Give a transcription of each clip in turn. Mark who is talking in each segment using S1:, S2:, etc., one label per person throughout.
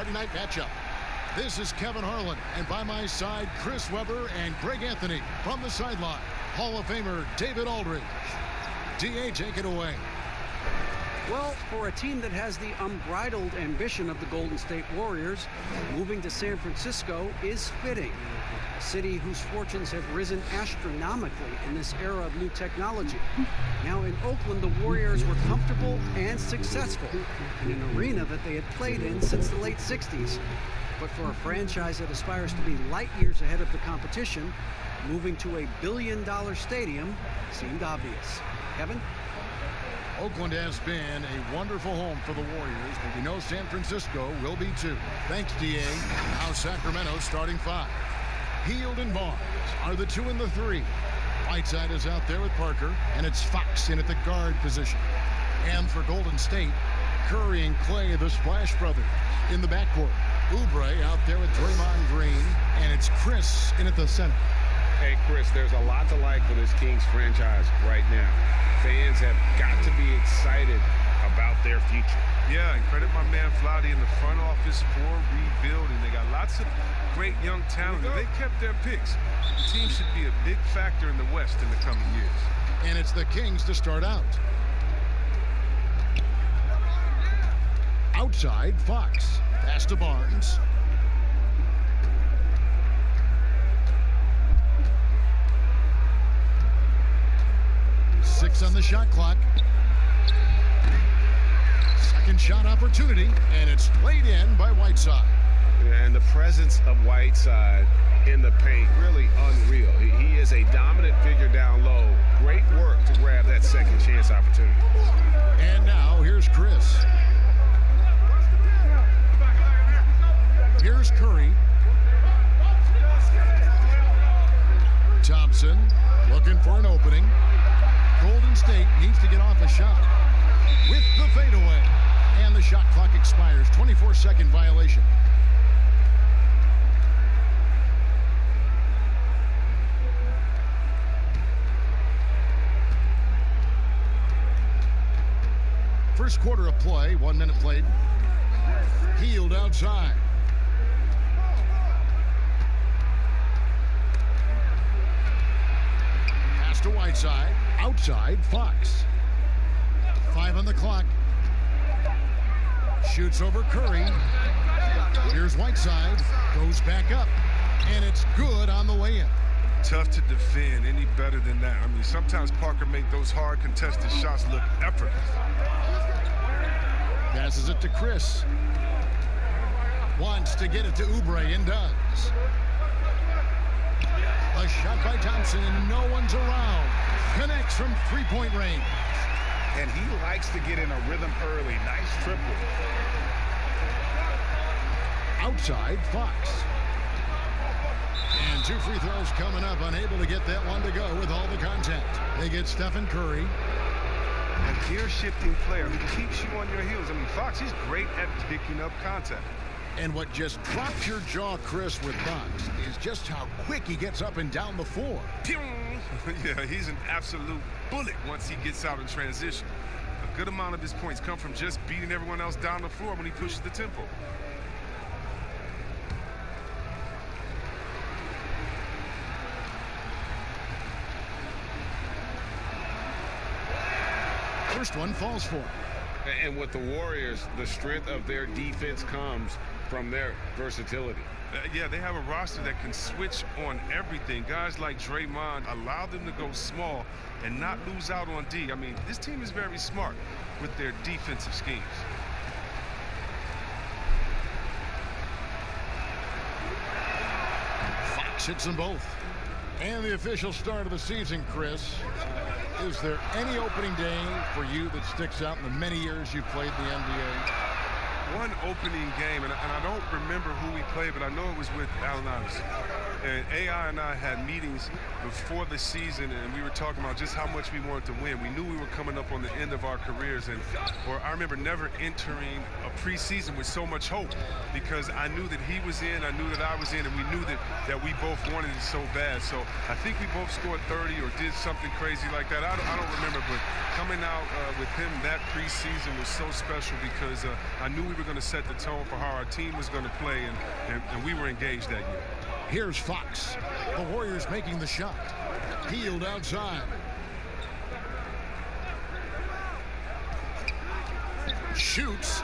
S1: Friday night matchup. This is Kevin Harlan, and by my side, Chris Webber and Greg Anthony. From the sideline, Hall of Famer David Aldridge. DA, take it away.
S2: Well, for a team that has the unbridled ambition of the Golden State Warriors, moving to San Francisco is fitting. A city whose fortunes have risen astronomically in this era of new technology. Now in Oakland, the Warriors were comfortable and successful in an arena that they had played in since the late 60s. But for a franchise that aspires to be light years ahead of the competition, moving to a billion-dollar stadium seemed obvious. Kevin?
S1: Oakland has been a wonderful home for the Warriors, but we know San Francisco will be too. Thanks, DA. Now Sacramento starting five. Hield and Barnes are the 2 and the 3. Whiteside is out there with Parker, and it's Fox in at the guard position. And for Golden State, Curry and Clay, the Splash Brothers, in the backcourt. Oubre out there with Draymond Green, and it's Chris in at the center.
S3: Hey, Chris, there's a lot to like for this Kings franchise right now. Fans have got to be excited about their future.
S4: Yeah, and credit my man Vlade in the front office for rebuilding. They got lots of great young talent, and they kept their picks. The team should be a big factor in the West in the coming years.
S1: And it's the Kings to start out. Outside, Fox. Pass to Barnes. Six on the shot clock. Second shot opportunity, and it's laid in by Whiteside.
S3: And the presence of Whiteside in the paint, really unreal. He is a dominant figure down low. Great work to grab that second chance opportunity.
S1: And now here's Chris. Here's Curry. Thompson looking for an opening. Golden State needs to get off a shot with the fadeaway. And the shot clock expires. 24-second violation. First quarter of play, 1 minute played. Hield outside. Pass to Whiteside. Outside, Fox. 5 on the clock. Shoots over Curry. Here's Whiteside. Goes back up. And it's good on the way in.
S4: Tough to defend any better than that. I mean, sometimes Parker make those hard contested shots look effortless.
S1: Passes it to Chris. Wants to get it to Oubre and does. A shot by Thompson and no one's around. Connects from three-point range.
S3: And he likes to get in a rhythm early. Nice triple.
S1: Outside, Fox. And 2 free throws coming up. Unable to get that one to go with all the contact. They get Stephen Curry.
S4: A gear-shifting player who keeps you on your heels. I mean, Fox, he's great at picking up contact.
S1: And what just drops your jaw, Chris, with Fox is just how quick he gets up and down the floor.
S4: Yeah, he's an absolute bullet once he gets out in transition. A good amount of his points come from just beating everyone else down the floor when he pushes the tempo.
S1: First one falls for him.
S3: And with the Warriors, the strength of their defense comes from their versatility.
S4: Yeah, they have a roster that can switch on everything. Guys like Draymond allow them to go small and not lose out on D. I mean, this team is very smart with their defensive schemes.
S1: Fox hits them both. And the official start of the season, Chris. Is there any opening day for you that sticks out in the many years you played the NBA?
S4: One opening game, and I don't remember who we played, but I know it was with Allen Iverson. And AI and I had meetings before the season, and we were talking about just how much we wanted to win. We knew we were coming up on the end of our careers, or I remember never entering a preseason with so much hope, because I knew that he was in, I knew that I was in, and we knew that we both wanted it so bad. So I think we both scored 30 or did something crazy like that. I don't remember, but coming out with him that preseason was so special, because I knew we were going to set the tone for how our team was going to play, and we were engaged that year.
S1: Here's Fox. The Warriors making the shot. Hield outside. Shoots.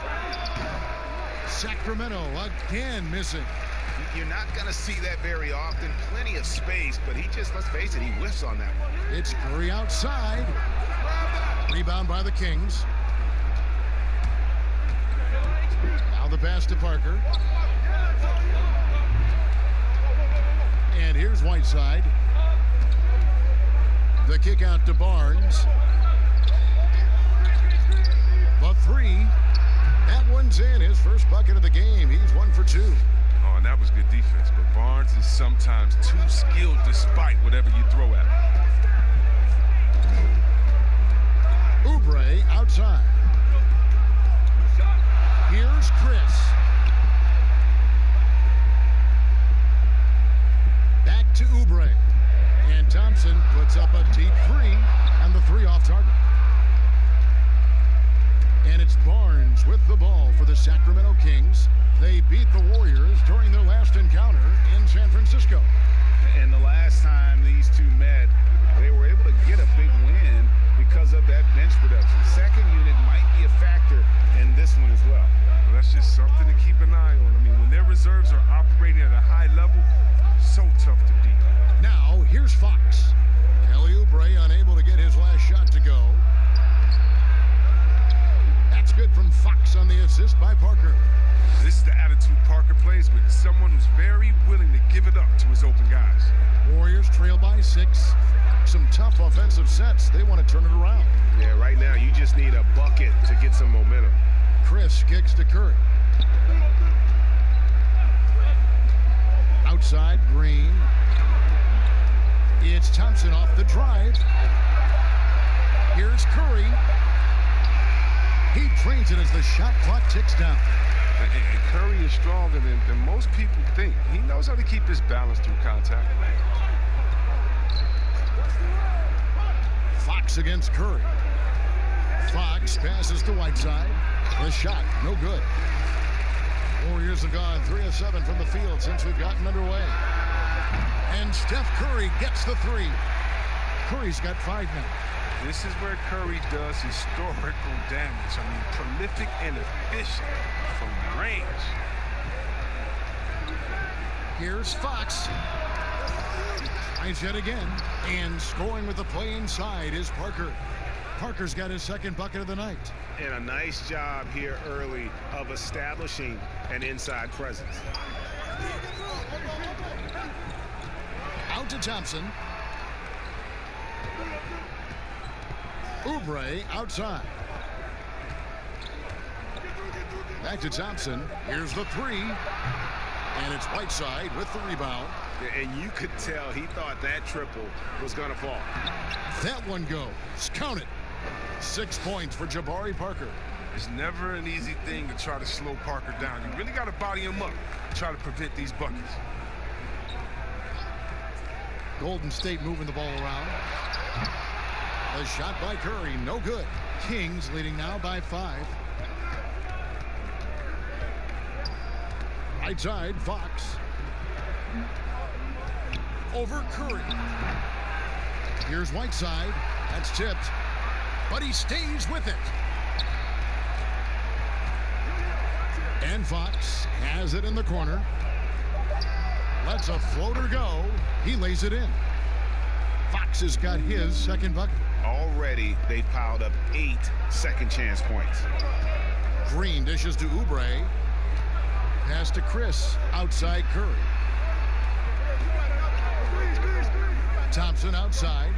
S1: Sacramento again missing.
S3: You're not going to see that very often. Plenty of space, but he just, let's face it, he whiffs on that one.
S1: It's Curry outside. Rebound by the Kings. Now the pass to Parker. And here's Whiteside. The kick out to Barnes. The three. That one's in. His first bucket of the game. He's 1 for 2.
S4: Oh, and that was good defense. But Barnes is sometimes too skilled despite whatever you throw at him.
S1: Oubre outside. Here's Chris. Back to Oubre. And Thompson puts up a deep three, and the three off target. And it's Barnes with the ball for the Sacramento Kings. They beat the Warriors during their last encounter in San Francisco.
S3: And the last time these two met, they were able to get a big win because of that bench production. Second unit might be a factor in this one as well.
S4: Well, that's just something to keep an eye on. I mean, when their reserves are operating at a high level, so tough to beat.
S1: Now, here's Fox. Kelly Oubre unable to get his last shot to go. That's good from Fox on the assist by Parker.
S4: This is the attitude Parker plays with, someone who's very willing to give it up to his open guys.
S1: Warriors trail by 6. Some tough offensive sets. They want to turn it around.
S3: Yeah, right now you just need a bucket to get some momentum.
S1: Chris kicks to Curry. Outside, Green. It's Thompson off the drive. Here's Curry. He trains it as the shot clock ticks down.
S4: And Curry is stronger than most people think. He knows how to keep his balance through contact.
S1: Fox against Curry. Fox passes to Whiteside. The shot, no good. Warriors have gone 3 of 7 from the field since we've gotten underway. And Steph Curry gets the 3. Curry's got 5 now.
S4: This is where Curry does historical damage. I mean, prolific and efficient from range.
S1: Here's Fox. Tries yet again. And scoring with the play inside is Parker. Parker's got his second bucket of the night.
S3: And a nice job here early of establishing an inside presence.
S1: Out to Thompson. Oubre outside. Back to Thompson. Here's the 3. And it's Whiteside with the rebound.
S3: And you could tell he thought that triple was going to fall.
S1: That one goes. Count it. 6 points for Jabari Parker.
S4: It's never an easy thing to try to slow Parker down. You really got to body him up to try to prevent these buckets.
S1: Golden State moving the ball around. A shot by Curry, no good. Kings leading now by 5. Right side, Fox. Over Curry. Here's Whiteside. That's tipped. But he stays with it. And Fox has it in the corner. Lets a floater go. He lays it in. Fox has got his second bucket.
S3: Already, they've piled up 8 second chance points.
S1: Green dishes to Oubre. Pass to Chris. Outside Curry. Thompson outside.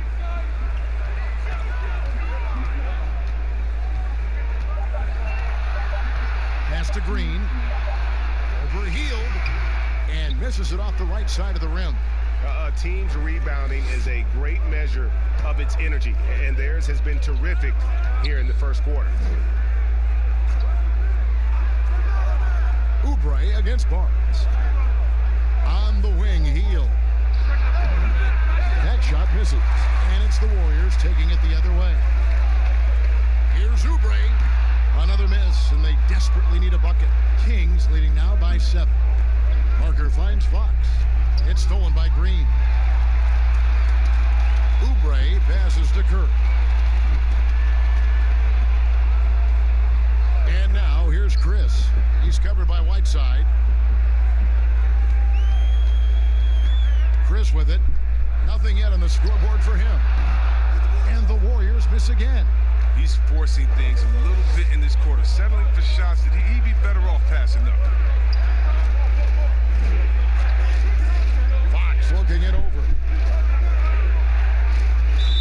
S1: Pass to Green. Over Hield. And misses it off the right side of the rim.
S3: A team's rebounding is a great measure of its energy, and theirs has been terrific here in the first quarter.
S1: Oubre against Barnes. On the wing, Hield. That shot misses, and it's the Warriors taking it the other way. Here's Oubre. Another miss, and they desperately need a bucket. Kings leading now by 7. Parker finds Fox. It's stolen by Green. Oubre passes to Kerr. And now here's Chris. He's covered by Whiteside. Chris with it. Nothing yet on the scoreboard for him. And the Warriors miss again.
S4: He's forcing things a little bit in this quarter, settling for shots that he'd be better off passing up.
S1: Fox looking it over.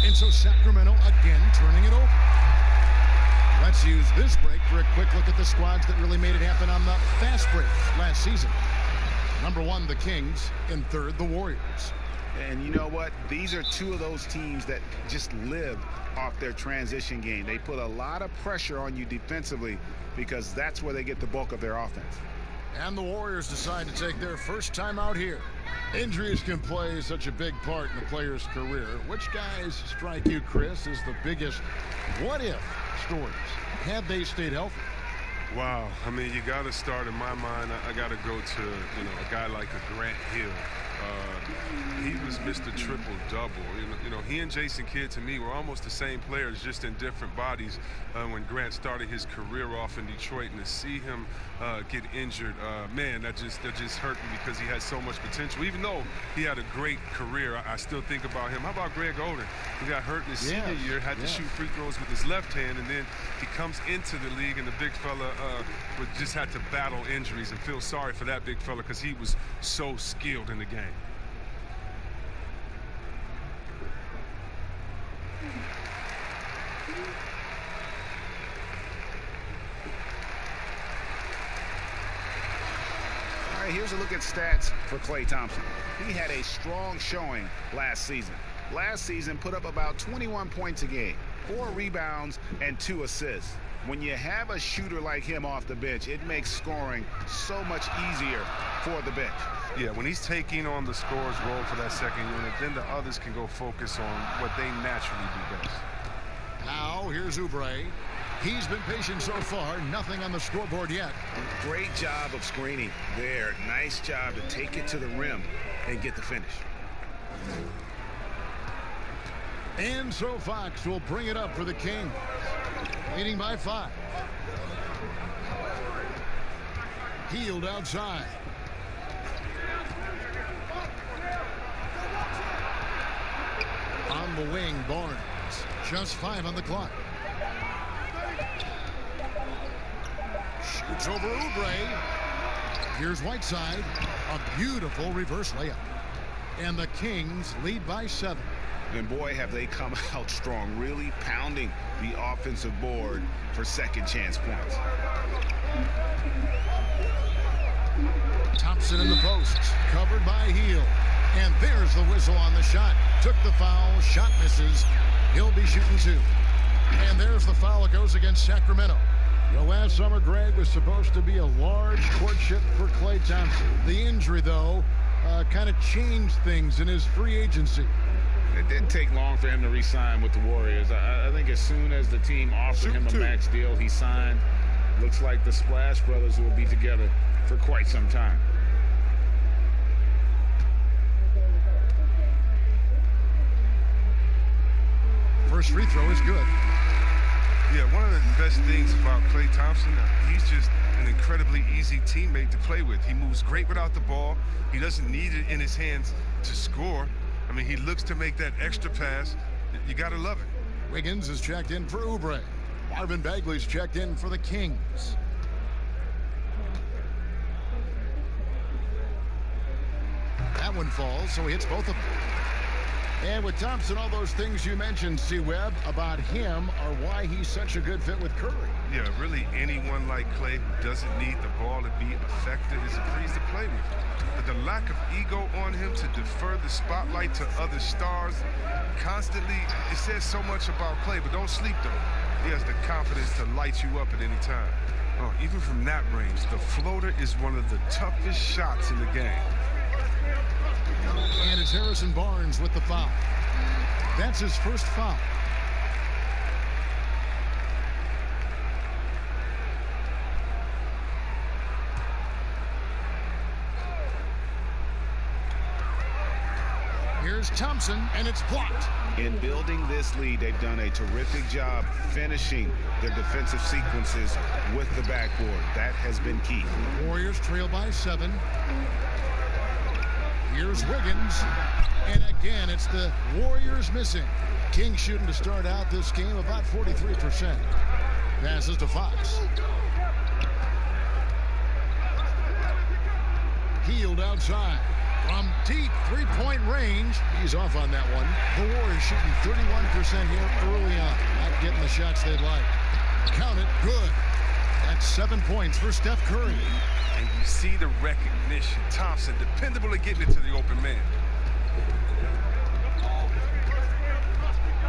S1: And so Sacramento again turning it over. Let's use this break for a quick look at the squads that really made it happen on the fast break last season. Number 1, the Kings. In 3rd, the Warriors.
S5: And you know what? These are two of those teams that just live off their transition game. They put a lot of pressure on you defensively because that's where they get the bulk of their offense.
S1: And the Warriors decide to take their first time out here. Injuries can play such a big part in a player's career. Which guys strike you, Chris, as the biggest what-if stories had they stayed healthy?
S4: Wow. I mean, you got to start, in my mind, I got to go to, a guy like a Grant Hill. He was Mr. Triple-Double. He and Jason Kidd, to me, were almost the same players, just in different bodies when Grant started his career off in Detroit. And to see him get injured, man, that just hurt me because he had so much potential. Even though he had a great career, I still think about him. How about Greg Oden? He got hurt in his senior year, had to shoot free throws with his left hand, and then he comes into the league, and the big fella just had to battle injuries, and feel sorry for that big fella because he was so skilled in the game.
S5: All right, here's a look at stats for Klay Thompson. He had a strong showing last season. Last season put up about 21 points a game, 4 rebounds, and 2 assists. When you have a shooter like him off the bench, it makes scoring so much easier for the bench.
S4: Yeah, when he's taking on the scorer's role for that second unit, then the others can go focus on what they naturally do best.
S1: Now here's Oubre. He's been patient so far. Nothing on the scoreboard yet.
S5: Great job of screening there. Nice job to take it to the rim and get the finish.
S1: And so Fox will bring it up for the Kings, leading by 5. Hield outside. On the wing, Barnes. Just 5 on the clock. Shoots over Oubre. Here's Whiteside. A beautiful reverse layup. And the Kings lead by 7.
S5: And boy, have they come out strong, really pounding the offensive board for second chance points.
S1: Thompson in the post, covered by Hield. And there's the whistle on the shot. Took the foul, shot misses. He'll be shooting 2. And there's the foul that goes against Sacramento. Last summer, Greg, was supposed to be a large courtship for Klay Thompson. The injury, though, kind of changed things in his free agency.
S5: It didn't take long for him to re-sign with the Warriors. I think as soon as the team offered him a max deal, he signed. Looks like the Splash Brothers will be together for quite some time.
S1: First free throw is good.
S4: Yeah, one of the best things about Klay Thompson, he's just an incredibly easy teammate to play with. He moves great without the ball. He doesn't need it in his hands to score. I mean, he looks to make that extra pass. You got to love it.
S1: Wiggins is checked in for Oubre. Marvin Bagley's checked in for the Kings. That one falls, so he hits both of them. And with Thompson, all those things you mentioned, C-Webb, about him are why he's such a good fit with Curry.
S4: Yeah, really anyone like Clay who doesn't need the ball to be effective is a breeze to play with. But the lack of ego on him to defer the spotlight to other stars constantly, it says so much about Clay, but don't sleep though. He has the confidence to light you up at any time. Oh, even from that range, the floater is one of the toughest shots in the game.
S1: And it's Harrison Barnes with the foul. That's his first foul. Here's Thompson, and it's blocked.
S5: In building this lead, they've done a terrific job finishing their defensive sequences with the backboard. That has been key.
S1: Warriors trail by 7. Here's Wiggins, and again, it's the Warriors missing. Kings shooting to start out this game about 43%. Passes to Fox. Healed outside. From deep three-point range, he's off on that one. The Warriors shooting 31% here early on. Not getting the shots they'd like. Count it, good. That's 7 points for Steph Curry.
S4: And you see the recognition. Thompson, dependable at getting it to the open man.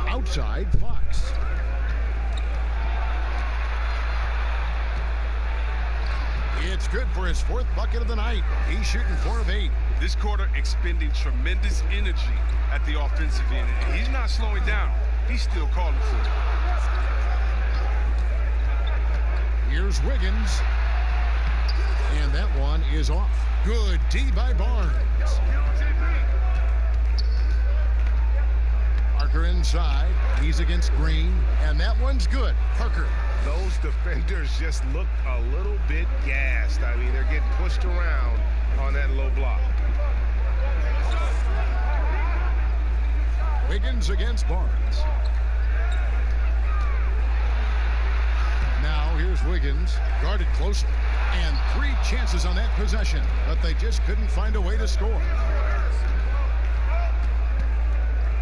S1: Outside, Fox. It's good for his 4th bucket of the night. He's shooting 4 of 8.
S4: This quarter expending tremendous energy at the offensive end. He's not slowing down. He's still calling for it.
S1: Here's Wiggins. And that one is off. Good D by Barnes. Parker inside. He's against Green. And that one's good. Parker.
S5: Those defenders just look a little bit gassed. I mean, they're getting pushed around on that low block.
S1: Wiggins against Barnes. Now here's Wiggins, guarded closely. And 3 chances on that possession, but they just couldn't find a way to score.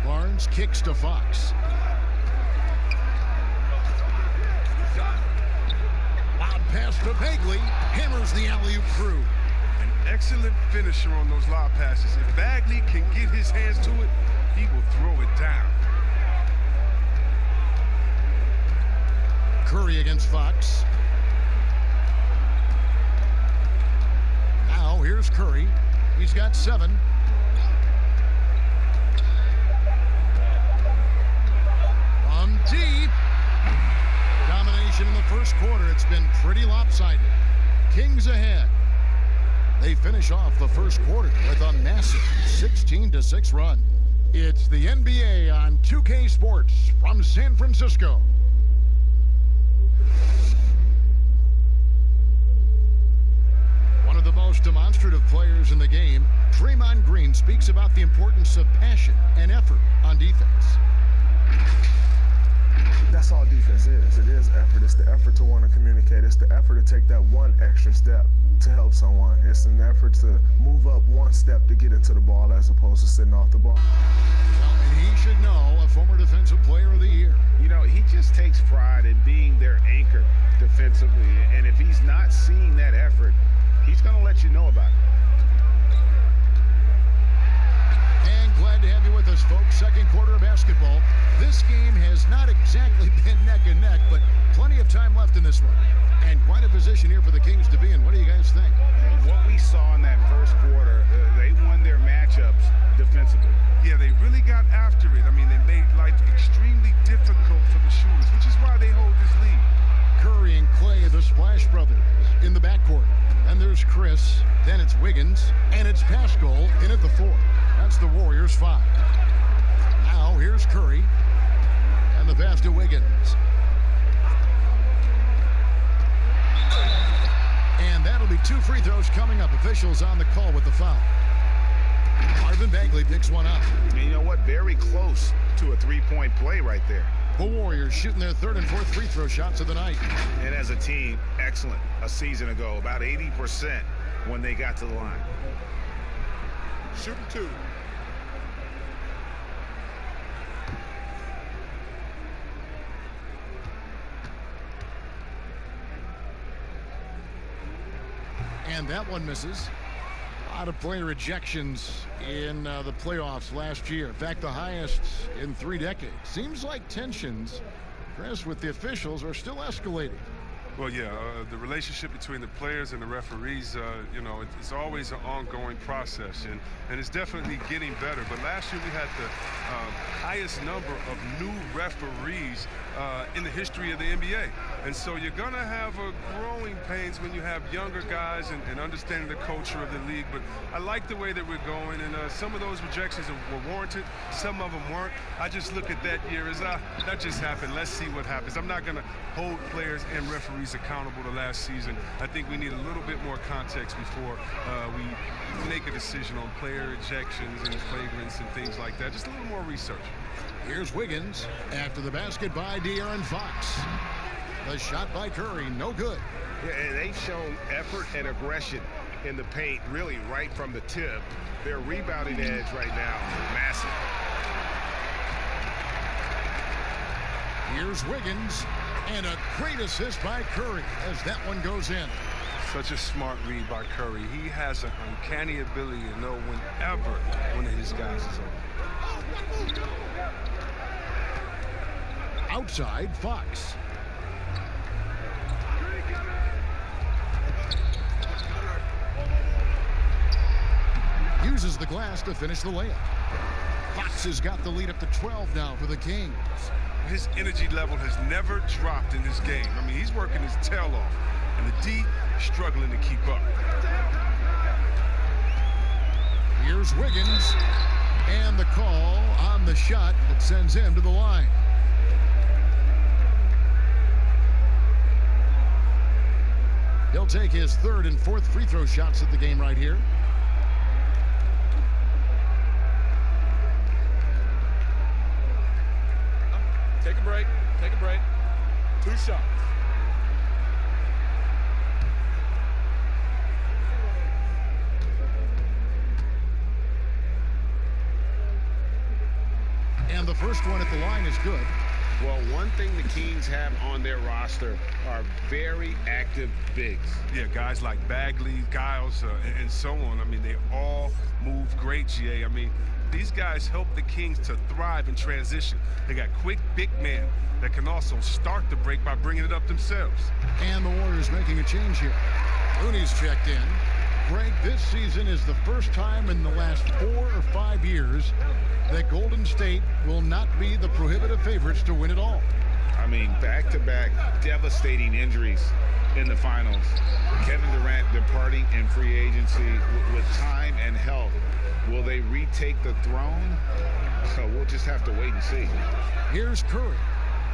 S1: Barnes kicks to Fox. Loud pass to Bagley. Hammers the alley-oop through.
S4: An excellent finisher on those lob passes. If Bagley can get his hands to it, he will throw it down.
S1: Curry against Fox. Now here's Curry. He's got 7. From deep. Domination in the first quarter. It's been pretty lopsided. Kings ahead. They finish off the first quarter with a massive 16-6 run. It's the NBA on 2K Sports from San Francisco. One of the most demonstrative players in the game, Draymond Green, speaks about the importance of passion and effort on defense.
S6: That's all defense is. It is effort. It's the effort to want to communicate. It's the effort to take that one extra step to help someone. It's an effort to move up one step to get into the ball as opposed to sitting off the ball.
S1: Well, and he should know, a former Defensive Player of the Year.
S5: You know, he just takes pride in being their anchor defensively. And if he's not seeing that effort, he's going to let you know about it.
S1: And glad to have you with us, folks. Second quarter of basketball. This game has not exactly been neck and neck, but plenty of time left in this one. And quite a position here for the Kings to be in. What do you guys think?
S5: What we saw in that first quarter, they won their matchups defensively.
S4: Yeah, they really got after it. I mean, they made life extremely difficult for the shooters, which is why they hold this lead.
S1: Curry and Clay, the Splash Brothers, in the backcourt. And there's Chris, then it's Wiggins, and it's Pascal in at the 4. That's the Warriors' 5. Now here's Curry, and the pass to Wiggins. And that'll be 2 free throws coming up. Officials on the call with the foul. Marvin Bagley picks one up.
S5: And you know what? Very close to a 3-point play right there.
S1: The Warriors shooting their 3rd and 4th free throw shots of the night.
S5: And as a team, excellent. A season ago, about 80% when they got to the line.
S7: Shooting 2.
S1: And that one misses. A lot of player ejections in the playoffs last year. In fact, the highest in 3 decades. Seems like tensions, Chris, with the officials are still escalating.
S4: Well, yeah, the relationship between the players and the referees, you know, it's always an ongoing process, and it's definitely getting better. But last year we had the highest number of new referees in the history of the NBA. And so you're going to have growing pains when you have younger guys and understanding the culture of the league. But I like the way that we're going, and some of those rejections were warranted. Some of them weren't. I just look at that year as, that just happened. Let's see what happens. I'm not going to hold players and referees accountable to last season. I think we need a little bit more context before we make a decision on player ejections and flagrants and things like that. Just a little more research.
S1: Here's Wiggins after the basket by De'Aaron Fox. The shot by Curry, no good.
S5: Yeah, and they've shown effort and aggression in the paint, really right from the tip. Their rebounding edge right now, massive.
S1: Here's Wiggins, and a great assist by Curry as that one goes in.
S4: Such a smart read by Curry. He has an uncanny ability to know whenever one of his guys is open.
S1: Outside, Fox. Uses the glass to finish the layup. Fox has got the lead up to 12 now for the Kings.
S4: His energy level has never dropped in this game. I mean, he's working his tail off, and the D struggling to keep up.
S1: Here's Wiggins, and the call on the shot that sends him to the line. He'll take his 3rd and 4th free throw shots at the game right here.
S7: Take a break. Take a break. 2 shots.
S1: And the first one at the line is good.
S5: Well, one thing the Kings have on their roster are very active bigs.
S4: Yeah, guys like Bagley, Giles, and so on. I mean, they all move great, GA. I mean, these guys help the Kings to thrive in transition. They got quick big men that can also start the break by bringing it up themselves.
S1: And the Warriors making a change here. Looney's checked in. Greg, this season is the first time in the last 4 or 5 years that Golden State will not be the prohibitive favorites to win it all.
S5: I mean, back-to-back devastating injuries in the finals. Kevin Durant departing in free agency with time and health. Will they retake the throne? So we'll just have to wait and see.
S1: Here's Curry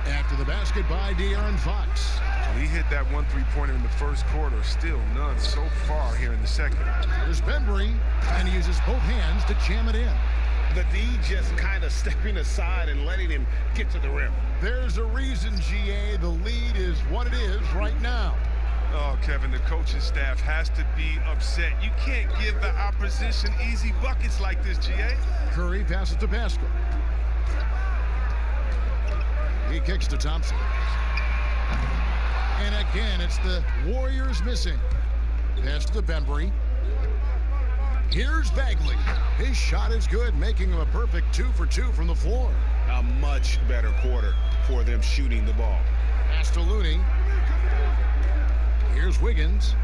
S1: after the basket by De'Aaron Fox.
S4: So he hit that 1 3-pointer in the first quarter. Still none so far here in the second.
S1: Here's Bembry, and he uses both hands to jam it in.
S5: The D just kind of stepping aside and letting him get to the rim.
S1: There's a reason, GA, the lead is what it is right now.
S4: Oh, Kevin, the coaching staff has to be upset. You can't give the opposition easy buckets like this, GA.
S1: Curry passes to Pascal. He kicks to Thompson. And again, it's the Warriors missing. Pass to Bembry. Here's Bagley. His shot is good, making him a perfect 2 for 2 from the floor.
S5: A much better quarter for them shooting the ball.
S1: Pass to Looney. Here's Wiggins.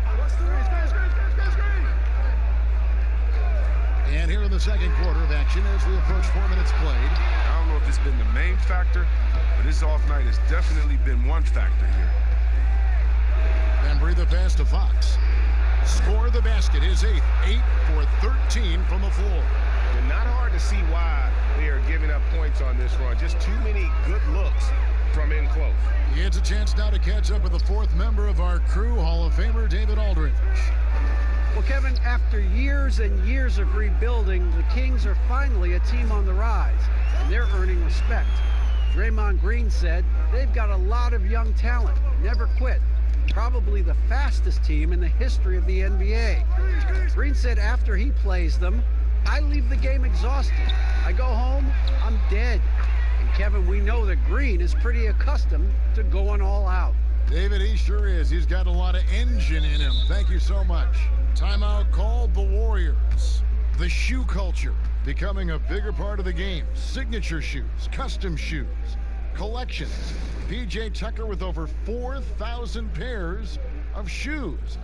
S1: And here in the second quarter of action as we approach 4 minutes played.
S4: I don't know if it's been the main factor, but this off night has definitely been one factor here.
S1: Bembry the pass to Fox. Score the basket, his 8th. 8 for 13 from the floor.
S5: And not hard to see why they are giving up points on this run. Just too many good looks from in close.
S1: It's a chance now to catch up with the 4th member of our crew, Hall of Famer David Aldridge.
S2: Well, Kevin, after years and years of rebuilding, the Kings are finally a team on the rise, and they're earning respect. Draymond Green said they've got a lot of young talent, never quit. Probably the fastest team in the history of the NBA. Green said after he plays them, I leave the game exhausted. I go home, I'm dead. And Kevin, we know that Green is pretty accustomed to going all out.
S1: David, he sure is. He's got a lot of engine in him. Thank you so much. Timeout called the Warriors. The shoe culture becoming a bigger part of the game. Signature shoes, custom shoes, collections. P.J. Tucker with over 4,000 pairs of shoes.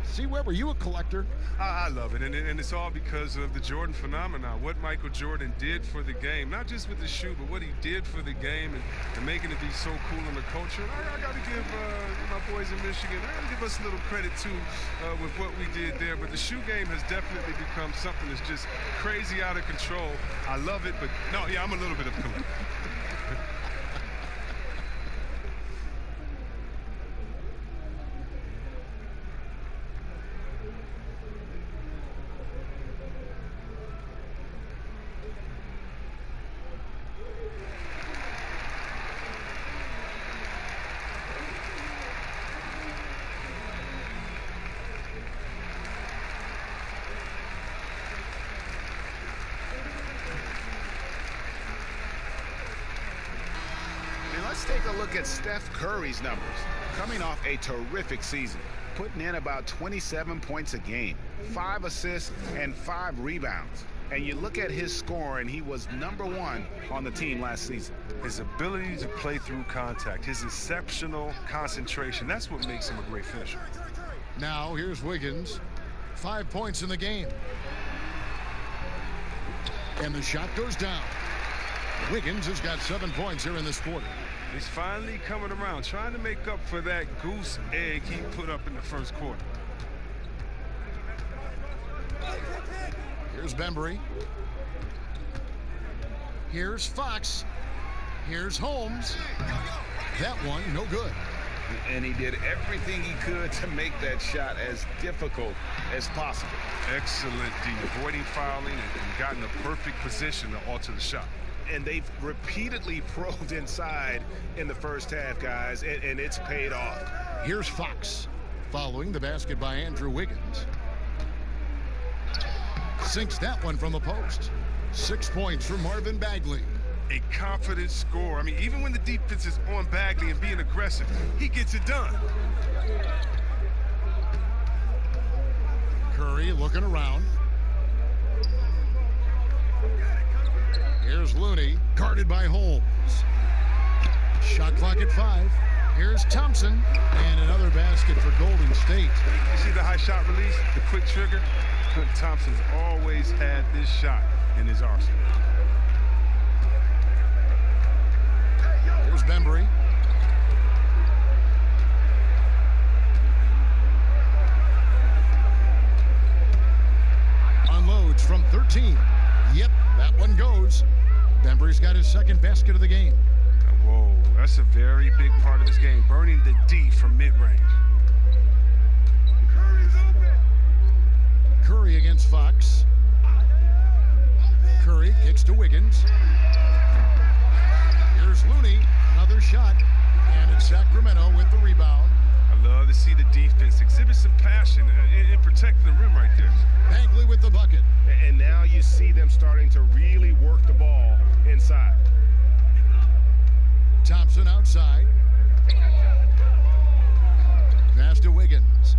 S1: See, Webb, are you a collector?
S4: I love it, and it's all because of the Jordan phenomenon. What Michael Jordan did for the game, not just with the shoe, but what he did for the game and making it be so cool in the culture. And I got to give my boys in Michigan, I got to give us a little credit, too, with what we did there. But the shoe game has definitely become something that's just crazy out of control. I love it, but no, yeah, I'm a little bit of a collector.
S5: Let's take a look at Steph Curry's numbers. Coming off a terrific season, putting in about 27 points a game, 5 assists, and 5 rebounds. And you look at his score, and he was #1 on the team last season.
S4: His ability to play through contact, his exceptional concentration, that's what makes him a great finisher.
S1: Now, here's Wiggins. 5 points in the game. And the shot goes down. Wiggins has got 7 points here in this quarter.
S4: He's finally coming around, trying to make up for that goose egg he put up in the first quarter.
S1: Here's Bembry. Here's Fox. Here's Holmes. That one, no good.
S5: And he did everything he could to make that shot as difficult as possible.
S4: Excellent D, avoiding fouling and got in the perfect position to alter the shot.
S5: And they've repeatedly probed inside in the first half, guys, and it's paid off.
S1: Here's Fox, following the basket by Andrew Wiggins. Sinks that one from the post. 6 points for Marvin Bagley.
S4: A confident score. I mean, even when the defense is on Bagley and being aggressive, he gets it done.
S1: Curry looking around. Here's Looney, guarded by Holmes. Shot clock at 5. Here's Thompson, and another basket for Golden State.
S4: You see the high shot release, the quick trigger? Thompson's always had this shot in his arsenal.
S1: Here's Bembry. Unloads from 13. Yep, that one goes. Bembry's got his second basket of the game.
S4: Whoa, that's a very big part of his game, burning the D from mid-range.
S1: Curry against Fox. Curry kicks to Wiggins. Here's Looney, another shot, and it's Sacramento with the rebound.
S4: I love to see the defense exhibit some passion in protecting the rim right there.
S1: Bagley with the bucket.
S5: And now you see them starting to really work the ball inside.
S1: Thompson outside. Pass to Wiggins.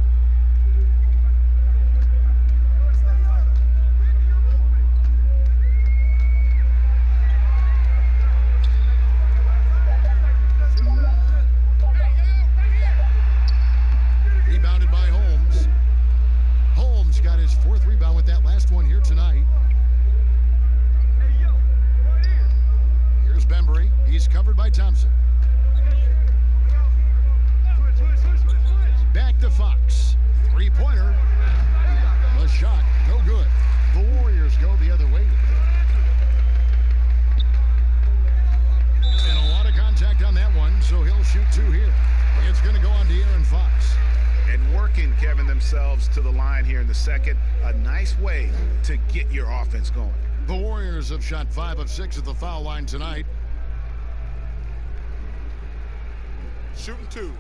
S1: Rebounded by Holmes. Holmes got his 4th rebound with that last one here tonight. Here's Bembry. He's covered by Thompson. Back to Fox. 3-pointer. The shot, no good. The Warriors go the other way. And a lot of contact on that one, so he'll shoot 2 here. It's going to go on to Aaron Fox.
S5: And working, Kevin, themselves to the line here in the second. A nice way to get your offense going.
S1: The Warriors have shot 5 of 6 at the foul line tonight.
S8: Shooting 2.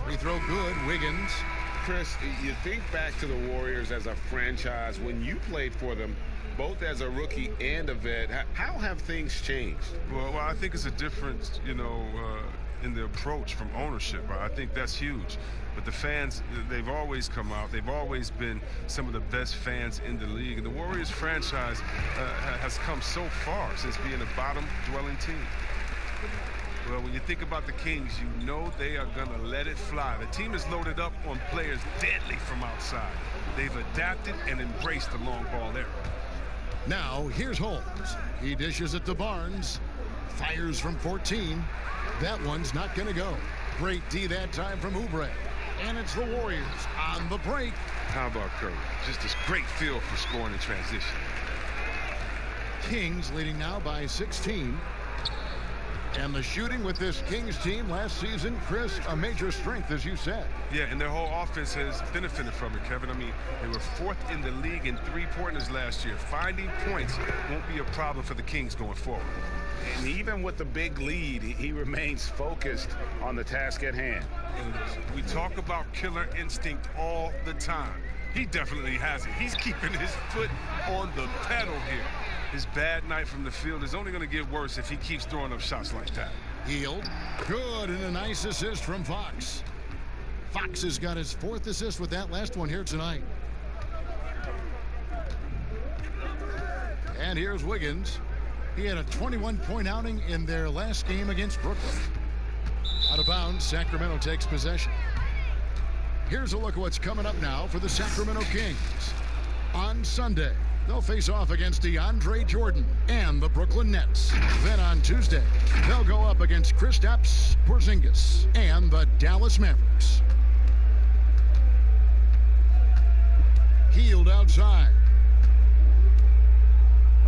S1: Free throw good. Wiggins
S3: Chris, you think back to the Warriors as a franchise when you played for them, both as a rookie and a vet. How have things changed?
S4: Well, I think it's a difference, in the approach from ownership. I think that's huge. But the fans, they've always come out. They've always been some of the best fans in the league. And the Warriors franchise has come so far since being a bottom-dwelling team. Well, when you think about the Kings, you know they are going to let it fly. The team is loaded up on players deadly from outside. They've adapted and embraced the long ball era.
S1: Now, here's Holmes. He dishes it to Barnes. Fires from 14. That one's not going to go. Great D that time from Oubre. And it's the Warriors on the break.
S4: How about Curry? Just this great feel for scoring in transition.
S1: Kings leading now by 16. And the shooting with this Kings team last season, Chris, a major strength, as you said.
S4: Yeah, and their whole offense has benefited from it, Kevin. I mean, they were 4th in the league in three-pointers last year. Finding points won't be a problem for the Kings going forward.
S5: And even with the big lead, he remains focused on the task at hand.
S4: And we talk about killer instinct all the time. He definitely has it. He's keeping his foot on the pedal here. His bad night from the field is only going to get worse if he keeps throwing up shots like that.
S1: Hield. Good, and a nice assist from Fox. Fox has got his 4th assist with that last one here tonight. And here's Wiggins. He had a 21-point outing in their last game against Brooklyn. Out of bounds, Sacramento takes possession. Here's a look at what's coming up now for the Sacramento Kings. On Sunday, they'll face off against DeAndre Jordan and the Brooklyn Nets. Then on Tuesday, they'll go up against Kristaps Porzingis and the Dallas Mavericks. Hield outside.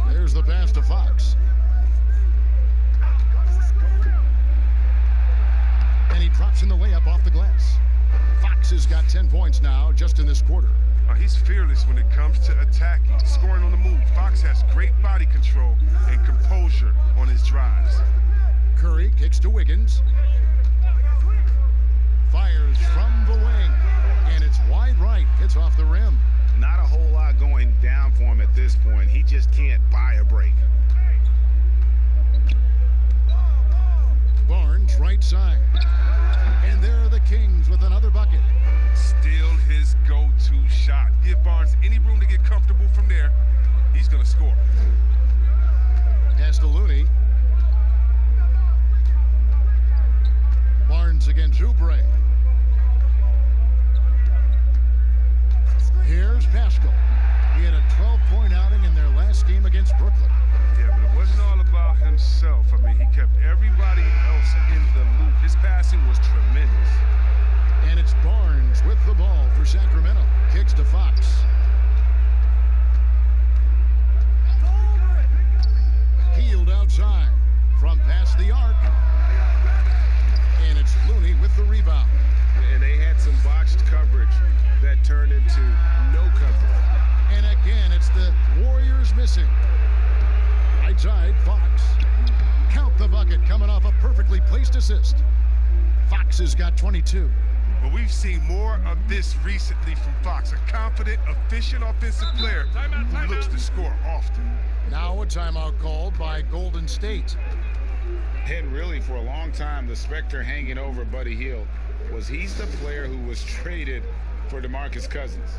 S1: There's the pass to Fox. And he drops in the layup off the glass. Fox has got 10 points now just in this quarter.
S4: He's fearless when it comes to attacking, scoring on the move. Fox has great body control and composure on his drives.
S1: Curry kicks to Wiggins. Fires from the wing. And it's wide right. It's off the rim.
S5: Not a whole lot going down for him at this point. He just can't buy a break.
S1: Barnes right side. And there are the Kings with another bucket.
S4: Still his go-to shot. Give Barnes any room to get comfortable from there. He's going to score.
S1: Pass to Looney. Barnes against Oubre. Here's Pascal. He had a 12-point outing in their last game against Brooklyn.
S4: Yeah, but it wasn't all about himself. I mean, he kept everybody else in the loop. His passing was tremendous.
S1: And it's Barnes with the ball for Sacramento. Kicks to Fox. Hield outside from past the arc. And it's Looney with the rebound.
S3: And they had some botched coverage that turned into no coverage.
S1: And again, it's the Warriors missing. Right side, Fox. Count the bucket coming off a perfectly placed assist. Fox has got 22.
S4: But we've seen more of this recently from Fox. A confident, efficient offensive player who looks to score often.
S1: Now a timeout called by Golden State.
S5: And really, for a long time, the specter hanging over Buddy Hield was he's the player who was traded for DeMarcus Cousins.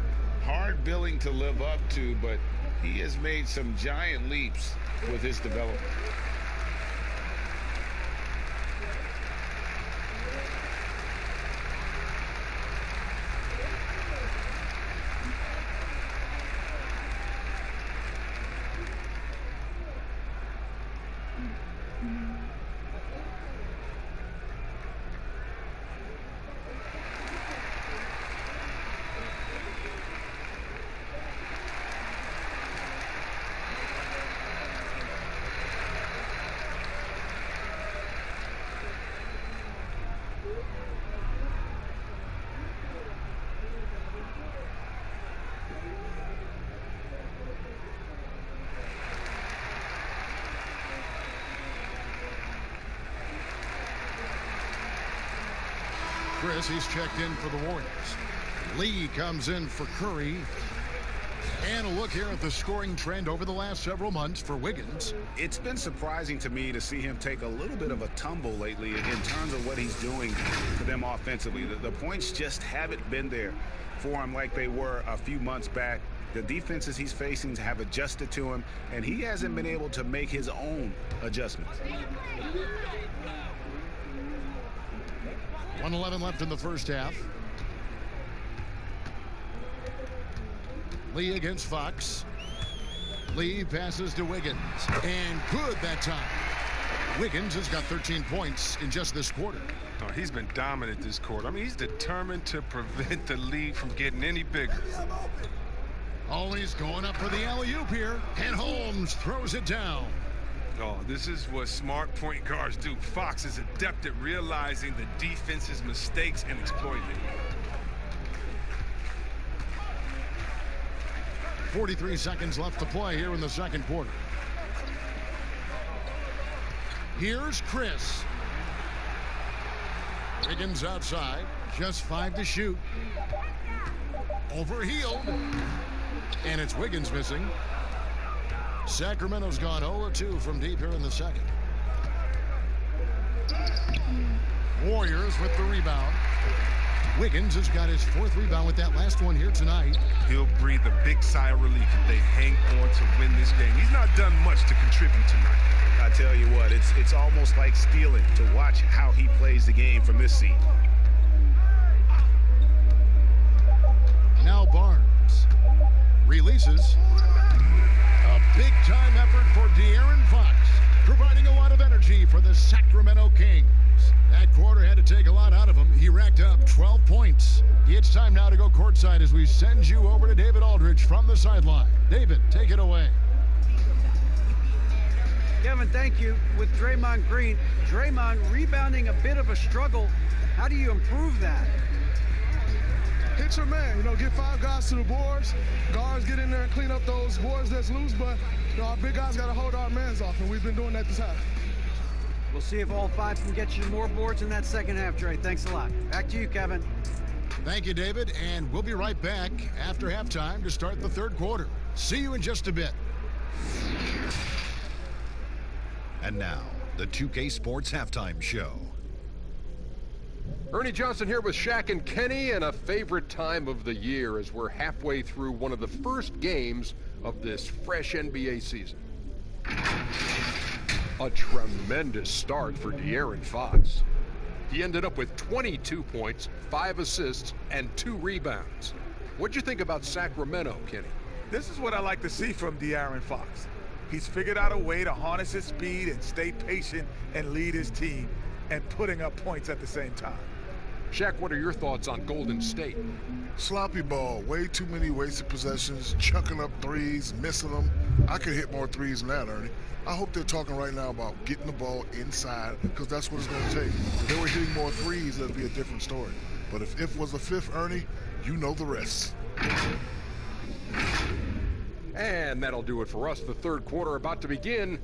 S5: Hard billing to live up to, but he has made some giant leaps with his development.
S1: Chris, he's checked in for the Warriors. Lee comes in for Curry. And a look here at the scoring trend over the last several months for Wiggins.
S5: It's been surprising to me to see him take a little bit of a tumble lately in terms of what he's doing for them offensively. The points just haven't been there for him like they were a few months back. The defenses he's facing have adjusted to him, and he hasn't been able to make his own adjustments.
S1: 1:11 left in the first half. Lee against Fox. Lee passes to Wiggins. And good that time. Wiggins has got 13 points in just this quarter.
S4: Oh, he's been dominant this quarter. I mean, he's determined to prevent the lead from getting any bigger.
S1: Oh, he's going up for the alley-oop here. And Holmes throws it down.
S4: Oh, this is what smart point guards do. Fox is adept at realizing the defense's mistakes and exploiting them.
S1: 43 seconds left to play here in the second quarter. Here's Chris. Wiggins outside. Just 5 to shoot. Overhealed. And it's Wiggins missing. Sacramento's gone 0-2 from deep here in the second. Warriors with the rebound. Wiggins has got his 4th rebound with that last one here tonight.
S4: He'll breathe a big sigh of relief if they hang on to win this game. He's not done much to contribute tonight.
S5: I tell you what, it's almost like stealing to watch how he plays the game from this seat.
S1: Now Barnes releases. A big-time effort for De'Aaron Fox, providing a lot of energy for the Sacramento Kings. That quarter had to take a lot out of him. He racked up 12 points. It's time now to go courtside as we send you over to David Aldridge from the sideline. David, take it away.
S2: Kevin, thank you. With Draymond Green, Draymond rebounding a bit of a struggle. How do you improve that?
S6: Hit your man, get 5 guys to the boards. Guards get in there and clean up those boards that's loose, but our big guys got to hold our mans off, and we've been doing that this half.
S2: We'll see if all 5 can get you more boards in that second half, Dre. Thanks a lot. Back to you, Kevin.
S1: Thank you, David, and we'll be right back after halftime to start the third quarter. See you in just a bit.
S9: And now, the 2K Sports Halftime Show.
S7: Ernie Johnson here with Shaq and Kenny, and a favorite time of the year as we're halfway through one of the first games of this fresh NBA season. A tremendous start for De'Aaron Fox. He ended up with 22 points, 5 assists, and 2 rebounds. What'd you think about Sacramento, Kenny?
S8: This is what I like to see from De'Aaron Fox. He's figured out a way to harness his speed and stay patient and lead his team and putting up points at the same time.
S7: Shaq, what are your thoughts on Golden State?
S10: Sloppy ball, way too many wasted possessions, chucking up threes, missing them. I could hit more threes than that, Ernie. I hope they're talking right now about getting the ball inside, because that's what it's going to take. If they were hitting more threes, that'd be a different story. But if was the 5th, Ernie, you know the rest.
S7: And that'll do it for us. The third quarter about to begin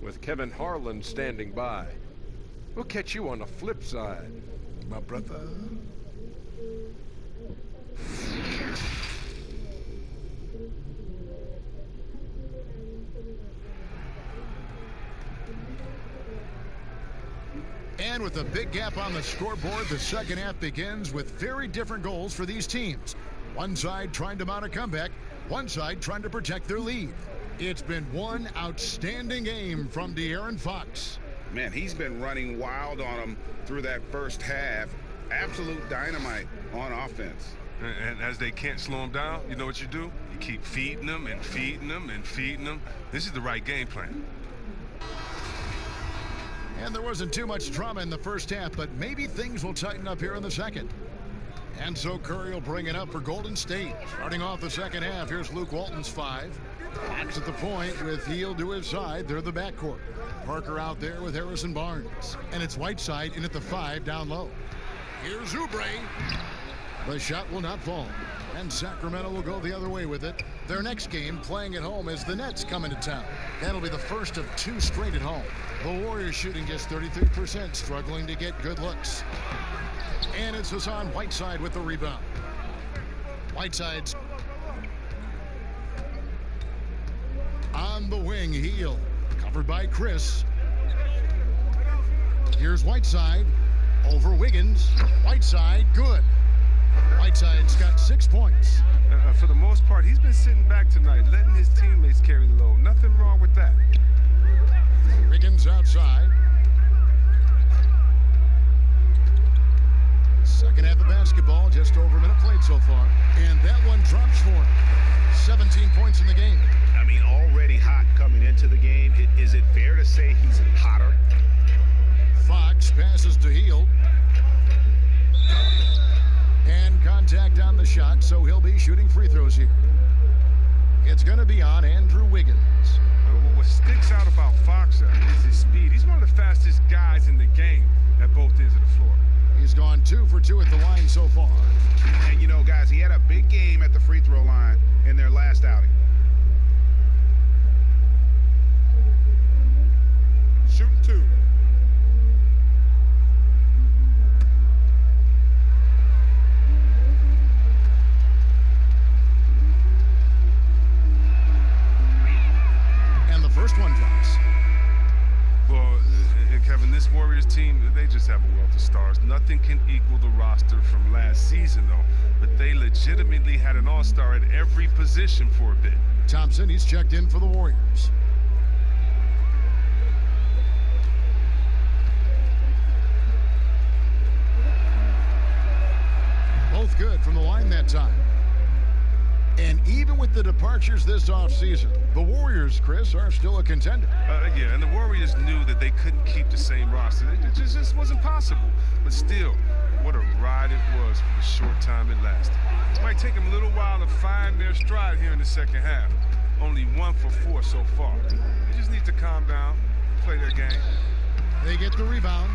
S7: with Kevin Harlan standing by. We'll catch you on the flip side.
S10: My brother.
S1: And with a big gap on the scoreboard, the second half begins with very different goals for these teams. One side trying to mount a comeback, one side trying to protect their lead. It's been one outstanding game from De'Aaron Fox.
S5: Man, he's been running wild on them through that first half. Absolute dynamite on offense.
S4: And as they can't slow him down, you know what you do? You keep feeding them and feeding them and feeding them. This is the right game plan.
S1: And there wasn't too much drama in the first half, but maybe things will tighten up here in the second. And so Curry will bring it up for Golden State. Starting off the second half, here's Luke Walton's 5. Fox at the point with Hield to his side. They're the backcourt. Parker out there with Harrison Barnes. And it's Whiteside in at the 5 down low. Here's Oubre. The shot will not fall. And Sacramento will go the other way with it. Their next game playing at home is the Nets coming to town. That'll be the first of 2 straight at home. The Warriors shooting just 33%, struggling to get good looks. And it's Hassan Whiteside with the rebound. Whiteside's on the wing. Heel covered by Chris. Here's Whiteside over Wiggins. Whiteside, good. Whiteside's got 6 points.
S4: For the most part, he's been sitting back tonight, letting his teammates carry the load. Nothing wrong with that.
S1: Wiggins outside. Second half of basketball, just over a minute played so far. And that one drops for him. 17 points in the game.
S5: I mean, already hot coming into the game. Is it fair to say he's hotter?
S1: Fox passes to Hield. And contact on the shot, so he'll be shooting free throws here. It's going to be on Andrew Wiggins.
S4: What sticks out about Fox is his speed. He's one of the fastest guys in the game at both ends of the floor.
S1: He's gone 2 for 2 at the line so far.
S5: And, you know, guys, he had a big game at the free throw line in their last outing.
S8: Shooting 2.
S1: And the first one drops.
S4: Well, Kevin, this Warriors team, they just have a wealth of stars. Nothing can equal the roster from last season, though. But they legitimately had an all-star at every position for a bit.
S1: Thompson, he's checked in for the Warriors. Both good from the line that time. And even with the departures this offseason, the Warriors, Chris, are still a contender.
S4: Yeah, and the Warriors knew that they couldn't keep the same roster. It just wasn't possible. But still, what a ride it was for the short time it lasted. It might take them a little while to find their stride here in the second half. Only 1 for 4 so far. They just need to calm down, play their game.
S1: They get the rebound.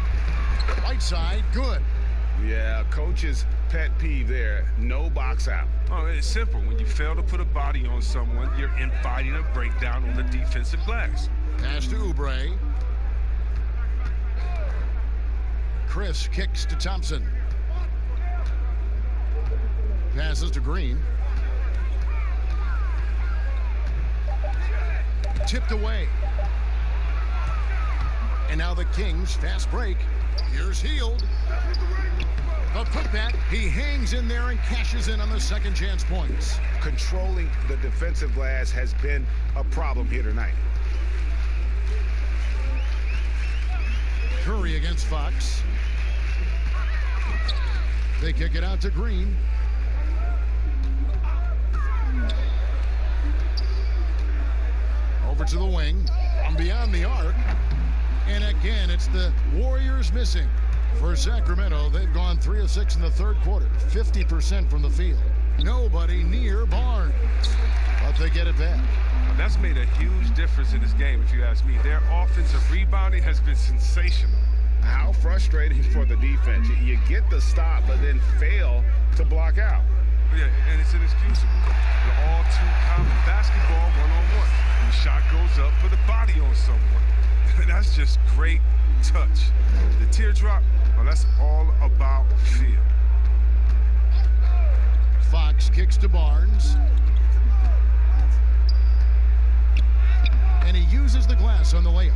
S1: Whiteside, good.
S5: Yeah, coach's pet peeve there. No box out.
S4: Oh, it's simple. When you fail to put a body on someone, you're inviting a breakdown on the defensive glass.
S1: Pass to Oubre. Chris kicks to Thompson. Passes to Green. Tipped away. And now the Kings fast break. Here's Hield. A putback. He hangs in there and cashes in on the second chance points.
S5: Controlling the defensive glass has been a problem here tonight.
S1: Curry against Fox. They kick it out to Green. Over to the wing. From beyond the arc. And again, it's the Warriors missing. For Sacramento, they've gone 3 of 6 in the third quarter. 50% from the field. Nobody near Barnes. But they get it back.
S4: That's made a huge difference in this game, if you ask me. Their offensive rebounding has been sensational.
S5: How frustrating for the defense. You get the stop, but then fail to block out.
S4: Yeah, and it's inexcusable. They're all too common. Basketball one-on-one. The shot goes up, put a body on someone. That's just great touch. The teardrop, well, that's all about feel.
S1: Fox kicks to Barnes. And he uses the glass on the layup.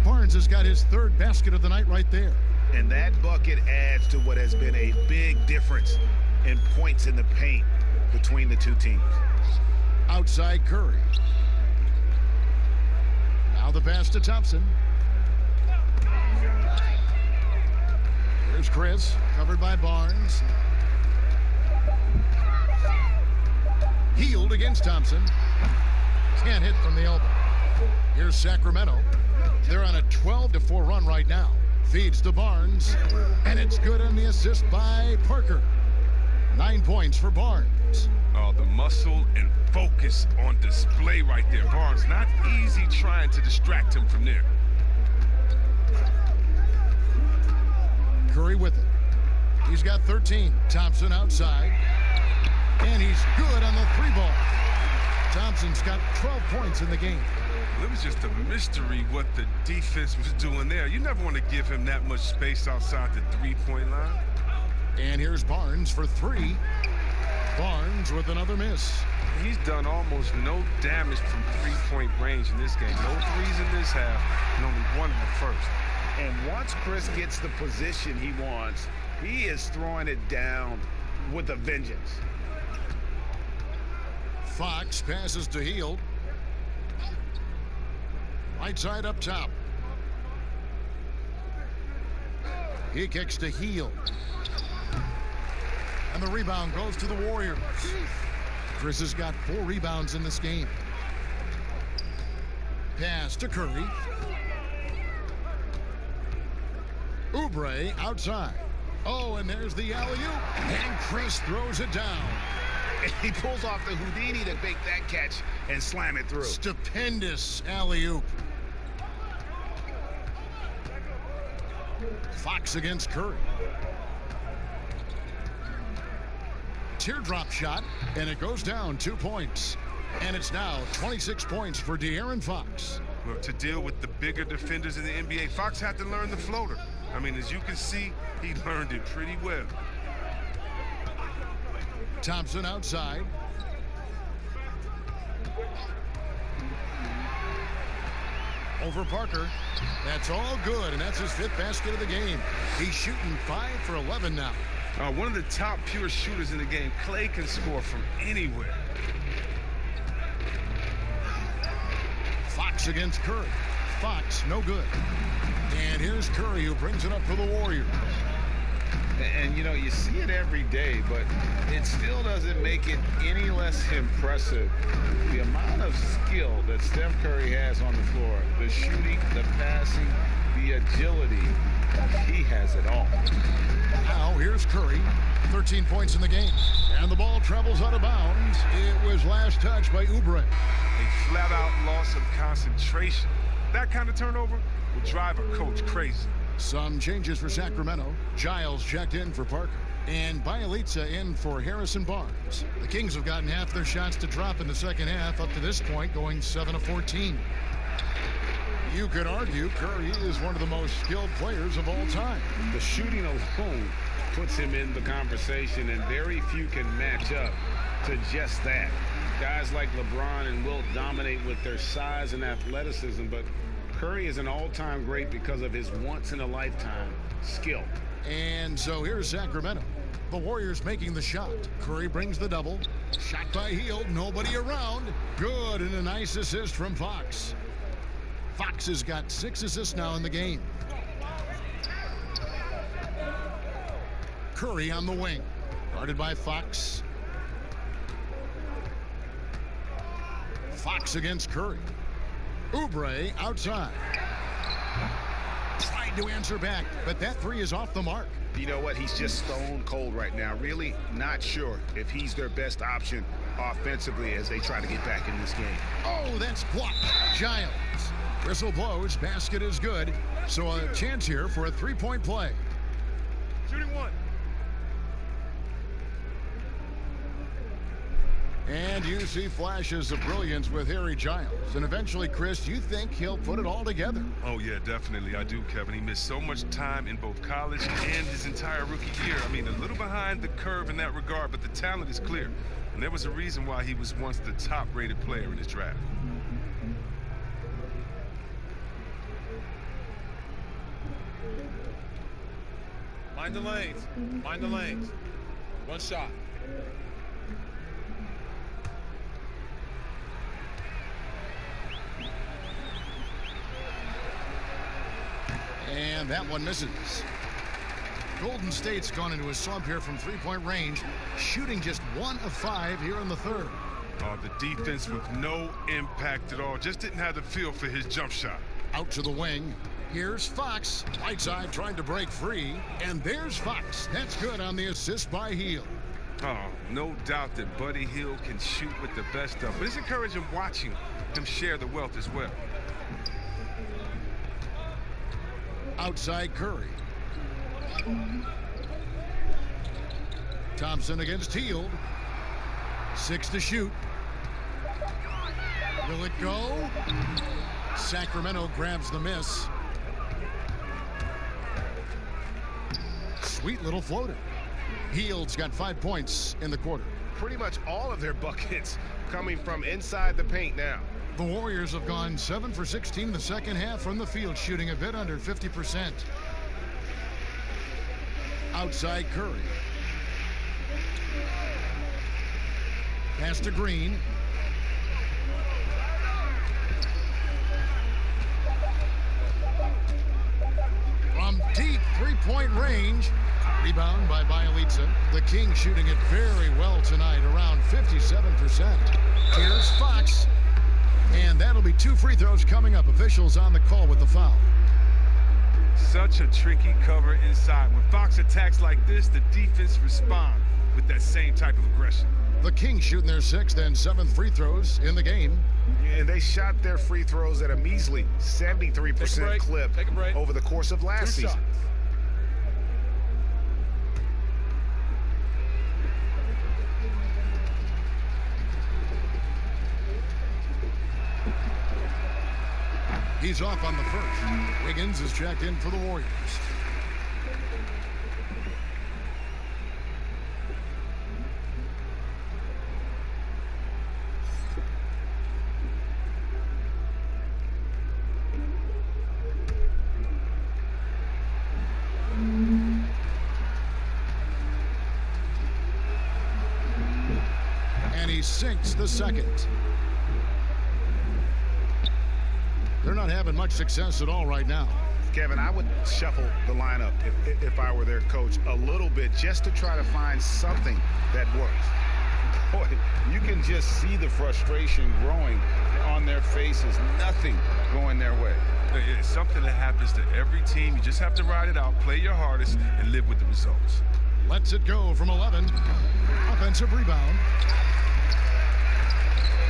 S1: Barnes has got his third basket of the night right there.
S5: And that bucket adds to what has been a big difference in points in the paint between the two teams.
S1: Outside Curry. Now the pass to Thompson. Here's Chris, covered by Barnes. Hield against Thompson. Can't hit from the elbow. Here's Sacramento. They're on a 12-4 run right now. Feeds to Barnes. And it's good on the assist by Parker. 9 points for Barnes.
S4: Oh, the muscle and focus on display right there. Barnes, not easy trying to distract him from there.
S1: Curry with it. He's got 13. Thompson outside. And he's good on the 3-ball. Thompson's got 12 points in the game.
S4: It was just a mystery what the defense was doing there. You never want to give him that much space outside the 3-point line.
S1: And here's Barnes for 3. Barnes with another miss.
S4: He's done almost no damage from three-point range in this game. No threes in this half, and only one in the first.
S5: And once Chris gets the position he wants, he is throwing it down with a vengeance.
S1: Fox passes to Hield. Right side up top. He kicks to Hield. And the rebound goes to the Warriors. Chris has got 4 rebounds in this game. Pass to Curry. Oubre outside. Oh, and there's the alley-oop. And Chris throws it down.
S5: And he pulls off the Houdini to make that catch and slam it through.
S1: Stupendous alley-oop. Fox against Curry. Teardrop shot, and it goes down 2 points. And it's now 26 points for De'Aaron Fox.
S4: Well, to deal with the bigger defenders in the NBA, Fox had to learn the floater. I mean, as you can see, he learned it pretty well.
S1: Thompson outside. Over Parker. That's all good, and that's his 5th basket of the game. He's shooting 5 for 11 now.
S4: One of the top pure shooters in the game. Clay can score from anywhere.
S1: Fox against Curry. Fox, no good. And here's Curry, who brings it up for the Warriors.
S5: And, you know, you see it every day, but it still doesn't make it any less impressive. The amount of skill that Steph Curry has on the floor, the shooting, the passing, the agility, he has it all.
S1: Now, here's Curry, 13 points in the game. And the ball travels out of bounds. It was last touched by Oubre.
S4: A flat-out loss of concentration. That kind of turnover will drive a coach crazy.
S1: Some changes for Sacramento. Giles checked in for Parker. And Bielitsa in for Harrison Barnes. The Kings have gotten half their shots to drop in the second half up to this point, going 7 of 14. You could argue Curry is one of the most skilled players of all time.
S5: The shooting alone puts him in the conversation, and very few can match up to just that. Guys like LeBron and Wilt dominate with their size and athleticism, but Curry is an all-time great because of his once-in-a-lifetime skill.
S1: And so here's Sacramento. The Warriors making the shot. Curry brings the double. Shot by Hield. Nobody around. Good, and a nice assist from Fox. Fox has got 6 assists now in the game. Curry on the wing. Guarded by Fox. Fox against Curry. Oubre outside. Tried to answer back, but that 3 is off the mark.
S5: You know what? He's just stone cold right now. Really not sure if he's their best option offensively as they try to get back in this game.
S1: Oh, that's blocked. Giles. Whistle blows. Basket is good. So a chance here for a 3-point play.
S4: Shooting 1.
S1: And you see flashes of brilliance with Harry Giles. And eventually, Chris, you think he'll put it all together.
S4: Oh, yeah, definitely. I do, Kevin. He missed so much time in both college and his entire rookie year. I mean, a little behind the curve in that regard, but the talent is clear. And there was a reason why he was once the top-rated player in his draft.
S11: Mind the lanes. Mind the lanes. One shot.
S1: And that one misses. Golden State's gone into a slump here from 3-point range, shooting just 1 of 5 here in the third.
S4: Oh, the defense with no impact at all. Just didn't have the feel for his jump shot.
S1: Out to the wing. Here's Fox. Right side trying to break free. And there's Fox. That's good on the assist by Hield.
S4: Oh, no doubt that Buddy Hield can shoot with the best of. But it's encouraging watching him share the wealth as well.
S1: Outside Curry. Thompson against Hield. 6 to shoot. Will it go? Sacramento grabs the miss. Sweet little floater. Hield's got 5 points in the quarter.
S3: pretty much all of their buckets coming from inside the paint now.
S1: The Warriors have gone 7 for 16 in the second half from the field, shooting a bit under 50%. Outside Curry. Pass to Green. From deep three-point range. Rebound by Bielitsa. The Kings shooting it very well tonight, around 57%. Here's Fox. And that'll be 2 free throws coming up. Officials on the call with the foul.
S4: Such a tricky cover inside. When Fox attacks like this, the defense responds with that same type of aggression.
S1: The Kings shooting their 6th and 7th free throws in the game.
S5: And they shot their free throws at a measly 73% clip over the course of last season.
S1: He's off on the first. Wiggins is checked in for the Warriors. And he sinks the second. They're not having much success at all right now.
S5: Kevin, I would shuffle the lineup if I were their coach a little bit just to try to find something that works. Boy, you can just see the frustration growing on their faces. Nothing going their way.
S4: It's something that happens to every team. You just have to ride it out, play your hardest, and live with the results.
S1: Lets it go from 11. Offensive rebound.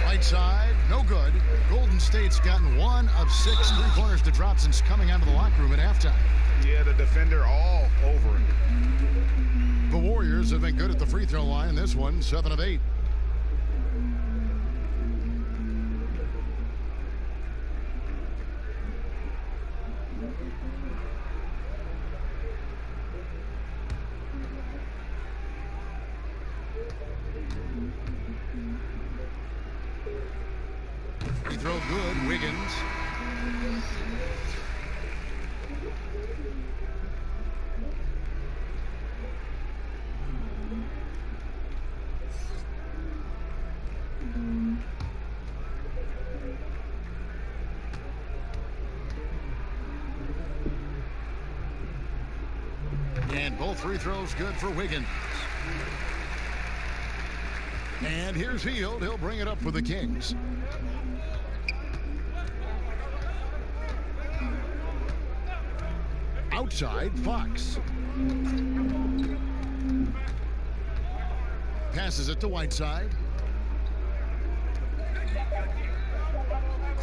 S1: Right side, no good. Golden State's gotten 1 of 6 three-pointers to drop since coming out of the locker room at halftime.
S5: Yeah, the defender all over it.
S1: The Warriors have been good at the free throw line. This one, 7 of 8. Free throw good, Wiggins. And both free throws good for Wiggins. And here's Hield. He'll bring it up for the Kings. Outside, Fox. Passes it to Whiteside.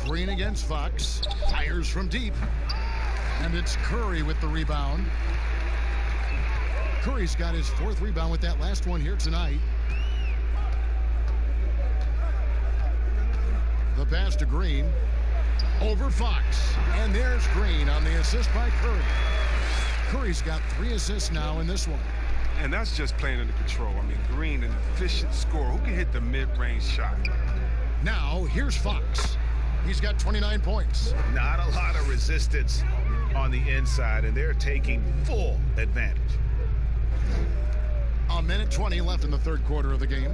S1: Green against Fox. Fires from deep. And it's Curry with the rebound. Curry's got his 4th rebound with that last one here tonight. The pass to Green. Over Fox. And there's Green on the assist by Curry. Curry's got 3 assists now in this one.
S4: And that's just playing under control. I mean, Green, an efficient scorer who can hit the mid-range shot.
S1: Now, here's Fox. He's got 29 points.
S5: Not a lot of resistance on the inside, and they're taking full advantage.
S1: A minute 20 left in the 3rd quarter of the game.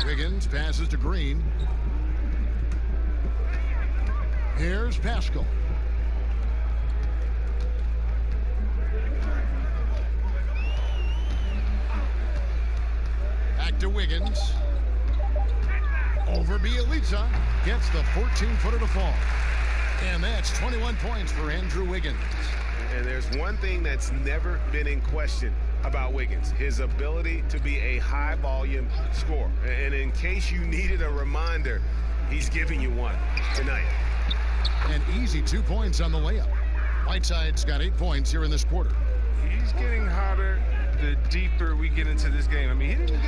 S1: Wiggins passes to Green. Here's Pascal. Back to Wiggins. Over Bielitsa. Gets the 14-footer to fall. And that's 21 points for Andrew Wiggins.
S3: And there's one thing that's never been in question about Wiggins, his ability to be a high-volume scorer. And in case you needed a reminder, he's giving you one tonight.
S1: An easy 2 points on the layup. Whiteside's got 8 points here in this quarter.
S4: He's getting hotter the deeper we get into this game. I mean, he didn't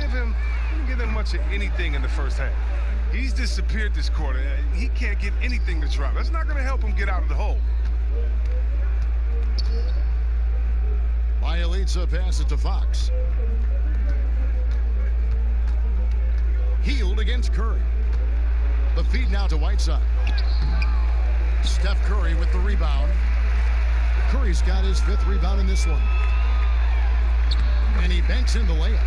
S4: give him much of anything in the first half. He's disappeared this quarter. He can't get anything to drop. That's not going to help him get out of the hole.
S1: Bielitsa passes to Fox. Healed against Curry. The feed now to Whiteside. Steph Curry with the rebound. Curry's got his 5th rebound in this one. And he banks in the layup.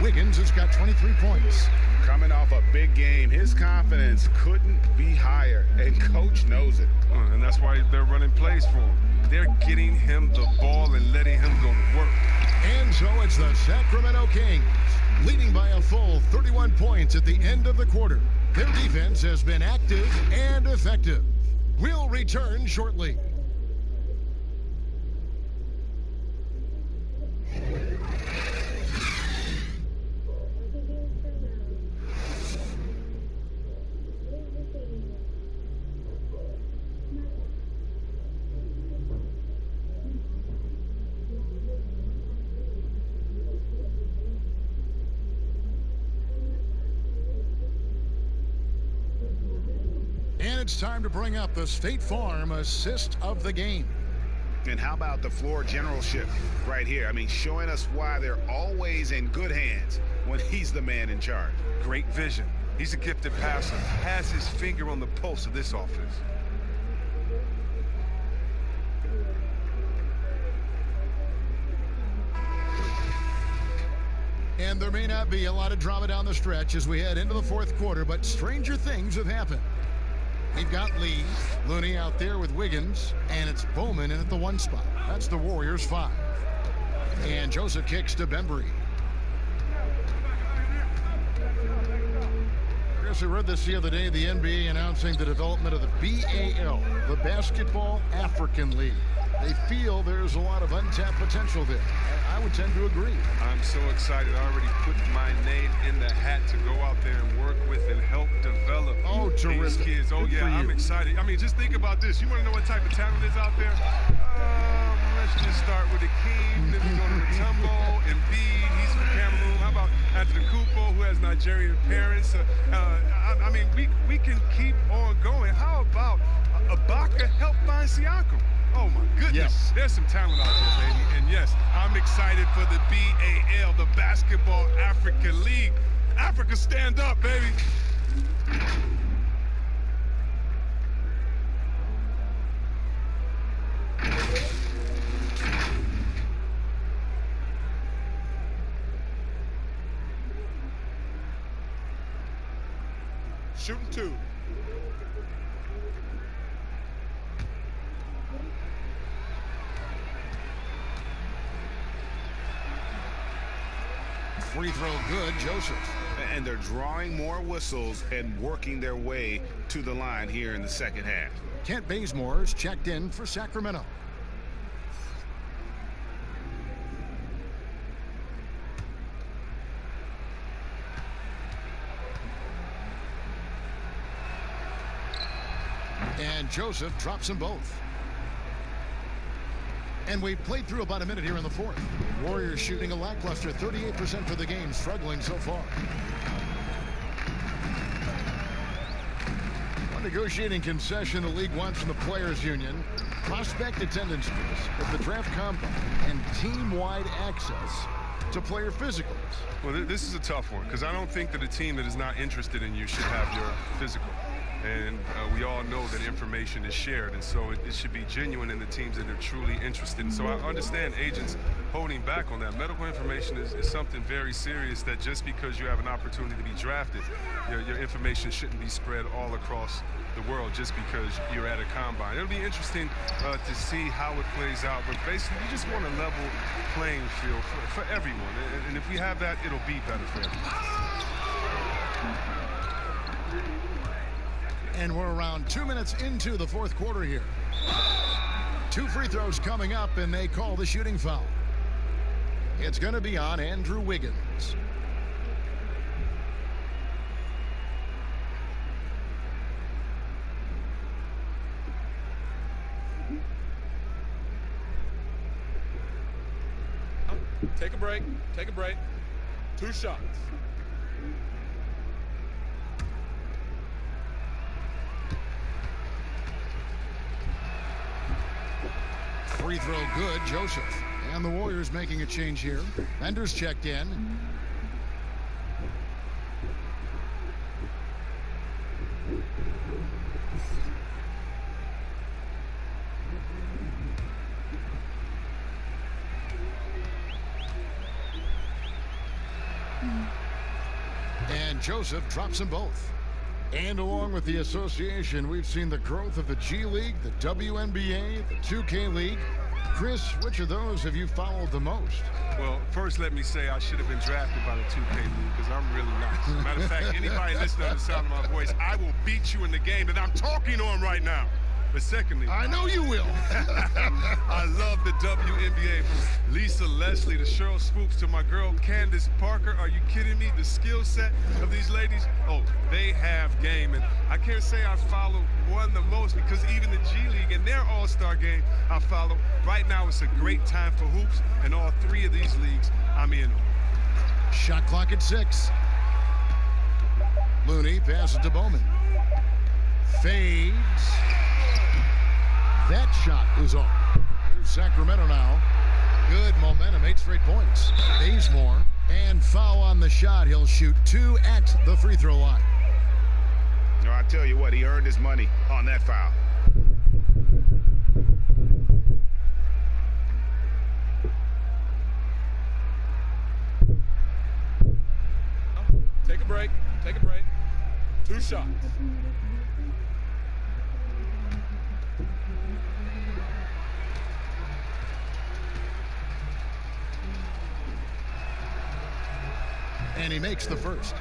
S1: Wiggins has got 23 points.
S5: Coming off a big game, his confidence couldn't be higher, and coach knows it.
S4: And that's why they're running plays for him. They're getting him the ball and letting him go to work.
S1: And so it's the Sacramento Kings leading by a full 31 points at the end of the quarter. Their defense has been active and effective. We'll return shortly. And it's time to bring up the State Farm assist of the game.
S5: And how about the floor generalship right here? I mean, showing us why they're always in good hands when he's the man in charge.
S4: Great vision. He's a gifted passer. Has his finger on the pulse of this offense.
S1: And there may not be a lot of drama down the stretch as we head into the 4th quarter, but stranger things have happened. We've got Lee, Looney out there with Wiggins, and it's Bowman in at the 1 spot. That's the Warriors 5. And Joseph kicks to Bembry. Chris, I read this the other day, the NBA announcing the development of the BAL, the Basketball African League. They feel there's a lot of untapped potential there. I would tend to agree.
S4: I'm so excited. I already put my name in the hat to go out there and work with and help develop these kids. Oh, yeah, I'm excited. I mean, just think about this. You want to know what type of talent is out there? Let's just start with Akeem, then we go to Mutombo, Embiid, he's from Cameroon. How about Antetokounmpo, who has Nigerian parents? I mean, we can keep on going. How about Ibaka help find Siakam? Oh, my goodness. Yes. There's some talent out there, baby. And, yes, I'm excited for the BAL, the Basketball African League. Africa, stand up, baby.
S11: Shooting 2.
S1: Free throw good, Joseph.
S5: And they're drawing more whistles and working their way to the line here in the 2nd half.
S1: Kent Bazemore's checked in for Sacramento. And Joseph drops them both. And we played through about a minute here in the 4th. Warriors shooting a lackluster 38% for the game, struggling so far. One negotiating concession the league wants from the Players Union: prospect attendance fees at the draft combine and team-wide access to player physicals.
S4: Well, this is a tough one because I don't think that a team that is not interested in you should have your physical. And we all know that information is shared, and so it should be genuine in the teams that are truly interested. And so I understand agents holding back on that. Medical information is something very serious that just because you have an opportunity to be drafted, your information shouldn't be spread all across the world just because you're at a combine. It'll be interesting to see how it plays out, but basically we just want a level playing field for everyone. And if we have that, it'll be better for everyone.
S1: And we're around 2 minutes into the 4th quarter here. 2 free throws coming up, and they call the shooting foul. It's going to be on Andrew Wiggins.
S11: Take a break. Take a break. 2 shots.
S1: Free throw good, Joseph. And the Warriors making a change here. Bender's checked in. and Joseph drops them both. And along with the association, we've seen the growth of the G League, the WNBA, the 2K League. Chris, which of those have you followed the most?
S4: Well, first let me say I should have been drafted by the 2K League because I'm really not. Matter of fact, anybody listening to the sound of my voice, I will beat you in the game that I'm talking on right now. But secondly,
S1: I know you will.
S4: I love the WNBA, from Lisa Leslie to Cheryl Swoops to my girl Candace Parker. Are you kidding me? The skill set of these ladies, oh, they have game. And I can't say I follow one the most because even the G League and their all-star game I follow. Right now it's a great time for hoops, and all three of these leagues I'm in on.
S1: Shot clock at 6. Looney passes to Bowman. Fades. That shot is off. Here's Sacramento now. Good momentum, 8 straight points. Bazemore, and foul on the shot. He'll shoot 2 at the free throw line.
S5: No, I tell you what, he earned his money on that foul.
S11: Take a break. Take a break. 2 shots.
S1: And he makes the first.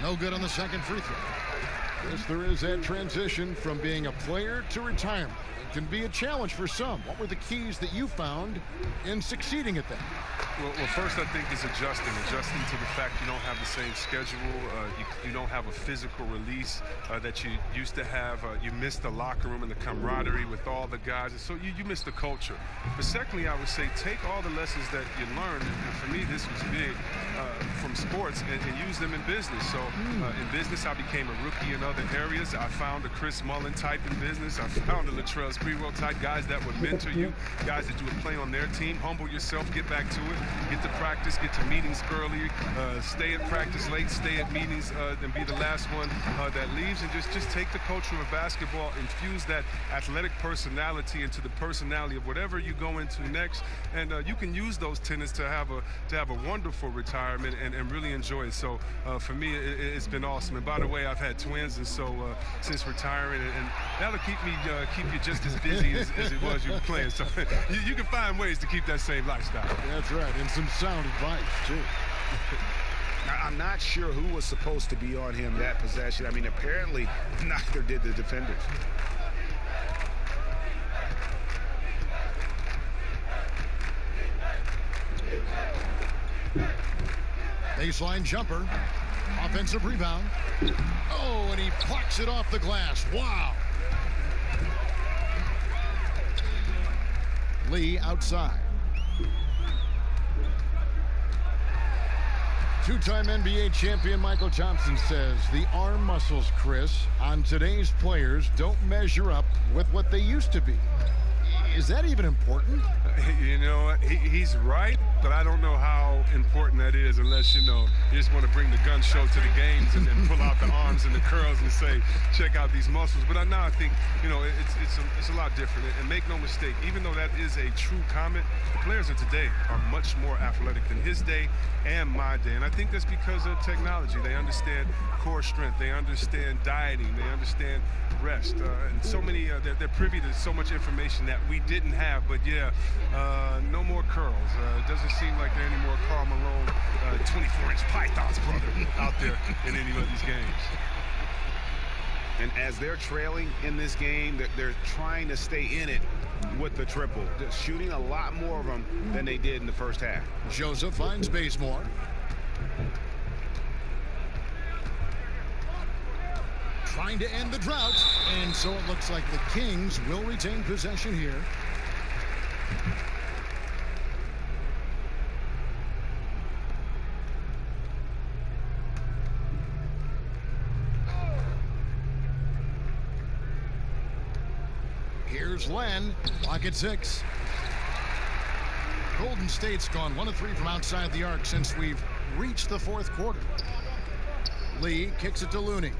S1: No good on the second free throw. Yes, there is that transition from being a player to retirement. It can be a challenge for some. What were the keys that you found in succeeding at that?
S4: Well, first I think is adjusting to the fact you don't have the same schedule. You don't have a physical release that you used to have. You miss the locker room and the camaraderie with all the guys, and so you miss the culture. But secondly, I would say take all the lessons that you learned, and for me this was big, from sports, and use them in business. So in business, I became a rookie in other areas. I found a Chris Mullen type in business. I found a Latrell Sprewell type, guys that would mentor you, guys that you would play on their team. Humble yourself, get back to it. Get to practice, get to meetings early, stay at practice late, stay at meetings, and be the last one that leaves. And just take the culture of basketball, infuse that athletic personality into the personality of whatever you go into next. And you can use those tenets to have a wonderful retirement and really enjoy it. So for me, it's been awesome. And by the way, I've had twins, and so since retiring, and that'll keep you just as busy as it was you were playing. So you can find ways to keep that same lifestyle.
S1: That's right. And some sound advice, too.
S5: Now, I'm not sure who was supposed to be on him that possession. I mean, apparently neither did the defenders.
S1: Baseline jumper. Offensive rebound. Oh, and he plucks it off the glass. Wow. Lee outside. Two-time NBA champion Michael Thompson says the arm muscles, Chris, on today's players don't measure up with what they used to be. Is that even important?
S4: You know what? He's right, but I don't know how important that is unless, you just want to bring the gun show to the games and pull out the arms and the curls and say, check out these muscles. But now I think, it's a lot different. And make no mistake, even though that is a true comment, the players of today are much more athletic than his day and my day. And I think that's because of technology. They understand core strength. They understand dieting. They understand rest. And so many, they're privy to so much information that we didn't have. But yeah, no more curls. It doesn't seem like there are any more Karl Malone 24-inch pythons, brother, out there in any of these games.
S5: And as they're trailing in this game, they're trying to stay in it with the triple. They're shooting a lot more of them than they did in the first half.
S1: Joseph finds Bazemore. Trying to end the drought, and so it looks like the Kings will retain possession here. Here's Len. Clock at 6. Golden State's gone 1 of 3 from outside the arc since we've reached the fourth quarter. Lee kicks it to Looney.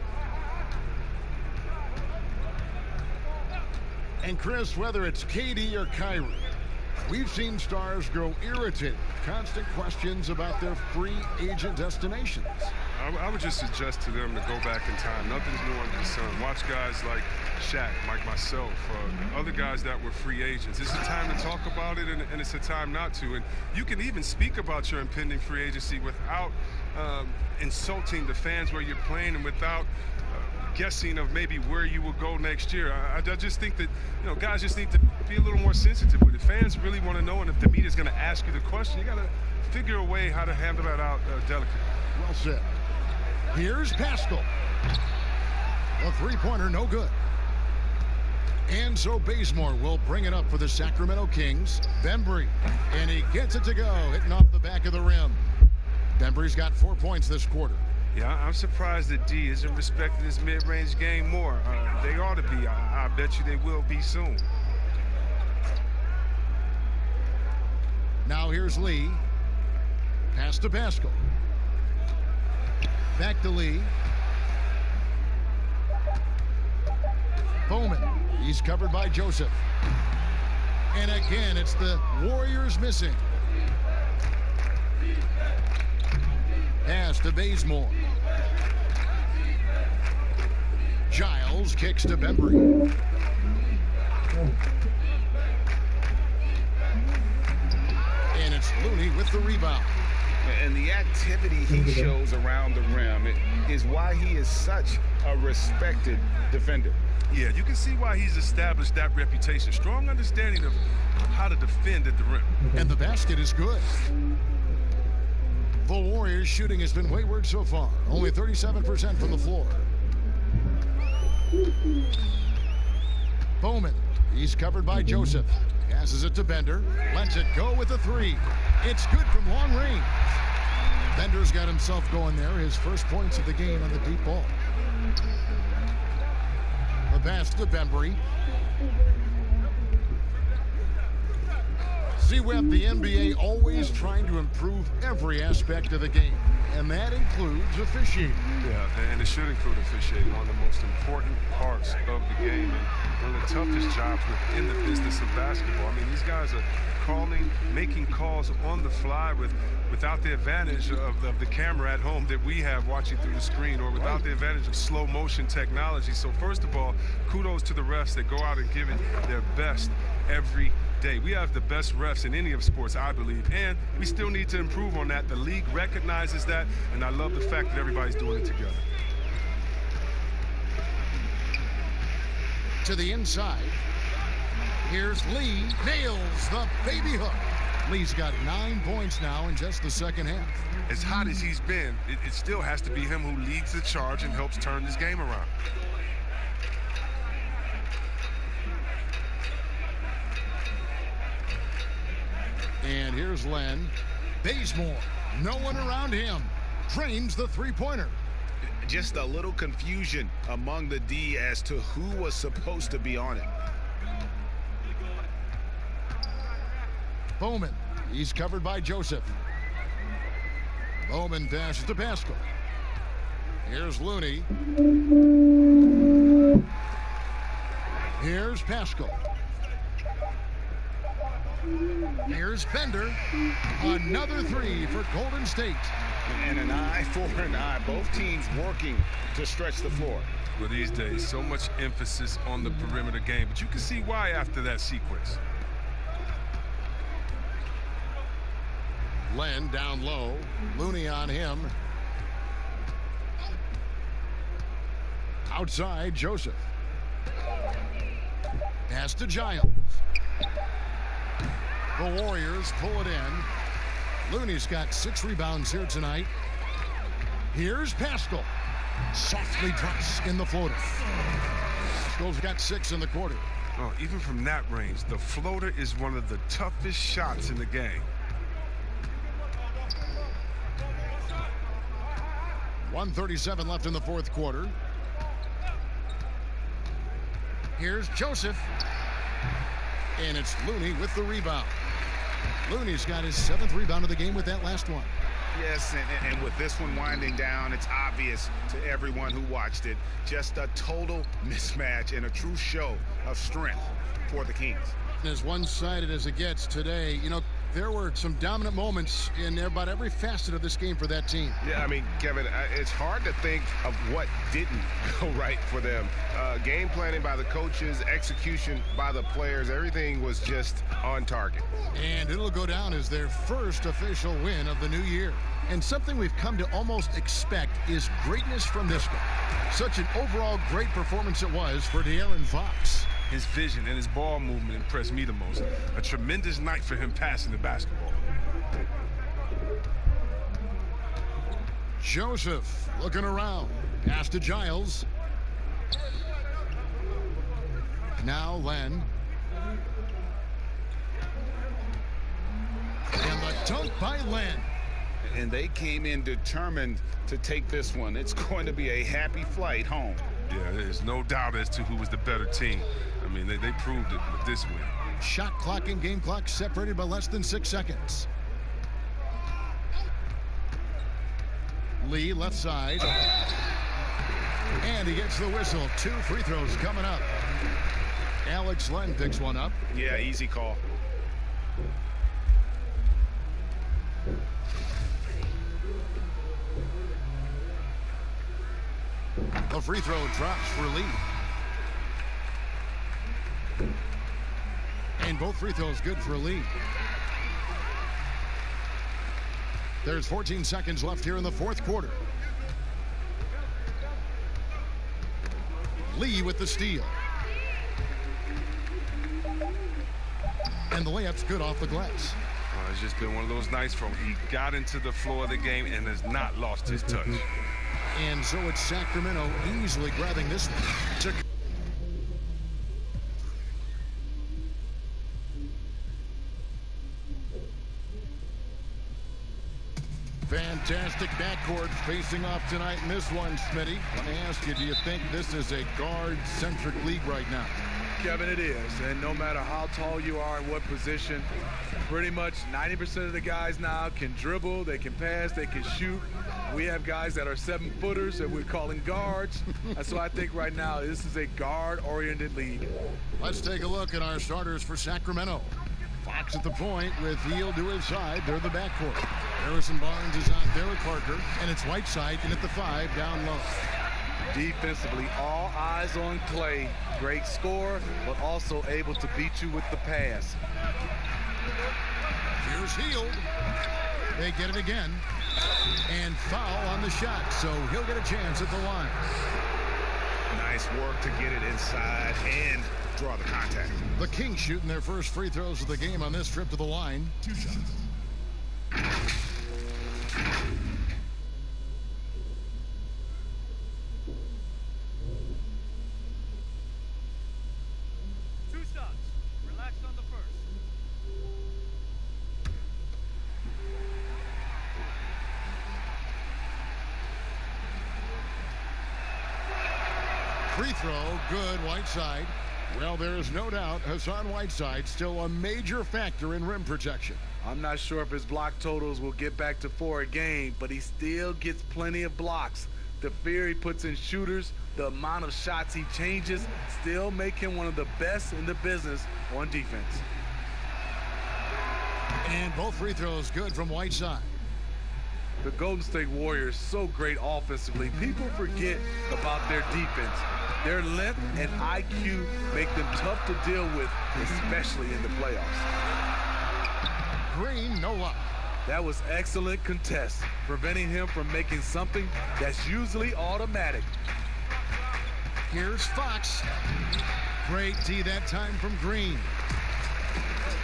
S1: And Chris, whether it's KD or Kyrie, we've seen stars grow irritated. Constant questions about their free agent destinations.
S4: I would just suggest to them to go back in time. Nothing's new under the sun. Watch guys like Shaq, like myself, other guys that were free agents. It's a time to talk about it, and it's a time not to. And you can even speak about your impending free agency without insulting the fans where you're playing and without guessing of maybe where you will go next year. I just think that, guys just need to be a little more sensitive with it. Fans really want to know, and if the media's going to ask you the question, you got to figure a way how to handle that out delicately.
S1: Well said. Here's Pascal. A three-pointer, no good. And so Bazemore will bring it up for the Sacramento Kings. Bembry, and he gets it to go, hitting off the back of the rim. Bembry's got 4 points this quarter.
S4: Yeah, I'm surprised that D isn't respecting his mid-range game more. They ought to be. I bet you they will be soon.
S1: Now here's Lee. Pass to Pascal. Back to Lee. Bowman. He's covered by Joseph. And again, it's the Warriors missing. Pass to Bazemore. Giles kicks to Bembry. And it's Looney with the rebound.
S5: And the activity he shows around the rim is why he is such a respected defender.
S4: Yeah, you can see why he's established that reputation. Strong understanding of how to defend at the rim.
S1: And the basket is good. The Warriors' shooting has been wayward so far. Only 37% from the floor. Bowman. He's covered by Joseph. Passes it to Bender. Lets it go with a three. It's good from long range. Bender's got himself going there. His first points of the game on the deep ball. The pass to Bembry. See, Webb, the NBA always trying to improve every aspect of the game, and that includes officiating.
S4: Yeah, and it should include officiating, one of the most important parts of the game and one of the toughest jobs within the business of basketball. I mean, these guys are making calls on the fly without the advantage of the camera at home that we have watching through the screen, or without the advantage of slow motion technology. So first of all, kudos to the refs that go out and give it their best every day. We have the best refs in any of sports, I believe, and we still need to improve on that. The league recognizes that, and I love the fact that everybody's doing it together.
S1: To the inside. Here's Lee. Nails the baby hook. Lee's got 9 points now in just the second half.
S4: As hot as he's been, it still has to be him who leads the charge and helps turn this game around.
S1: And here's Len. Bazemore. No one around him. Drains the three-pointer.
S5: Just a little confusion among the D as to who was supposed to be on it.
S1: Bowman. He's covered by Joseph. Bowman passes to Pascal. Here's Looney. Here's Pascal. Here's Bender. Another three for Golden State.
S5: And an eye for an eye. Both teams working to stretch the floor.
S4: Well, these days, so much emphasis on the perimeter game, but you can see why after that sequence.
S1: Len down low. Looney on him. Outside, Joseph. Pass to Giles. The Warriors pull it in. Looney's got 6 rebounds here tonight. Here's Pascal. Softly drops in the floater. Pascal's got 6 in the quarter.
S4: Oh, even from that range, the floater is one of the toughest shots in the game.
S1: 1:37 left in the fourth quarter. Here's Joseph. And it's Looney with the rebound. Looney's got his 7th rebound of the game with that last one.
S5: Yes, and with this one winding down, it's obvious to everyone who watched it. Just a total mismatch and a true show of strength for the Kings.
S1: As one-sided as it gets today, you know, there were some dominant moments in about every facet of this game for that team.
S3: Yeah, I mean, Kevin, it's hard to think of what didn't go right for them. Game planning by the coaches, execution by the players, everything was just on target.
S1: And it'll go down as their first official win of the new year. And something we've come to almost expect is greatness from this guy. Such an overall great performance it was for De'Aaron Fox.
S4: His vision and his ball movement impressed me the most. A tremendous night for him passing the basketball.
S1: Joseph looking around. Pass to Giles. Now Len. And the dunk by Len.
S5: And they came in determined to take this one. It's going to be a happy flight home.
S4: Yeah, there's no doubt as to who was the better team. I mean, they proved it with this win.
S1: Shot clock and game clock separated by less than 6 seconds. Lee left side. And he gets the whistle. 2 free throws coming up. Alex Len picks one up.
S5: Yeah, easy call.
S1: The free throw drops for Lee. And both free throws good for Lee. There's 14 seconds left here in the 4th quarter. Lee with the steal. And the layup's good off the glass.
S4: It's just been one of those nights for him. He got into the floor of the game and has not lost his touch.
S1: And so it's Sacramento easily grabbing this one. Fantastic backcourt facing off tonight in this one, Smitty. Let me ask you, do you think this is a guard-centric league right now?
S8: Kevin, it is. And no matter how tall you are and what position, pretty much 90% of the guys now can dribble, they can pass, they can shoot. We have guys that are 7-footers that we're calling guards. And so I think right now this is a guard-oriented league.
S1: Let's take a look at our starters for Sacramento. Fox at the point with Hield to his side. They're the backcourt. Harrison Barnes is out there with Parker. And it's Whiteside in at the 5 down low.
S12: Defensively, all eyes on Clay. Great scorer, but also able to beat you with the pass.
S1: Here's Hield. They get it again. And foul on the shot, so he'll get a chance at the line.
S5: Nice work to get it inside and draw the contact.
S1: The Kings shooting their first free throws of the game on this trip to the line. 2 shots.
S11: Relax on the first.
S1: Free throw, good, Whiteside. Well, there is no doubt Hassan Whiteside still a major factor in rim protection.
S12: I'm not sure if his block totals will get back to 4 a game, but he still gets plenty of blocks. The fear he puts in shooters, the amount of shots he changes, still make him one of the best in the business on defense.
S1: And both free throws good from Whiteside.
S12: The Golden State Warriors so great offensively. People forget about their defense. Their length and IQ make them tough to deal with, especially in the playoffs.
S1: Green, no luck.
S12: That was excellent contest, preventing him from making something that's usually automatic.
S1: Here's Fox. Great D that time from Green.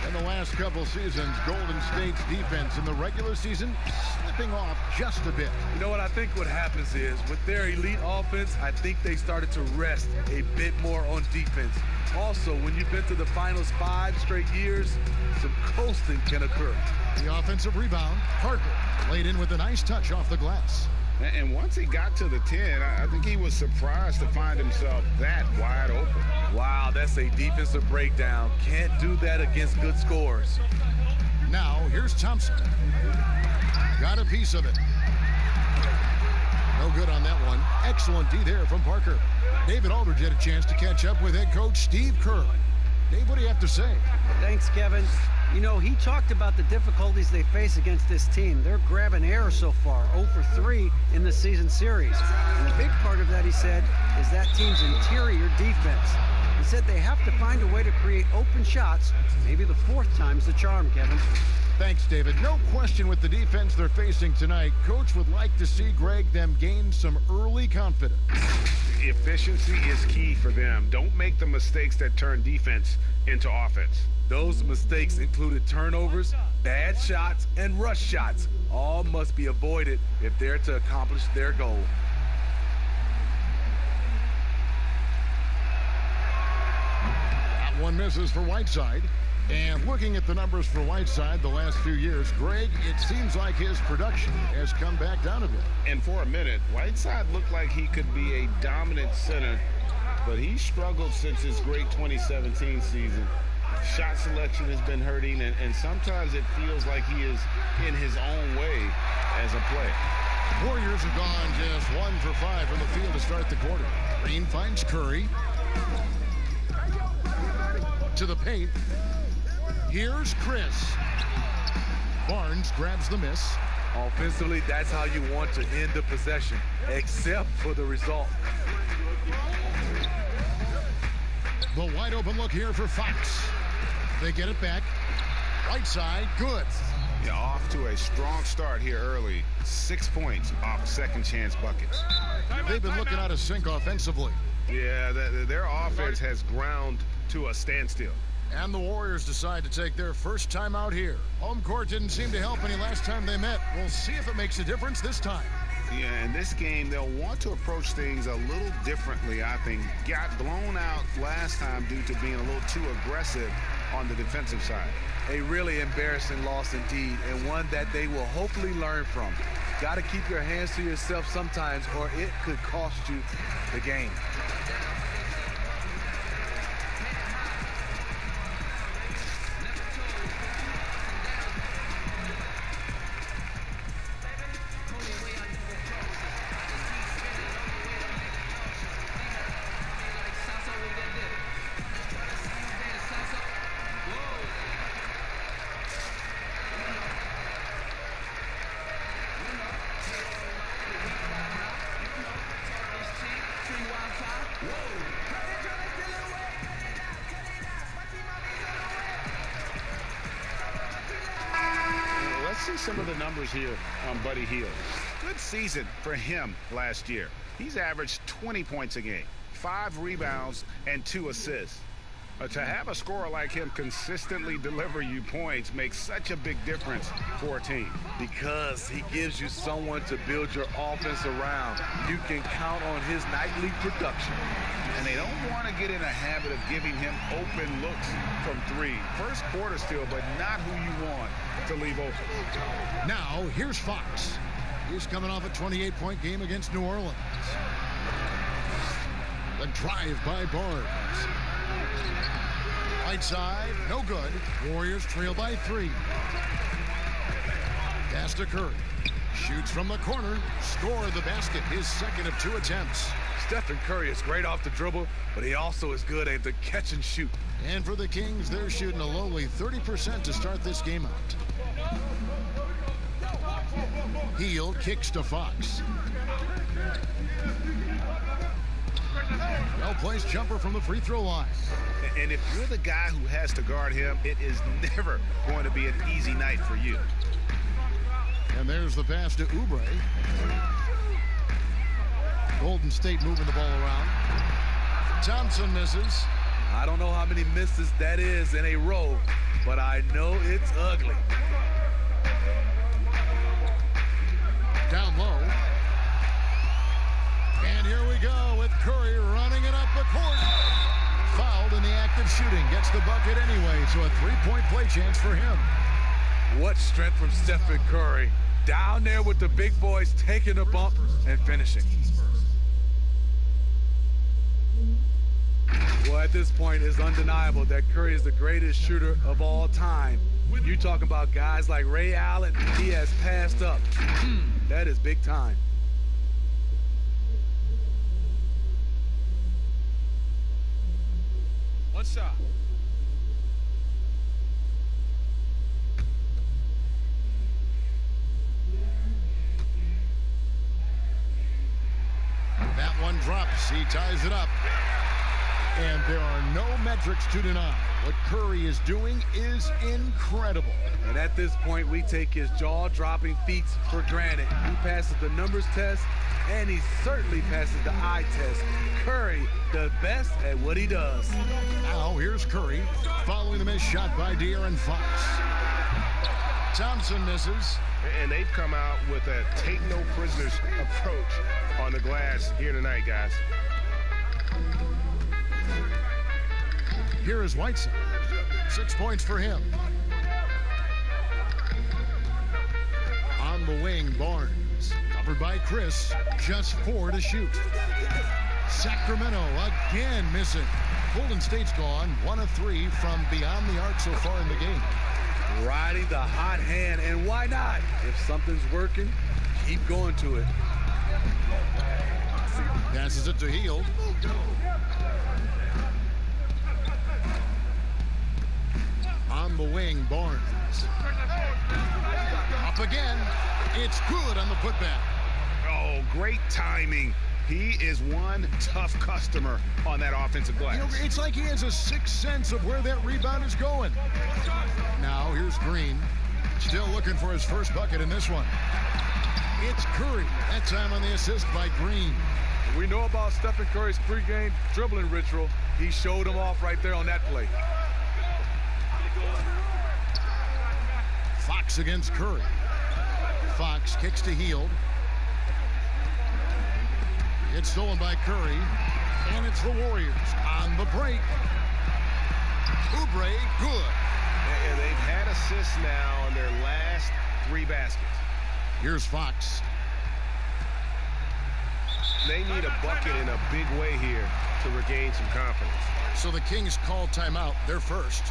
S1: In the last couple seasons, Golden State's defense in the regular season slipping off just a bit.
S12: You know what I think what happens is with their elite offense, I think they started to rest a bit more on defense. Also, when you've been to the finals 5 straight years, some coasting can occur.
S1: The offensive rebound, Parker laid in with a nice touch off the glass.
S5: And once he got to the 10, I think he was surprised to find himself that wide open.
S12: Wow, that's a defensive breakdown. Can't do that against good scores.
S1: Now, here's Thompson. Got a piece of it. No good on that one. Excellent D there from Parker. David Aldridge had a chance to catch up with head coach Steve Kerr. Dave, what do you have to say?
S2: Thanks, Kevin. You know, he talked about the difficulties they face against this team. They're grabbing air so far, 0 for 3 in the season series. And a big part of that, he said, is that team's interior defense. He said they have to find a way to create open shots. Maybe the fourth time's the charm, Kevin.
S1: Thanks, David. No question with the defense they're facing tonight. Coach would like to see them gain some early confidence.
S3: Efficiency is key for them. Don't make the mistakes that turn defense into offense.
S12: Those mistakes included turnovers, bad shots, and rush shots. All must be avoided if they're to accomplish their goal.
S1: That one misses for Whiteside. And looking at the numbers for Whiteside the last few years, Greg, it seems like his production has come back down a bit.
S5: And for a minute, Whiteside looked like he could be a dominant center, but he struggled since his great 2017 season. Shot selection has been hurting, and sometimes it feels like he is in his own way as a player.
S1: Warriors have gone just 1 for 5 from the field to start the quarter. Green finds Curry. To the paint. Here's Chris. Barnes grabs the miss.
S12: Offensively, that's how you want to end the possession, except for the result.
S1: The wide open look here for Fox. They get it back. Right side, good.
S5: Yeah, off to a strong start here early. 6 points off second chance buckets.
S1: They've been looking out of sync offensively.
S3: Yeah, their offense has ground to a standstill.
S1: And the Warriors decide to take their first time out here. Home court didn't seem to help any last time they met. We'll see if it makes a difference this time.
S5: Yeah, in this game, they'll want to approach things a little differently, I think. Got blown out last time due to being a little too aggressive on the defensive side.
S12: A really embarrassing loss indeed, and one that they will hopefully learn from. Got to keep your hands to yourself sometimes, or it could cost you the game.
S5: Some of the numbers here on Buddy Hield. Good season for him last year. He's averaged 20 points a game, 5 rebounds, and 2 assists. To have a scorer like him consistently deliver you points makes such a big difference for a team.
S12: Because he gives you someone to build your offense around. You can count on his nightly production.
S5: And they don't want to get in a habit of giving him open looks from 3. First quarter still, but not who you want to leave open.
S1: Now, here's Fox. He's coming off a 28-point game against New Orleans. The drive by Barnes. Right side, no good. Warriors trail by 3. Pass to Curry. Shoots from the corner. Score the basket. His second of 2 attempts.
S12: Stephen Curry is great off the dribble, but he also is good at the catch and shoot.
S1: And for the Kings, they're shooting a lowly 30% to start this game out. Hield kicks to Fox. Well-placed jumper from the free throw line.
S5: And if you're the guy who has to guard him, it is never going to be an easy night for you.
S1: And there's the pass to Oubre. Golden State moving the ball around. Thompson misses.
S12: I don't know how many misses that is in a row, but I know it's ugly.
S1: Down low. And here we go with Curry running it up the court. Fouled in the act of shooting. Gets the bucket anyway, so a 3-point play chance for him.
S12: What strength from Stephen Curry. Down there with the big boys, taking a bump and finishing. Well, at this point, it's undeniable that Curry is the greatest shooter of all time. You talking about guys like Ray Allen, he has passed up. That is big time.
S11: One shot.
S1: That one drops. He ties it up. And there are no metrics to deny. What Curry is doing is incredible.
S12: And at this point, we take his jaw-dropping feats for granted. He passes the numbers test, and he certainly passes the eye test. Curry, the best at what he does.
S1: Now, here's Curry following the missed shot by De'Aaron Fox. Thompson misses.
S3: And they've come out with a take-no-prisoners approach on the glass here tonight, guys.
S1: Here is Whiteside. 6 points for him. On the wing, Barnes. Covered by Chris. Just 4 to shoot. Sacramento again missing. Golden State's gone 1 of 3 from beyond the arc so far in the game.
S12: Riding the hot hand, and why not? If something's working, keep going to it.
S1: Passes it to Hield. On the wing, Barnes. Up again. It's good on the putback.
S5: Oh, great timing. He is one tough customer on that offensive glass.
S1: You know, it's like he has a sixth sense of where that rebound is going. Now, here's Green. Still looking for his first bucket in this one. It's Curry. That time on the assist by Green.
S12: We know about Stephen Curry's pregame dribbling ritual. He showed him off right there on that play.
S1: Fox against Curry. Fox kicks to Hield. It's stolen by Curry, and it's the Warriors on the break. Oubre, good.
S3: And they've had assists now on their last 3 baskets.
S1: Here's Fox.
S3: They need a bucket in a big way here to regain some confidence.
S1: So the Kings call timeout. They're first.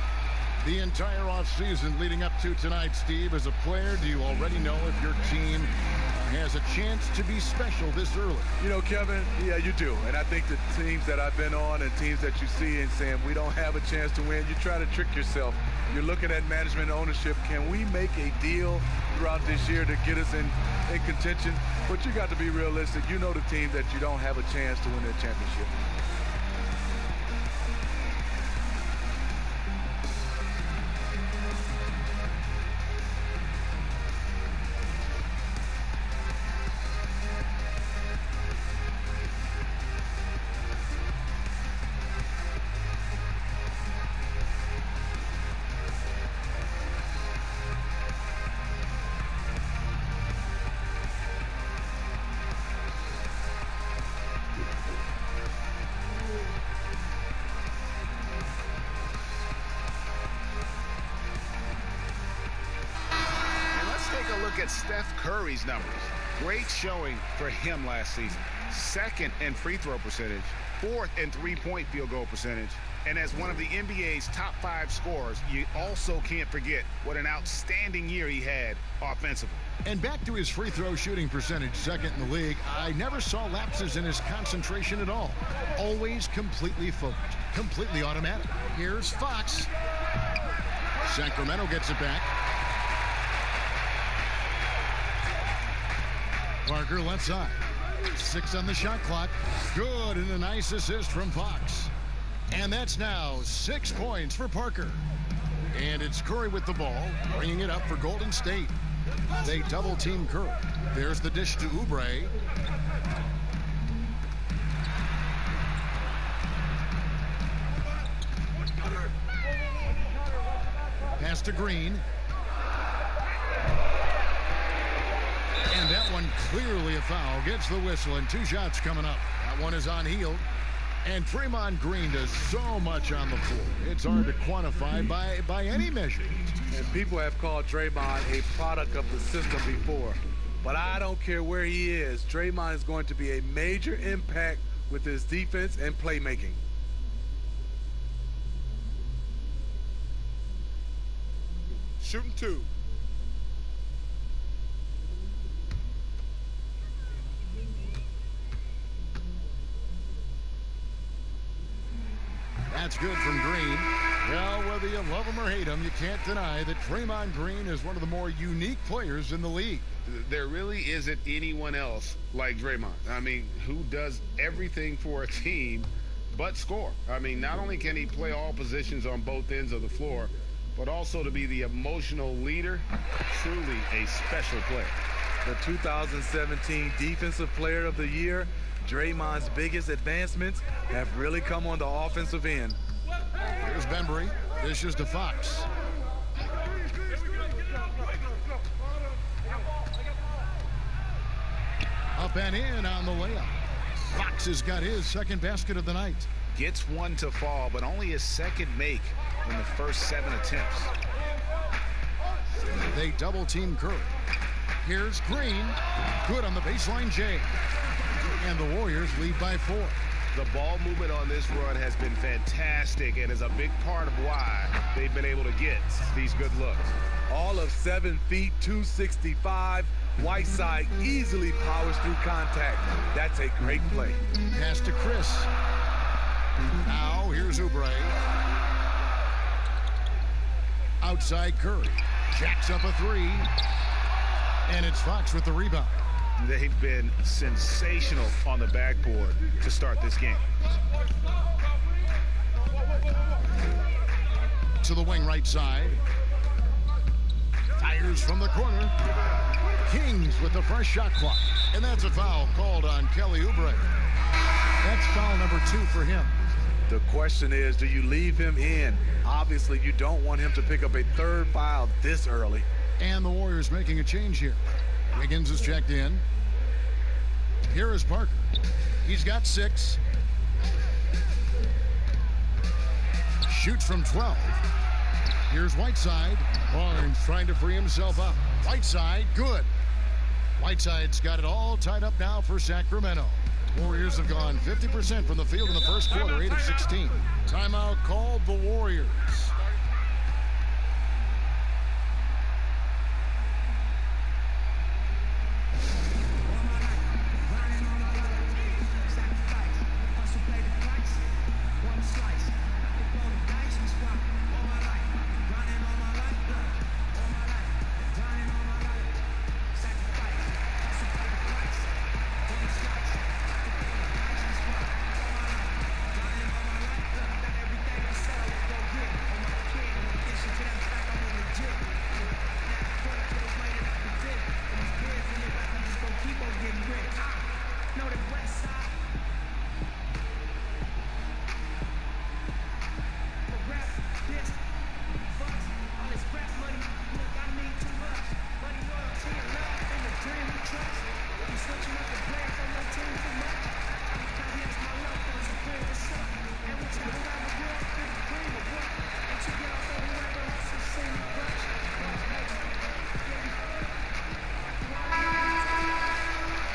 S1: The entire offseason leading up to tonight, Steve, as a player, do you already know if your team has a chance to be special this early?
S12: You know, Kevin, yeah, you do. And I think the teams that I've been on and teams that you see and saying we don't have a chance to win, you try to trick yourself. You're looking at management and ownership. Can we make a deal throughout this year to get us in contention? But you got to be realistic. You know the team that you don't have a chance to win that championship.
S5: At Steph Curry's numbers. Great showing for him last season. 2nd in free throw percentage, 4th in three-point field goal percentage, and as one of the NBA's top 5 scorers, you also can't forget what an outstanding year he had offensively.
S1: And back to his free throw shooting percentage, 2nd in the league, I never saw lapses in his concentration at all. Always completely focused, completely automatic. Here's Fox. Sacramento gets it back. Parker left side. 6 on the shot clock. Good, and a nice assist from Fox. And that's now 6 points for Parker. And it's Curry with the ball, bringing it up for Golden State. They double-team Curry. There's the dish to Oubre. Pass to Green. That one clearly a foul. Gets the whistle, and 2 shots coming up. That one is on Hield. And Draymond Green does so much on the floor. It's hard to quantify by any measure.
S12: And people have called Draymond a product of the system before. But I don't care where he is. Draymond is going to be a major impact with his defense and playmaking.
S11: Shooting 2.
S1: That's good from Green. Well, whether you love him or hate him, you can't deny that Draymond Green is one of the more unique players in the league.
S3: There really isn't anyone else like Draymond. I mean, who does everything for a team but score. I mean, not only can he play all positions on both ends of the floor, but also to be the emotional leader. Truly a special player.
S12: The 2017 Defensive Player of the Year. Draymond's biggest advancements have really come on the offensive end.
S1: Here's Bembry. Dishes to Fox. Up and in on the layup. Fox has got his second basket of the night.
S5: Gets one to fall, but only his second make in the first 7 attempts.
S1: They double team Curry. Here's Green. Good on the baseline J. And the Warriors lead by 4.
S3: The ball movement on this run has been fantastic and is a big part of why they've been able to get these good looks.
S12: All of 7 feet, 265. Whiteside easily powers through contact. That's a great play.
S1: Pass to Chris. Now here's Oubre. Outside Curry. Jacks up a 3. And it's Fox with the rebound.
S5: They've been sensational on the backboard to start this game.
S1: To the wing right side. Fires from the corner. Kings with the fresh shot clock. And that's a foul called on Kelly Oubre. That's foul number 2 for him.
S12: The question is, do you leave him in? Obviously, you don't want him to pick up a third foul this early.
S1: And the Warriors making a change here. Wiggins is checked in. Here is Parker. He's got 6. Shoots from 12. Here's Whiteside. Barnes trying to free himself up. Whiteside, good. Whiteside's got it all tied up now for Sacramento. Warriors have gone 50% from the field in the first quarter, 8 of 16. Timeout called the Warriors.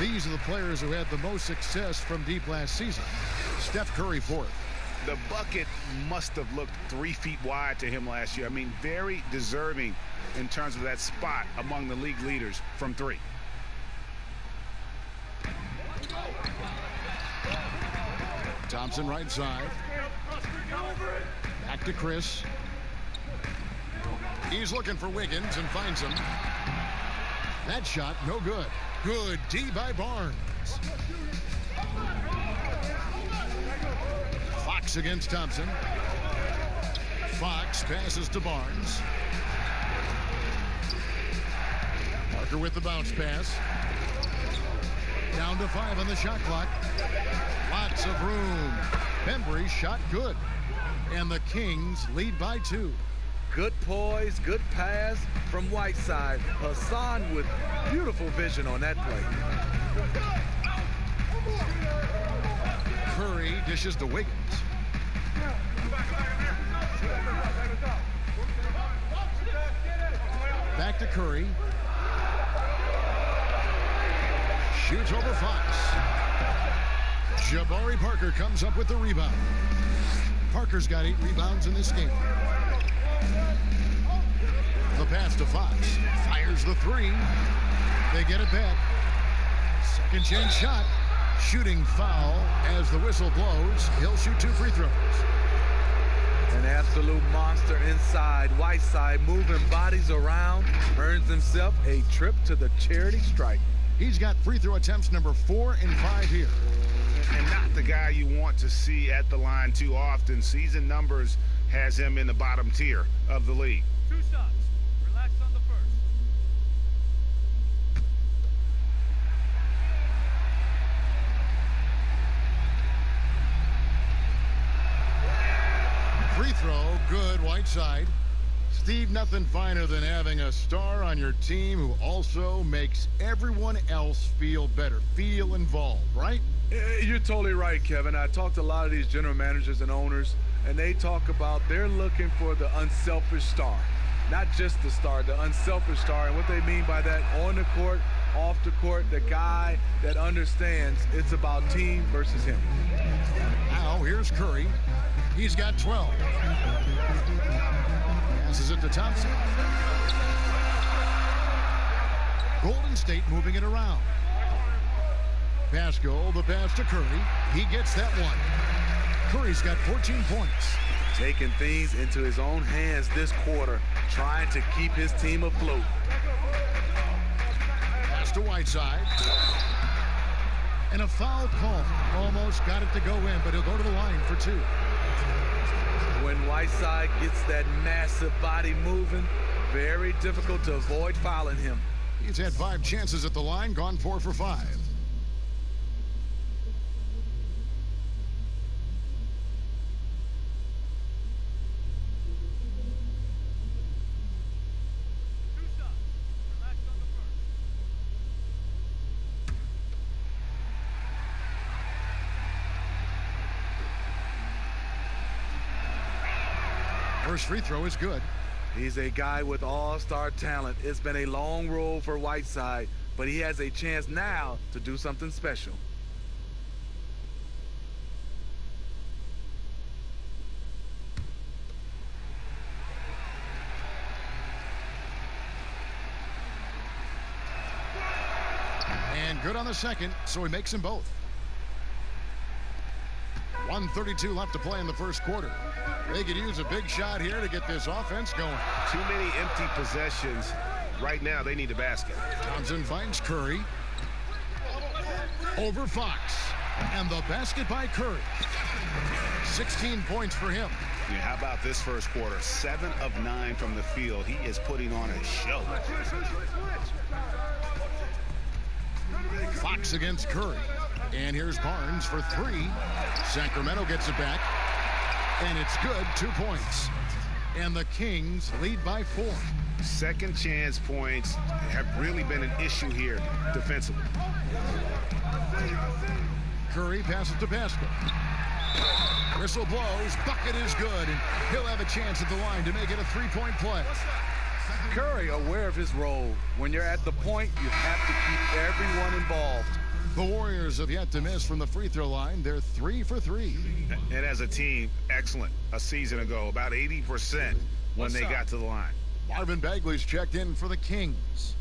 S1: These are the players who had the most success from deep last season. Steph Curry 4th.
S5: The bucket must have looked 3 feet wide to him last year. I mean, very deserving in terms of that spot among the league leaders from 3.
S1: Thompson right side. Back to Chris. He's looking for Wiggins and finds him. That shot, no good. Good D by Barnes. Fox against Thompson. Fox passes to Barnes. Parker with the bounce pass. Down to 5 on the shot clock. Lots of room. Bembry's shot good. And the Kings lead by 2.
S12: Good poise, good pass from Whiteside. Hassan with beautiful vision on that play.
S1: Curry dishes to Wiggins. Back to Curry. Shoots over Fox. Jabari Parker comes up with the rebound. Parker's got 8 rebounds in this game. The pass to Fox. Fires the 3. They get it back. Second chance shot. Shooting foul as the whistle blows. He'll shoot 2 free throws.
S12: An absolute monster inside. Whiteside moving bodies around. Earns himself a trip to the charity stripe.
S1: He's got free throw attempts number 4 and 5 here.
S5: And not the guy you want to see at the line too often. Season numbers has him in the bottom tier of the league.
S11: 2 shots. Relax on the first.
S1: Free throw, good, Whiteside. Steve, nothing finer than having a star on your team who also makes everyone else feel better, feel involved, right?
S8: You're totally right, Kevin. I talked to a lot of these general managers and owners, and they talk about they're looking for the unselfish star. Not just the star, the unselfish star. And what they mean by that, on the court, off the court, the guy that understands it's about team versus him.
S1: Now, here's Curry. He's got 12. Passes it to Thompson. Golden State moving it around. Pascal, the pass to Curry. He gets that one. Curry's got 14 points.
S12: Taking things into his own hands this quarter, trying to keep his team afloat.
S1: Pass to Whiteside. And a foul call. Almost got it to go in, but he'll go to the line for 2.
S12: When Whiteside gets that massive body moving, very difficult to avoid fouling him.
S1: He's had 5 chances at the line, gone 4 for 5. First free throw is good.
S12: He's a guy with all-star talent. It's been a long road for Whiteside, but he has a chance now to do something special.
S1: And good on the second, so he makes them both. 1:32 left to play in the first quarter. They could use a big shot here to get this offense going.
S5: Too many empty possessions. Right now, they need a basket.
S1: Thompson finds Curry. Over Fox. And the basket by Curry. 16 points for him.
S5: Yeah, how about this first quarter? 7 of 9 from the field. He is putting on a show.
S1: Fox against Curry. And here's Barnes for 3. Sacramento gets it back. And it's good, 2 points. And the Kings lead by 4.
S5: Second chance points have really been an issue here defensively.
S1: Curry passes to Pascal. Whistle blows, bucket is good, and he'll have a chance at the line to make it a 3-point play.
S12: Curry aware of his role. When you're at the point, you have to keep everyone involved.
S1: The Warriors have yet to miss from the free throw line. They're 3 for 3.
S5: And as a team, excellent. A season ago, about 80% when they got to the line.
S1: Marvin Bagley's checked in for the Kings.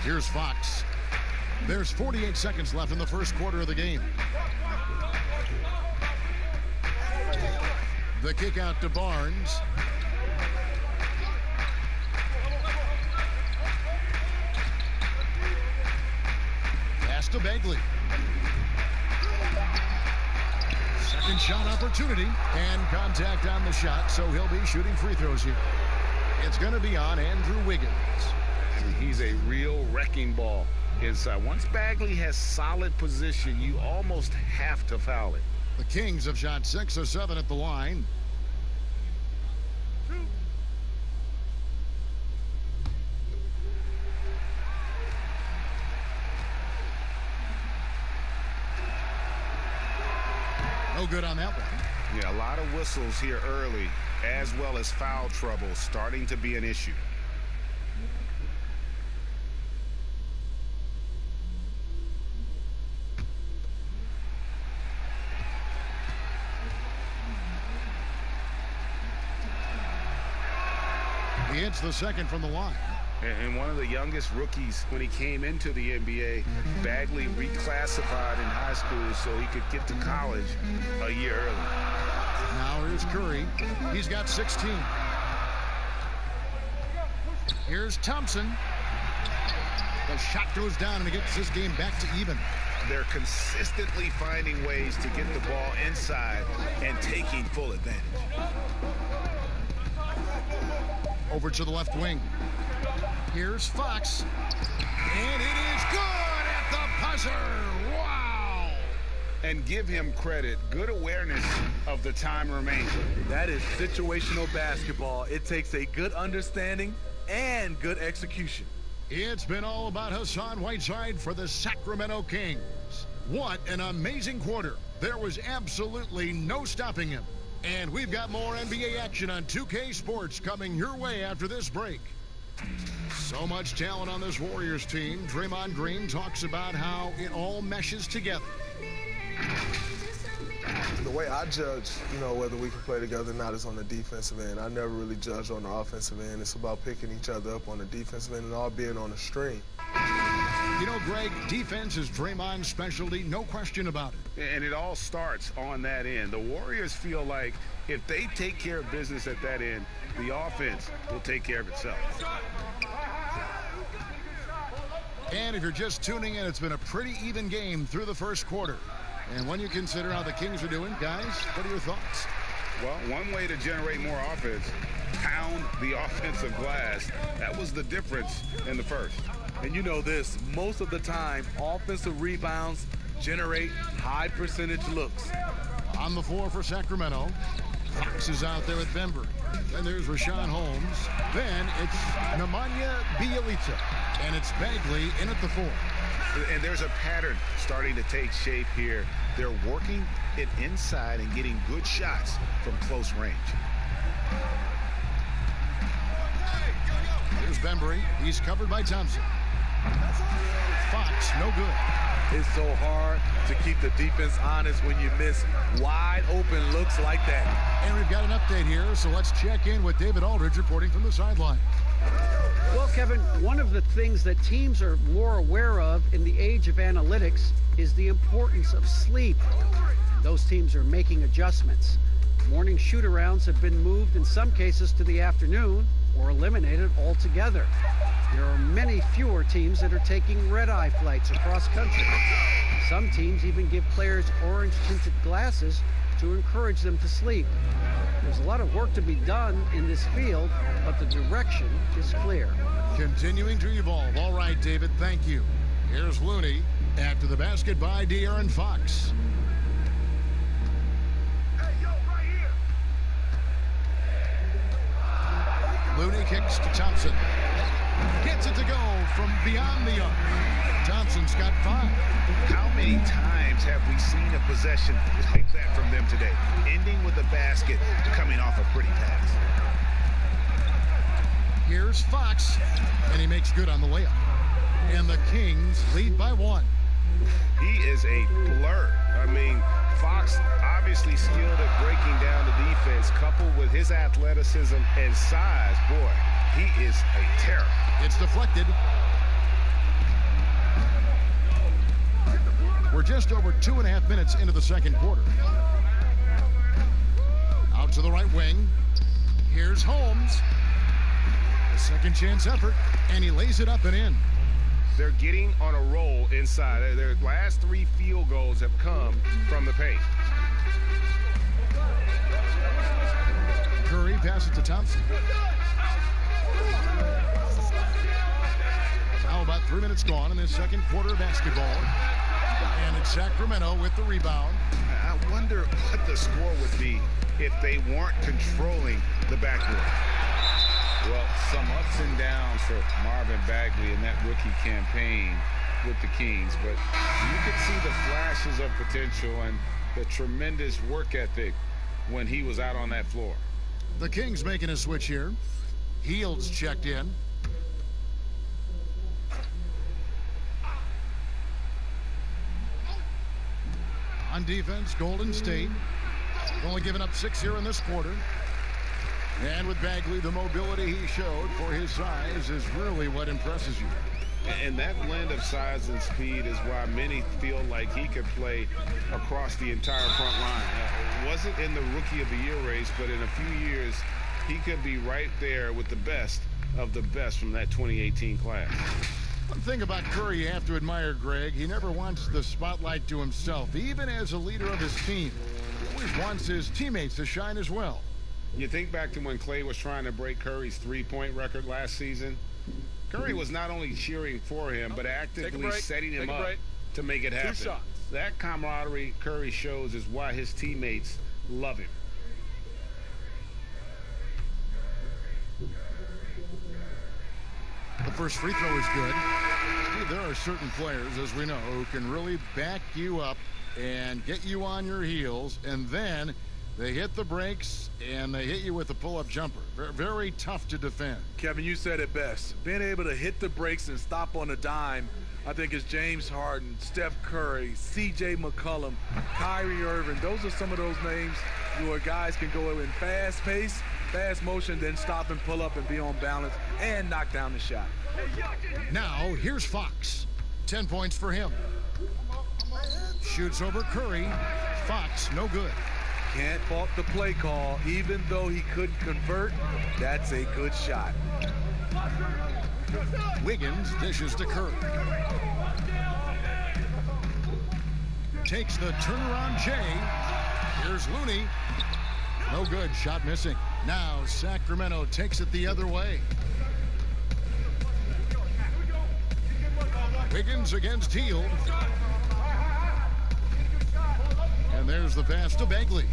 S1: Here's Fox. There's 48 seconds left in the first quarter of the game. The kick out to Barnes. Pass to Bagley. Second shot opportunity and contact on the shot, so he'll be shooting free throws here. It's going to be on Andrew Wiggins.
S5: He's a real wrecking ball inside. Once Bagley has solid position, you almost have to foul it.
S1: The Kings have shot 6 of 7 at the line. No good on that one.
S5: Yeah, a lot of whistles here early, as well as foul trouble starting to be an issue.
S1: He hits the second from the line.
S5: And one of the youngest rookies when he came into the NBA, Bagley reclassified in high school so he could get to college a year early.
S1: Now here's Curry. He's got 16. Here's Thompson. The shot goes down and it gets this game back to even.
S5: They're consistently finding ways to get the ball inside and taking full advantage.
S1: Over to the left wing. Here's Fox. And it is good at the buzzer. Wow.
S5: And give him credit. Good awareness of the time remaining.
S12: That is situational basketball. It takes a good understanding and good execution.
S1: It's been all about Hassan Whiteside for the Sacramento Kings. What an amazing quarter. There was absolutely no stopping him. And we've got more NBA action on 2K Sports coming your way after this break. So much talent on this Warriors team. Draymond Green talks about how it all meshes together.
S6: The way I judge, whether we can play together or not is on the defensive end. I never really judge on the offensive end. It's about picking each other up on the defensive end and all being on the string.
S1: Greg, defense is Draymond's specialty, no question about it.
S5: And it all starts on that end. The Warriors feel like if they take care of business at that end, the offense will take care of itself.
S1: And if you're just tuning in, it's been a pretty even game through the first quarter. And when you consider how the Kings are doing, guys, what are your thoughts?
S5: Well, one way to generate more offense, pound the offensive glass. That was the difference in the first.
S12: And you know this, most of the time, offensive rebounds generate high percentage looks.
S1: On the floor for Sacramento, Fox is out there with Bembry. Then there's Rashawn Holmes. Then it's Nemanja Bjelica. And it's Bagley in at the 4.
S5: And there's a pattern starting to take shape here. They're working it inside and getting good shots from close range.
S1: Here's Bembry. He's covered by Thompson. Fox, no good.
S12: It's so hard to keep the defense honest when you miss wide open looks like that.
S1: And we've got an update here, so let's check in with David Aldridge reporting from the sideline.
S2: Well, Kevin, one of the things that teams are more aware of in the age of analytics is the importance of sleep. Those teams are making adjustments. Morning shoot-arounds have been moved in some cases to the afternoon or eliminated altogether. There are many fewer teams that are taking red-eye flights across country. Some teams even give players orange-tinted glasses to encourage them to sleep. There's a lot of work to be done in this field, but the direction is clear.
S1: Continuing to evolve. All right, David, thank you. Here's Looney after the basket by De'Aaron Fox. Looney kicks to Thompson. Gets it to go from beyond the arc. Thompson's got 5.
S5: How many times have we seen a possession like that from them today? Ending with a basket, coming off a pretty pass.
S1: Here's Fox, and he makes good on the layup. And the Kings lead by 1.
S5: He is a blur. I mean, Fox obviously skilled at breaking down the defense, coupled with his athleticism and size. Boy, he is a terror.
S1: It's deflected. We're just over 2.5 minutes into the second quarter. Out to the right wing. Here's Holmes. A second chance effort, and he lays it up and in.
S5: They're getting on a roll inside. Their last 3 field goals have come from the paint.
S1: Curry passes to Thompson. Now about 3 minutes gone in this second quarter of basketball. And it's Sacramento with the rebound.
S5: I wonder what the score would be if they weren't controlling the backboard.
S13: Well, some ups and downs for Marvin Bagley in that rookie campaign with the Kings, but you could see the flashes of potential and the tremendous work ethic when he was out on that floor.
S1: The Kings making a switch here. Heald's checked in. On defense, Golden State only giving up 6 here in this quarter. And with Bagley, the mobility he showed for his size is really what impresses you.
S3: And that blend of size and speed is why many feel like he could play across the entire front line. Wasn't in the Rookie of the Year race, but in a few years, he could be right there with the best of the best from that 2018 class.
S1: One thing about Curry you have to admire, Greg, he never wants the spotlight to himself, even as a leader of his team. He always wants his teammates to shine as well.
S3: You think back to when Clay was trying to break Curry's three-point record last season. Curry was not only cheering for him, but actively setting him up to make it happen.
S11: 2 shots.
S3: That camaraderie Curry shows is why his teammates love him.
S1: The first free throw is good. Steve, there are certain players, as we know, who can really back you up and get you on your heels, and then they hit the brakes and they hit you with a pull-up jumper. Very tough to defend.
S12: Kevin, you said it best. Being able to hit the brakes and stop on a dime, I think is James Harden, Steph Curry, C.J. McCollum, Kyrie Irving. Those are some of those names where guys can go in fast pace, fast motion, then stop and pull up and be on balance and knock down the shot.
S1: Now, here's Fox. 10 points for him. Shoots over Curry. Fox, no good.
S12: Can't fault the play call. Even though he couldn't convert, that's a good shot.
S1: Wiggins dishes to Curry. Takes the turnaround J. Here's Looney. No good. Shot missing. Now Sacramento takes it the other way. Wiggins against Hield. And there's the pass to Bagley.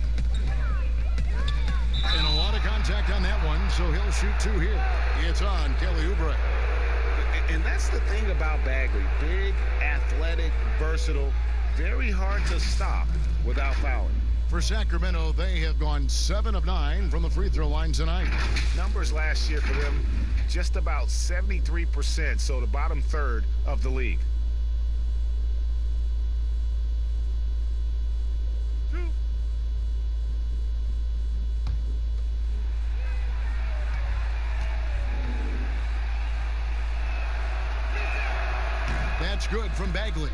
S1: And a lot of contact on that one, so he'll shoot 2 here. It's on Kelly Oubre.
S5: And that's the thing about Bagley. Big, athletic, versatile, very hard to stop without fouling.
S1: For Sacramento, they have gone 7 of 9 from the free throw line tonight.
S5: Numbers last year for them, just about 73%, so the bottom third of the league.
S1: That's good from Bagley.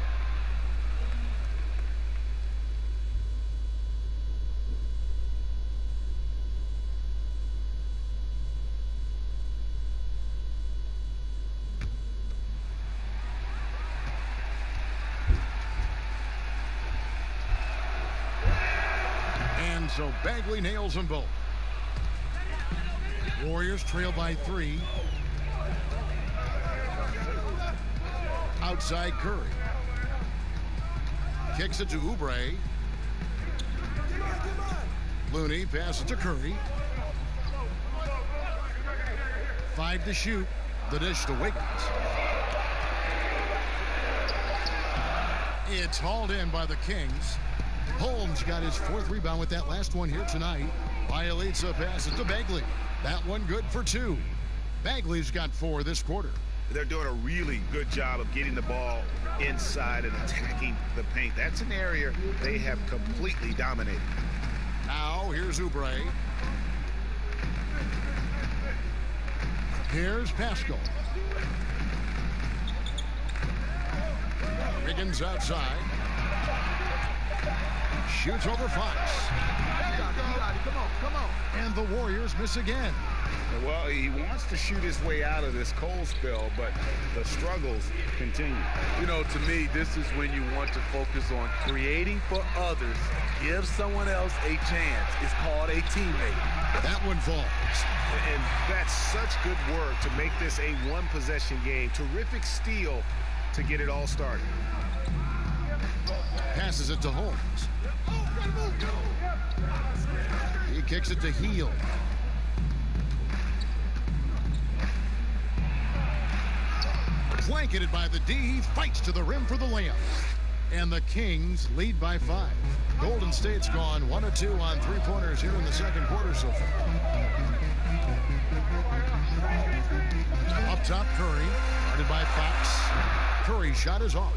S1: And so Bagley nails them both. Warriors trail by 3. Outside Curry. Kicks it to Oubre. Looney passes to Curry. 5 to shoot. The dish to Wiggins. It's hauled in by the Kings. Holmes got his 4th rebound with that last one here tonight. Bielitsa passes to Bagley. That one good for 2. Bagley's got 4 this quarter.
S5: They're doing a really good job of getting the ball inside and attacking the paint. That's an area they have completely dominated.
S1: Now, here's Oubre. Here's Pascal. Wiggins outside. Shoots over Fox.
S10: Come on.
S1: And the Warriors miss again.
S5: Well, he wants to shoot his way out of this cold spell, but the struggles continue.
S12: You know, to me, this is when you want to focus on creating for others. Give someone else a chance. It's called a teammate.
S1: That one falls.
S5: And that's such good work to make this a one-possession game. Terrific steal to get it all started.
S1: Passes it to Holmes. kicks it to Heel. Blanketed by the D. He fights to the rim for the layup. And the Kings lead by 5. Golden State's gone 1 of 2 on three-pointers here in the second quarter so far. Up top, Curry, guarded by Fox. Curry's shot is off.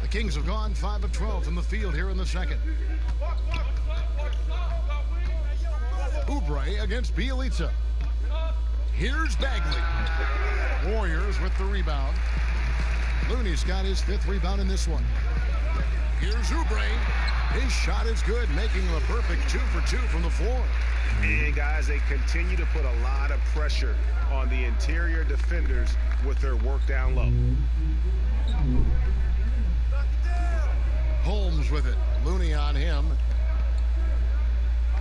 S1: The Kings have gone 5 of 12 from the field here in the second. Oubre against Bielitsa. Here's Bagley. Warriors with the rebound. Looney's got his 5th rebound in this one. Here's Oubre. His shot is good, making him a perfect 2 for 2 from the floor.
S5: And guys, they continue to put a lot of pressure on the interior defenders with their work down low.
S1: Holmes with it. Looney on him.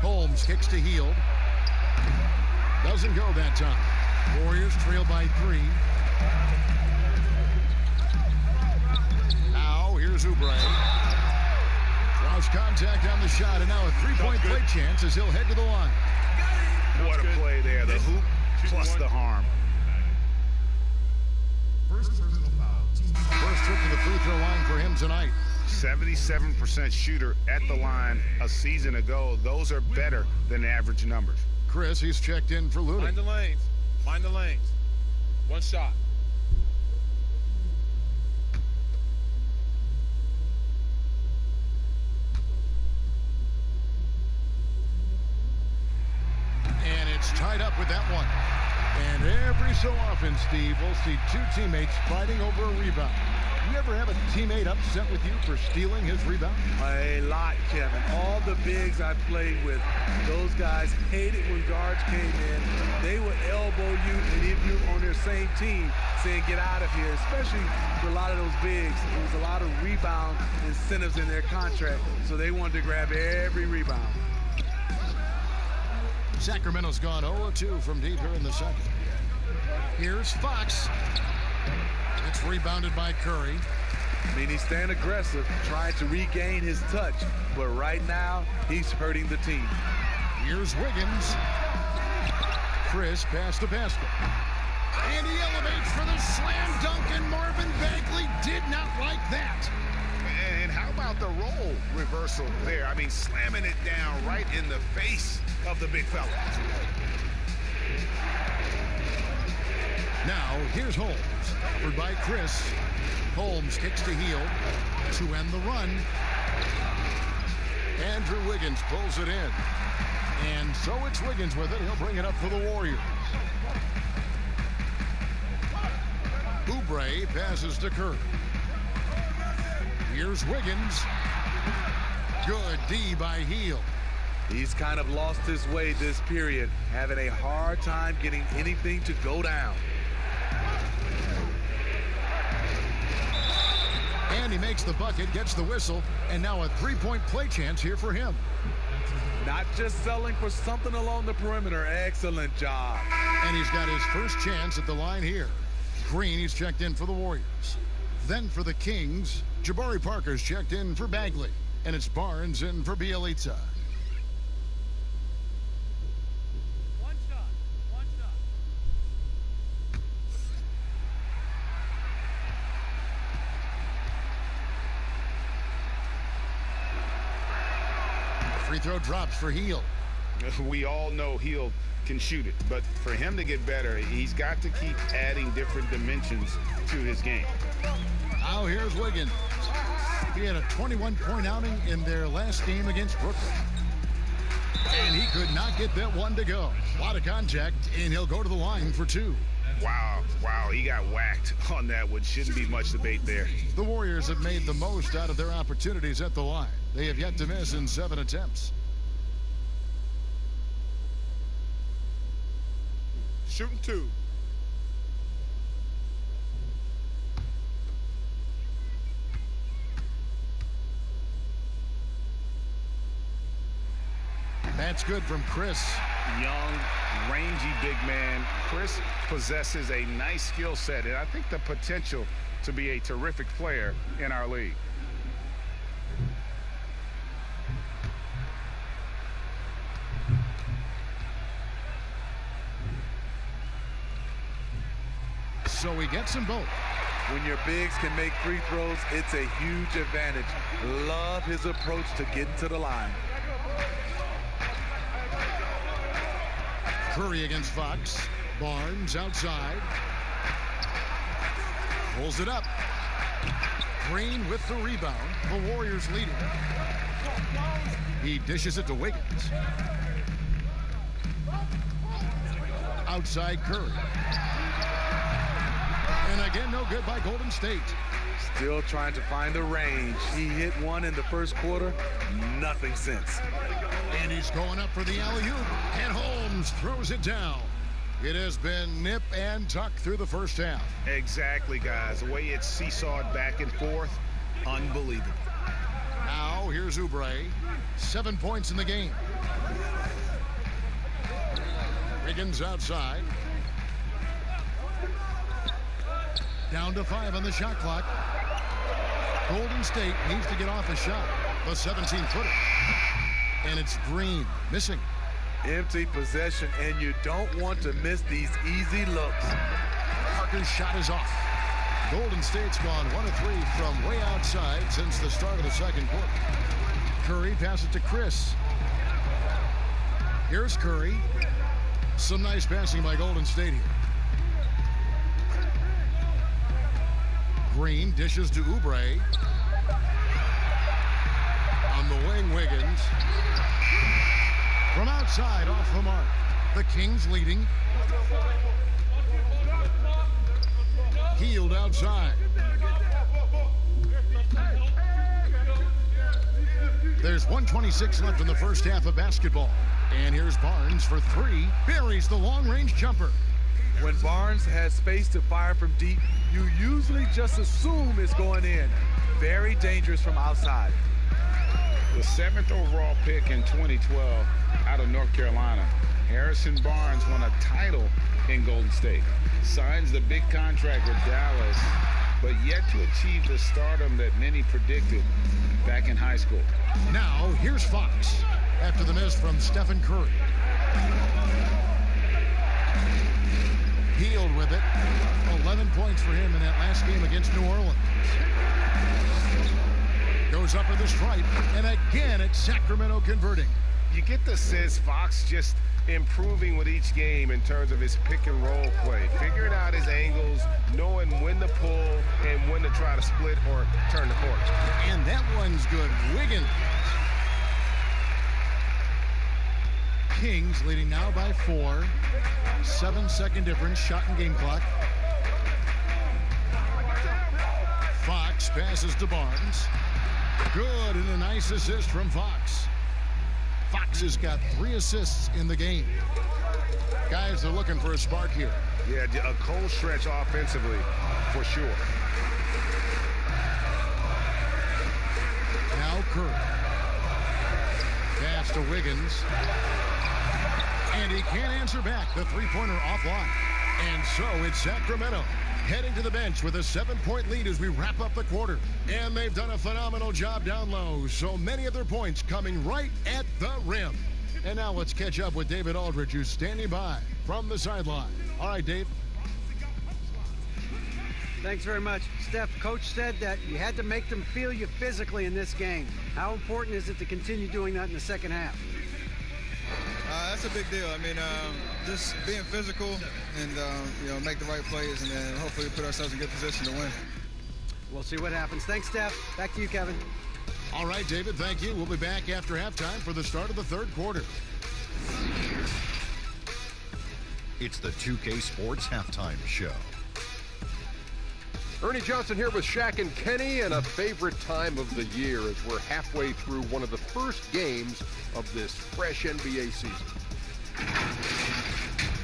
S1: Holmes kicks to Heel. Doesn't go that time. Warriors trail by 3. Now here's Oubre. Draws contact on the shot, and now a three-point play chance as he'll head to the line.
S5: What a play there. The hoop plus the harm.
S1: First trip to the free throw line for him tonight.
S5: 77% shooter at the line a season ago. Those are better than average numbers.
S1: Chris, he's checked in for Looney.
S11: Mind the lanes. Mind the lanes. One shot.
S1: And it's tied up with that one. And every so often, Steve, we'll see 2 teammates fighting over a rebound. You ever have a teammate upset with you for stealing his rebound?
S12: A lot, Kevin. All the bigs I played with, those guys hated when guards came in. They would elbow you, and if you're on their same team, saying get out of here, especially for a lot of those bigs. There was a lot of rebound incentives in their contract, so they wanted to grab every rebound.
S1: Sacramento's gone 0-2 from deep here in the second. Here's Fox. It's rebounded by Curry.
S12: I mean, he's staying aggressive, trying to regain his touch, but right now, he's hurting the team.
S1: Here's Wiggins. Chris past the basket. And he elevates for the slam dunk, and Marvin Bagley did not like that.
S5: And how about the role reversal there? I mean, slamming it down right in the face of the big fella.
S1: Now, here's Holmes. Covered by Chris. Holmes kicks to Heel to end the run. Andrew Wiggins pulls it in. And so it's Wiggins with it. He'll bring it up for the Warriors. Oubre passes to Curry. Here's Wiggins. Good D by Heel.
S12: He's kind of lost his way this period, having a hard time getting anything to go down.
S1: And he makes the bucket, gets the whistle, and now a three-point play chance here for him.
S12: Not just selling for something along the perimeter. Excellent job.
S1: And he's got his first chance at the line here. Green, he's checked in for the Warriors. Then for the Kings, Jabari Parker's checked in for Bagley. And it's Barnes in for Bielitsa. Free throw drops for Heel.
S5: We all know Heel can shoot it, but for him to get better, he's got to keep adding different dimensions to his game.
S1: Now here's Wiggins. He had a 21-point outing in their last game against Brooklyn. And he could not get that one to go. A lot of contact, and he'll go to the line for 2.
S5: Wow, he got whacked on that one. Shouldn't be much debate there.
S1: The Warriors have made the most out of their opportunities at the line. They have yet to miss in 7 attempts.
S11: Shooting 2.
S1: That's good from Chris.
S5: Young, rangy big man. Chris possesses a nice skill set, and I think the potential to be a terrific player in our league.
S1: so he gets them both.
S12: When your bigs can make free throws, it's a huge advantage. Love his approach to getting to the line.
S1: Curry against Fox. Barnes outside. Pulls it up. Green with the rebound. The Warriors leading. He dishes it to Wiggins. Outside Curry. And again, no good by Golden State.
S12: Still trying to find the range. He hit one in the first quarter. Nothing since.
S1: And he's going up for the alley-oop. And Holmes throws it down. It has been nip and tuck through the first half.
S5: Exactly, guys. The way it's seesawed back and forth, unbelievable.
S1: Now, here's Oubre. 7 points in the game. Wiggins outside. Down to 5 on the shot clock. Golden State needs to get off a shot. The 17-footer. And it's Green missing.
S12: Empty possession, and you don't want to miss these easy looks.
S1: Parker's shot is off. Golden State's gone 1 of 3 from way outside since the start of the second quarter. Curry passes to Chris. Here's Curry. Some nice passing by Golden State here. Green dishes to Oubre. On the wing, Wiggins. From outside, off the mark. The Kings leading. Healed outside. There's 1:26 left in the first half of basketball. And here's Barnes for 3. Buries the long-range jumper.
S12: When Barnes has space to fire from deep, you usually just assume it's going in. Very dangerous from outside.
S13: The 7th overall pick in 2012 out of North Carolina, Harrison Barnes won a title in Golden State. Signs the big contract with Dallas, but yet to achieve the stardom that many predicted back in high school.
S1: Now, here's Fox after the miss from Stephen Curry. Healed with it. 11 points for him in that last game against New Orleans. Goes up for the stripe, and again it's Sacramento converting.
S3: You get the sense Fox just improving with each game in terms of his pick and roll play, figuring out his angles, knowing when to pull and when to try to split or turn the court.
S1: And that one's good. Wiggins. Kings leading now by 4. 7-second difference, shot and game clock. Fox passes to Barnes. Good, and a nice assist from Fox. Fox has got 3 assists in the game. Guys are looking for a spark here.
S3: Yeah, a cold stretch offensively, for sure.
S1: Now Curry. Pass to Wiggins. And he can't answer back. The three-pointer offline. And so it's Sacramento heading to the bench with a 7-point lead as we wrap up the quarter. And they've done a phenomenal job down low. So many of their points coming right at the rim. And now let's catch up with David Aldridge, who's standing by from the sideline. All right, Dave.
S2: Thanks very much. Steph, Coach said that you had to make them feel you physically in this game. How important is it to continue doing that in the second half?
S14: That's a big deal. I mean, just being physical and, make the right plays, and then hopefully put ourselves in good position to win.
S2: We'll see what happens. Thanks, Steph. Back to you, Kevin.
S1: All right, David, thank you. We'll be back after halftime for the start of the third quarter.
S9: It's the 2K Sports Halftime Show.
S7: Ernie Johnson here with Shaq and Kenny, and a favorite time of the year as we're halfway through one of the first games of this fresh NBA season.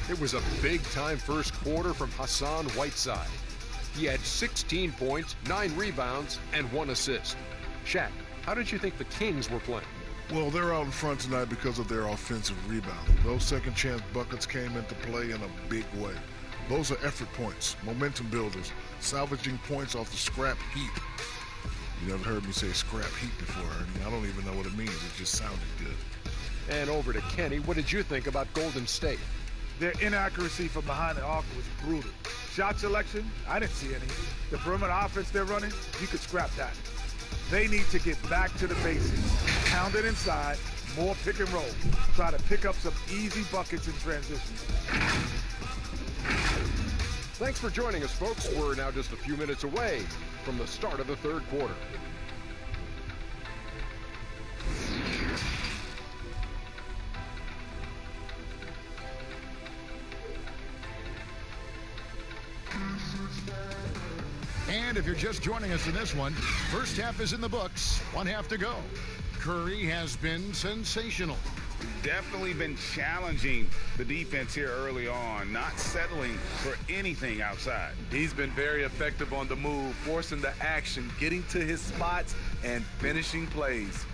S7: It was a big-time first quarter from Hassan Whiteside. He had 16 points, 9 rebounds, and 1 assist. Shaq, how did you think the Kings were playing?
S10: Well, they're out in front tonight because of their offensive rebounding. Those second-chance buckets came into play in a big way. Those are effort points, momentum builders, salvaging points off the scrap heap. You never heard me say scrap heap before, Ernie. I don't even know what it means. It just sounded good.
S7: And over to Kenny. What did you think about Golden State?
S15: Their inaccuracy from behind the arc was brutal. Shot selection, I didn't see any. The perimeter offense they're running, you could scrap that. They need to get back to the basics. Pound it inside, more pick and roll. Try to pick up some easy buckets in transition.
S7: Thanks for joining us, folks. We're now just a few minutes away from the start of the third quarter.
S1: And if you're just joining us in this one, first half is in the books, 1 half to go. Curry has been sensational.
S5: Definitely been challenging the defense here early on, not settling for anything outside.
S12: He's been very effective on the move, forcing the action, getting to his spots, and finishing plays.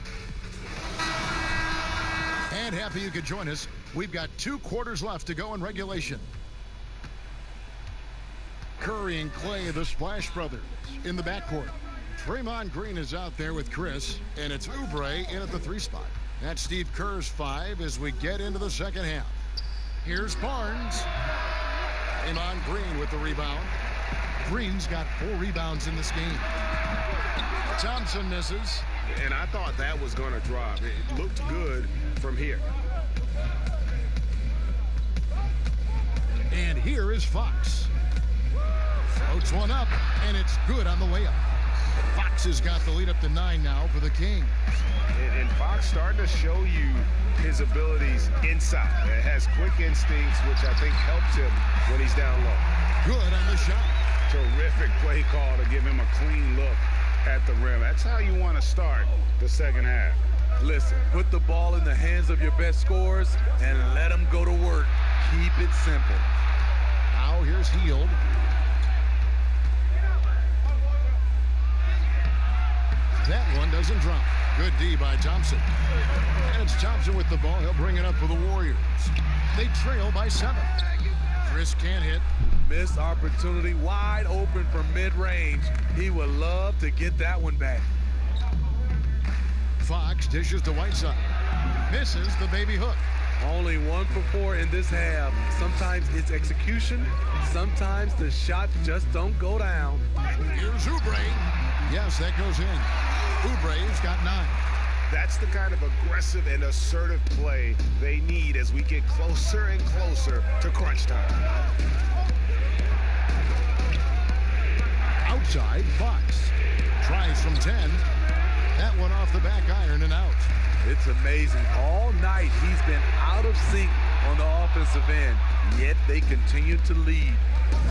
S1: And happy you could join us. We've got 2 quarters left to go in regulation. Curry and Clay, the Splash Brothers, in the backcourt. Draymond Green is out there with Chris, and it's Oubre in at the 3 spot. That's Steve Kerr's 5 as we get into the second half. Here's Barnes. Draymond Green with the rebound. Green's got 4 rebounds in this game. Thompson misses.
S3: And I thought that was going to drop. It looked good from here.
S1: And here is Fox. Floats one up, and it's good on the way up. Fox has got the lead up to 9 now for the Kings.
S5: And Fox starting to show you his abilities inside. It has quick instincts, which I think helps him when he's down low.
S1: Good on the shot.
S5: Terrific play call to give him a clean look at the rim. That's how you want to start the second half.
S12: Listen, put the ball in the hands of your best scorers and let them go to work. Keep it simple.
S1: Now here's Hield. That one doesn't drop. Good D by Thompson. And it's Thompson with the ball. He'll bring it up for the Warriors. They trail by 7. Chris can't hit.
S12: Missed opportunity, wide open from mid-range. He would love to get that one back.
S1: Fox dishes to Whiteside. Misses the baby hook.
S12: Only 1 for 4 in this half. Sometimes it's execution. Sometimes the shots just don't go down.
S1: Here's Oubre. Yes, that goes in. Oubre's got 9.
S5: That's the kind of aggressive and assertive play they need as we get closer and closer to crunch time.
S1: Outside, Fox. Tries from 10. That one off the back iron and out.
S12: It's amazing. All night he's been out of sync on the offensive end, yet they continue to lead.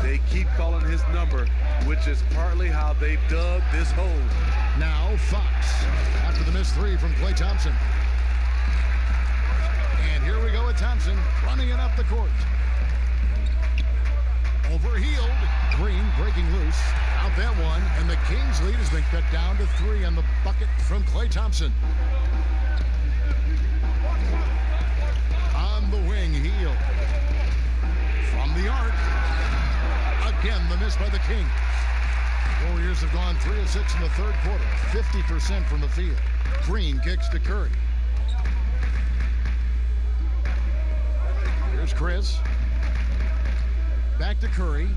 S12: They keep calling his number, which is partly how they've dug this hole.
S1: Now Fox, after the missed 3 from Klay Thompson. And here we go with Thompson, running it up the court. Over Hield. Green breaking loose. Out that one, and the Kings' lead has been cut down to 3 on the bucket from Klay Thompson. On the wing, Hield. From the arc. Again, the miss by the Kings. Warriors have gone 3 of 6 in the third quarter. 50% from the field. Green kicks to Curry. Here's Chris. Back to Curry.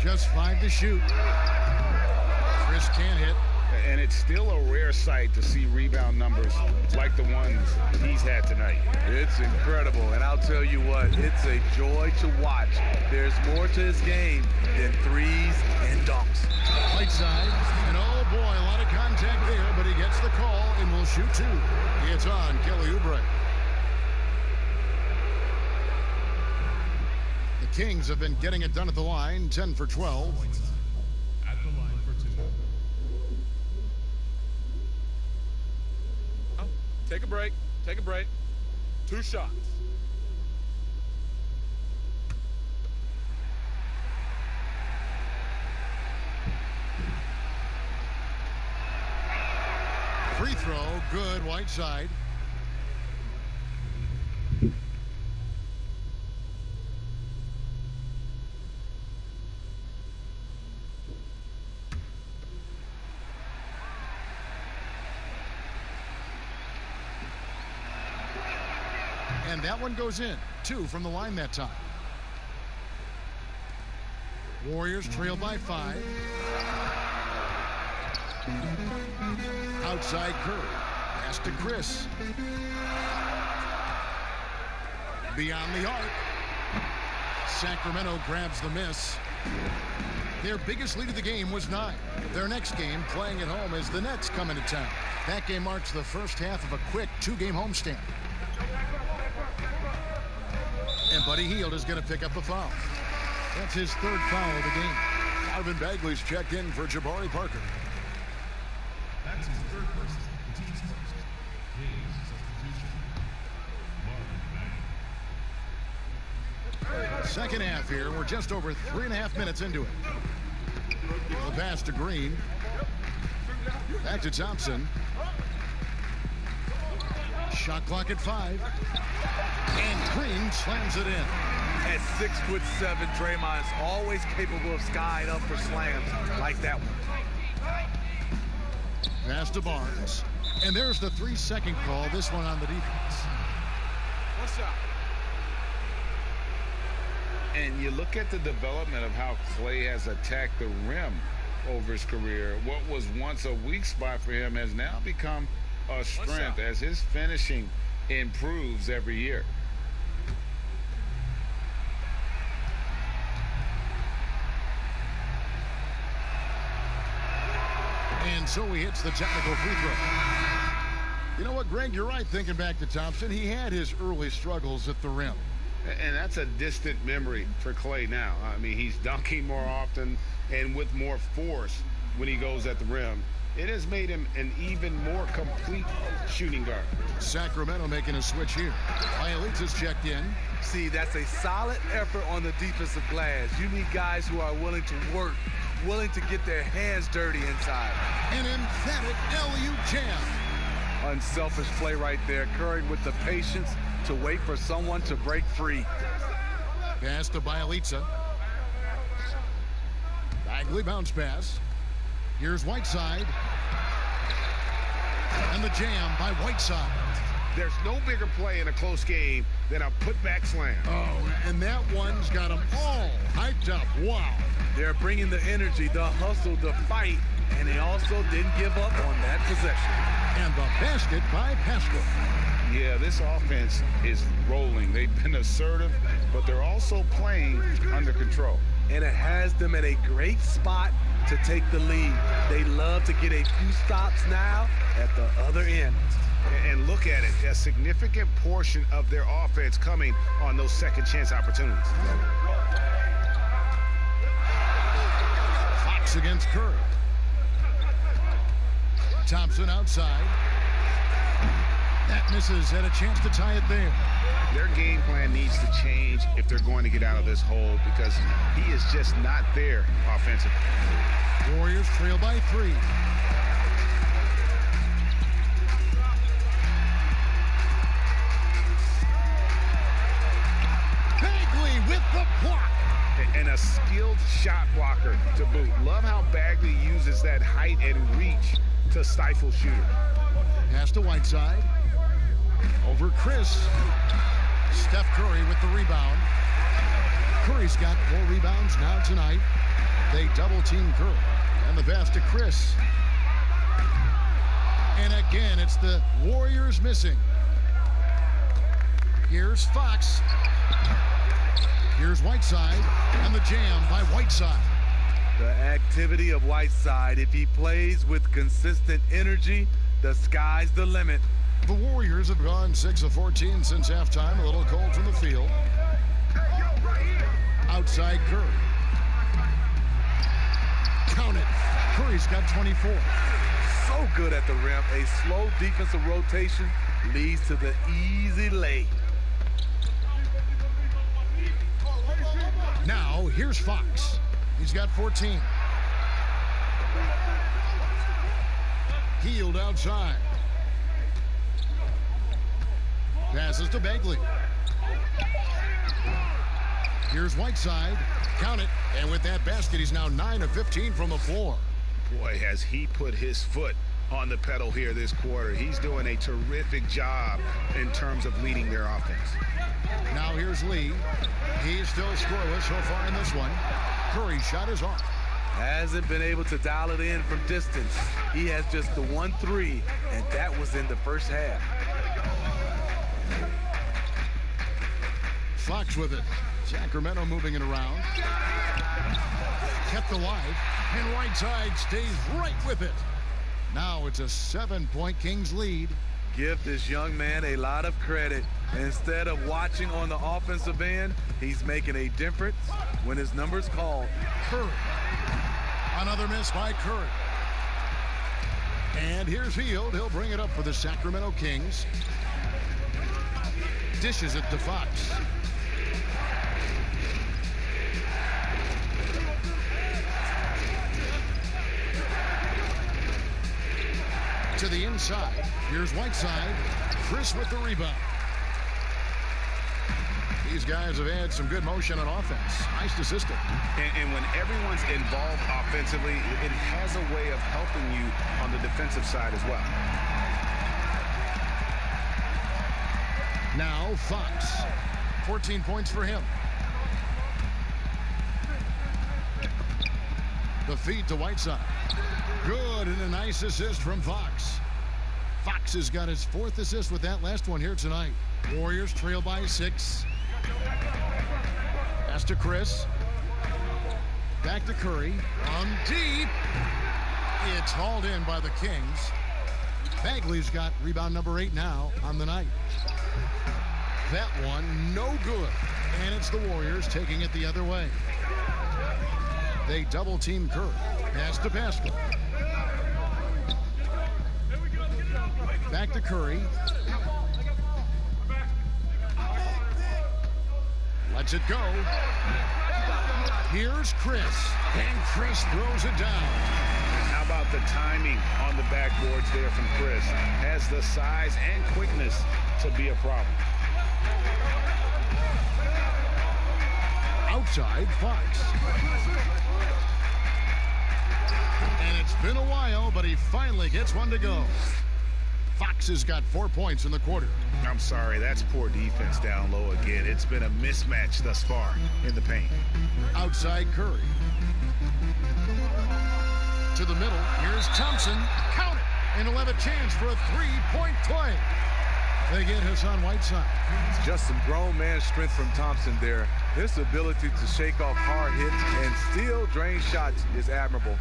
S1: Just 5 to shoot. Chris can't hit.
S5: And it's still a rare sight to see rebound numbers like the ones he's had tonight.
S12: It's incredible, and I'll tell you what, it's a joy to watch. There's more to his game than threes and dunks.
S1: Whiteside, and oh boy, a lot of contact there, but he gets the call and will shoot 2. It's on Kelly Oubre. The Kings have been getting it done at the line, 10 for 12.
S16: At the line for 2.
S11: Take a break. Take a break. 2 shots.
S1: Free throw, good, Whiteside. And that one goes in. 2 from the line that time. Warriors trail by 5. Outside Curry. Pass to Chris. Beyond the arc. Sacramento grabs the miss. Their biggest lead of the game was 9. Their next game, playing at home, as the Nets come into town. That game marks the first half of a quick 2-game homestand. And Buddy Hield is going to pick up a foul. That's his 3rd foul of the game. Marvin Bagley's checked in for Jabari Parker.
S16: That's his 3rd person. The team's first. His substitution. Marvin Bagley.
S1: Second half here. We're just over 3.5 minutes into it. The pass to Green. Back to Thompson. Shot clock at 5. And Green slams it in.
S12: At 6'7", Draymond is always capable of skying up for slams like that one.
S1: Pass to Barnes. And there's the 3-second call. This one on the defense.
S11: One shot.
S13: And you look at the development of how Klay has attacked the rim over his career. What was once a weak spot for him has now become a strength as his finishing improves every year.
S1: And so he hits the technical free throw. You know what, Greg? You're right thinking back to Thompson. He had his early struggles at the rim.
S13: And that's a distant memory for Klay now. I mean, he's dunking more often and with more force when he goes at the rim. It has made him an even more complete shooting guard.
S1: Sacramento making a switch here. Bielitsa's checked in.
S12: See, that's a solid effort on the defensive glass. You need guys who are willing to work, willing to get their hands dirty inside.
S1: An emphatic LU jam.
S12: Unselfish play right there. Curry with the patience to wait for someone to break free.
S1: Pass to Bielitsa. Bagley bounce pass. Here's Whiteside. And the jam by Whiteside.
S3: There's no bigger play in a close game than a putback slam.
S1: Oh, and that one's got them all hyped up. Wow.
S12: They're bringing the energy, the hustle, the fight, and they also didn't give up on that possession.
S1: And the basket by Pascal.
S13: Yeah, this offense is rolling. They've been assertive, but they're also playing under control.
S12: And it has them at a great spot to take the lead. They love to get a few stops now at the other end.
S3: And look at it, a significant portion of their offense coming on those second chance opportunities.
S1: Fox against Curry. Thompson outside. That misses, had a chance to tie it there.
S3: Their game plan needs to change if they're going to get out of this hole because he is just not there offensively.
S1: Warriors trail by 3. Bagley with the block.
S3: And a skilled shot blocker to boot. Love how Bagley uses that height and reach to stifle shooters.
S1: Pass to Whiteside. Over Chris. Steph Curry with the rebound. Curry's got 4 rebounds now tonight. They double-team Curry. And the pass to Chris. And again, it's the Warriors missing. Here's Fox. Here's Whiteside. And the jam by Whiteside.
S12: The activity of Whiteside, if he plays with consistent energy, the sky's the limit.
S1: The Warriors have gone 6 of 14 since halftime. A little cold from the field. Outside Curry. Count it. Curry's got 24.
S12: So good at the rim. A slow defensive rotation leads to the easy lay.
S1: Now, here's Fox. He's got 14. Hield outside. Passes to Bagley. Here's Whiteside. Count it. And with that basket, he's now 9 of 15 from the floor.
S3: Boy, has he put his foot
S5: on the pedal here this quarter. He's doing a terrific job in terms of leading their offense.
S1: Now here's Lee. He's still scoreless so far in this one. Curry's shot is off.
S12: Hasn't been able to dial it in from distance. He has just the 1-3, and that was in the first half.
S1: Fox with it. Sacramento moving it around. Kept alive, and Whiteside stays right with it. Now it's a 7-point Kings lead.
S12: Give this young man a lot of credit. Instead of watching on the offensive end, he's making a difference when his number's called.
S1: Curry. Another miss by Curry. And here's Hield. He'll bring it up for the Sacramento Kings. Dishes it to Fox. To the inside. Here's Whiteside. Chris with the rebound. These guys have had some good motion on offense. Nice to system.
S5: And when everyone's involved offensively, it has a way of helping you on the defensive side as well.
S1: Now Fox. 14 points for him. The feed to Whiteside. Good, and a nice assist from Fox. Fox has got his 4th assist with that last one here tonight. Warriors trail by 6. Pass to Chris. Back to Curry. On deep. It's hauled in by the Kings. Bagley's got rebound number 8 now on the night. That one, no good. And it's the Warriors taking it the other way. They double team Curry. Pass to Pascal. Back to Curry. Lets it go. Here's Chris. And Chris throws it down.
S5: How about the timing on the backboards there from Chris? Has the size and quickness to be a problem.
S1: Outside, Fox. And it's been a while, but he finally gets one to go. Fox has got 4 points in the quarter.
S5: I'm sorry, that's poor defense down low again. It's been a mismatch thus far in the paint.
S1: Outside Curry. To the middle. Here's Thompson. Count it. And he'll have a chance for a 3-point play. They get Hassan Whiteside.
S12: It's just some grown man strength from Thompson there. His ability to shake off hard hits and still drain shots is admirable.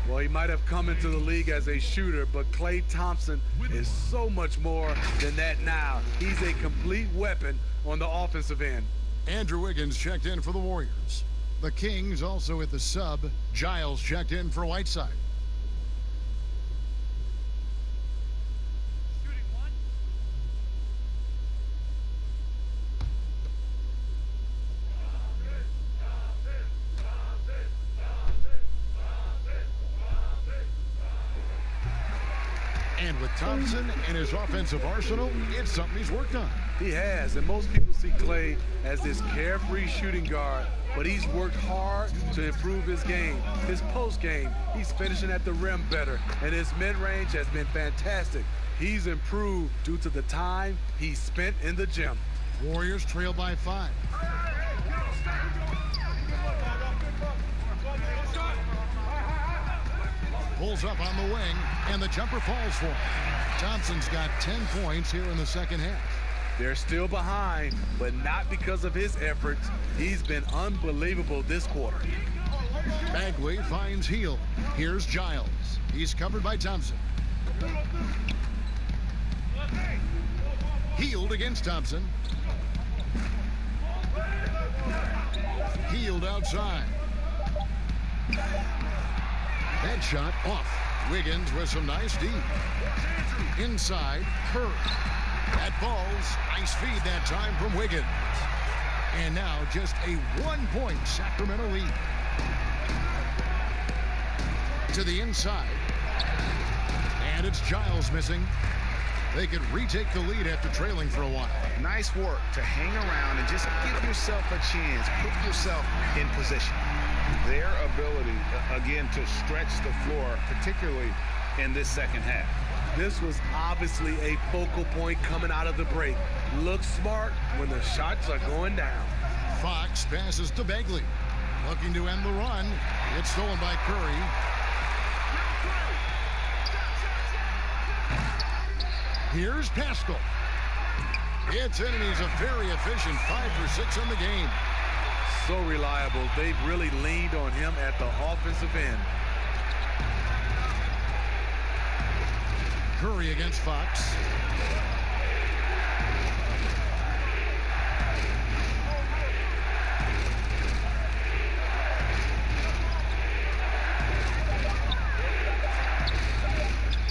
S12: Well, he might have come into the league as a shooter, but Klay Thompson is so much more than that now. He's a complete weapon on the offensive end.
S1: Andrew Wiggins checked in for the Warriors. The Kings also at the sub. Giles checked in for Whiteside. And with Thompson and his offensive arsenal, it's something he's worked on.
S12: He has, and most people see Klay as this carefree shooting guard, but he's worked hard to improve his game. His post game, he's finishing at the rim better, and his mid-range has been fantastic. He's improved due to the time he spent in the gym.
S1: Warriors trail by 5. Pulls up on the wing, and the jumper falls for him. Thompson's got 10 points here in the second half.
S12: They're still behind, but not because of his efforts. He's been unbelievable this quarter.
S1: Bagley finds Hield. Here's Giles. He's covered by Thompson. Hield against Thompson. Hield outside. That shot off. Wiggins with some nice D. Inside, Curry. That falls. Nice feed that time from Wiggins. And now just a 1-point Sacramento lead. To the inside. And it's Giles missing. They could retake the lead after trailing for a while.
S5: Nice work to hang around and just give yourself a chance. Put yourself in position. Their ability, again, to stretch the floor, particularly in this second half.
S12: This was obviously a focal point coming out of the break. Look smart when the shots are going down.
S1: Fox passes to Bagley. Looking to end the run. It's stolen by Curry. Here's Pascal. It's in, and he's a very efficient 5 for 6 on the game.
S12: So reliable. They've really leaned on him at the offensive end.
S1: Curry against Fox.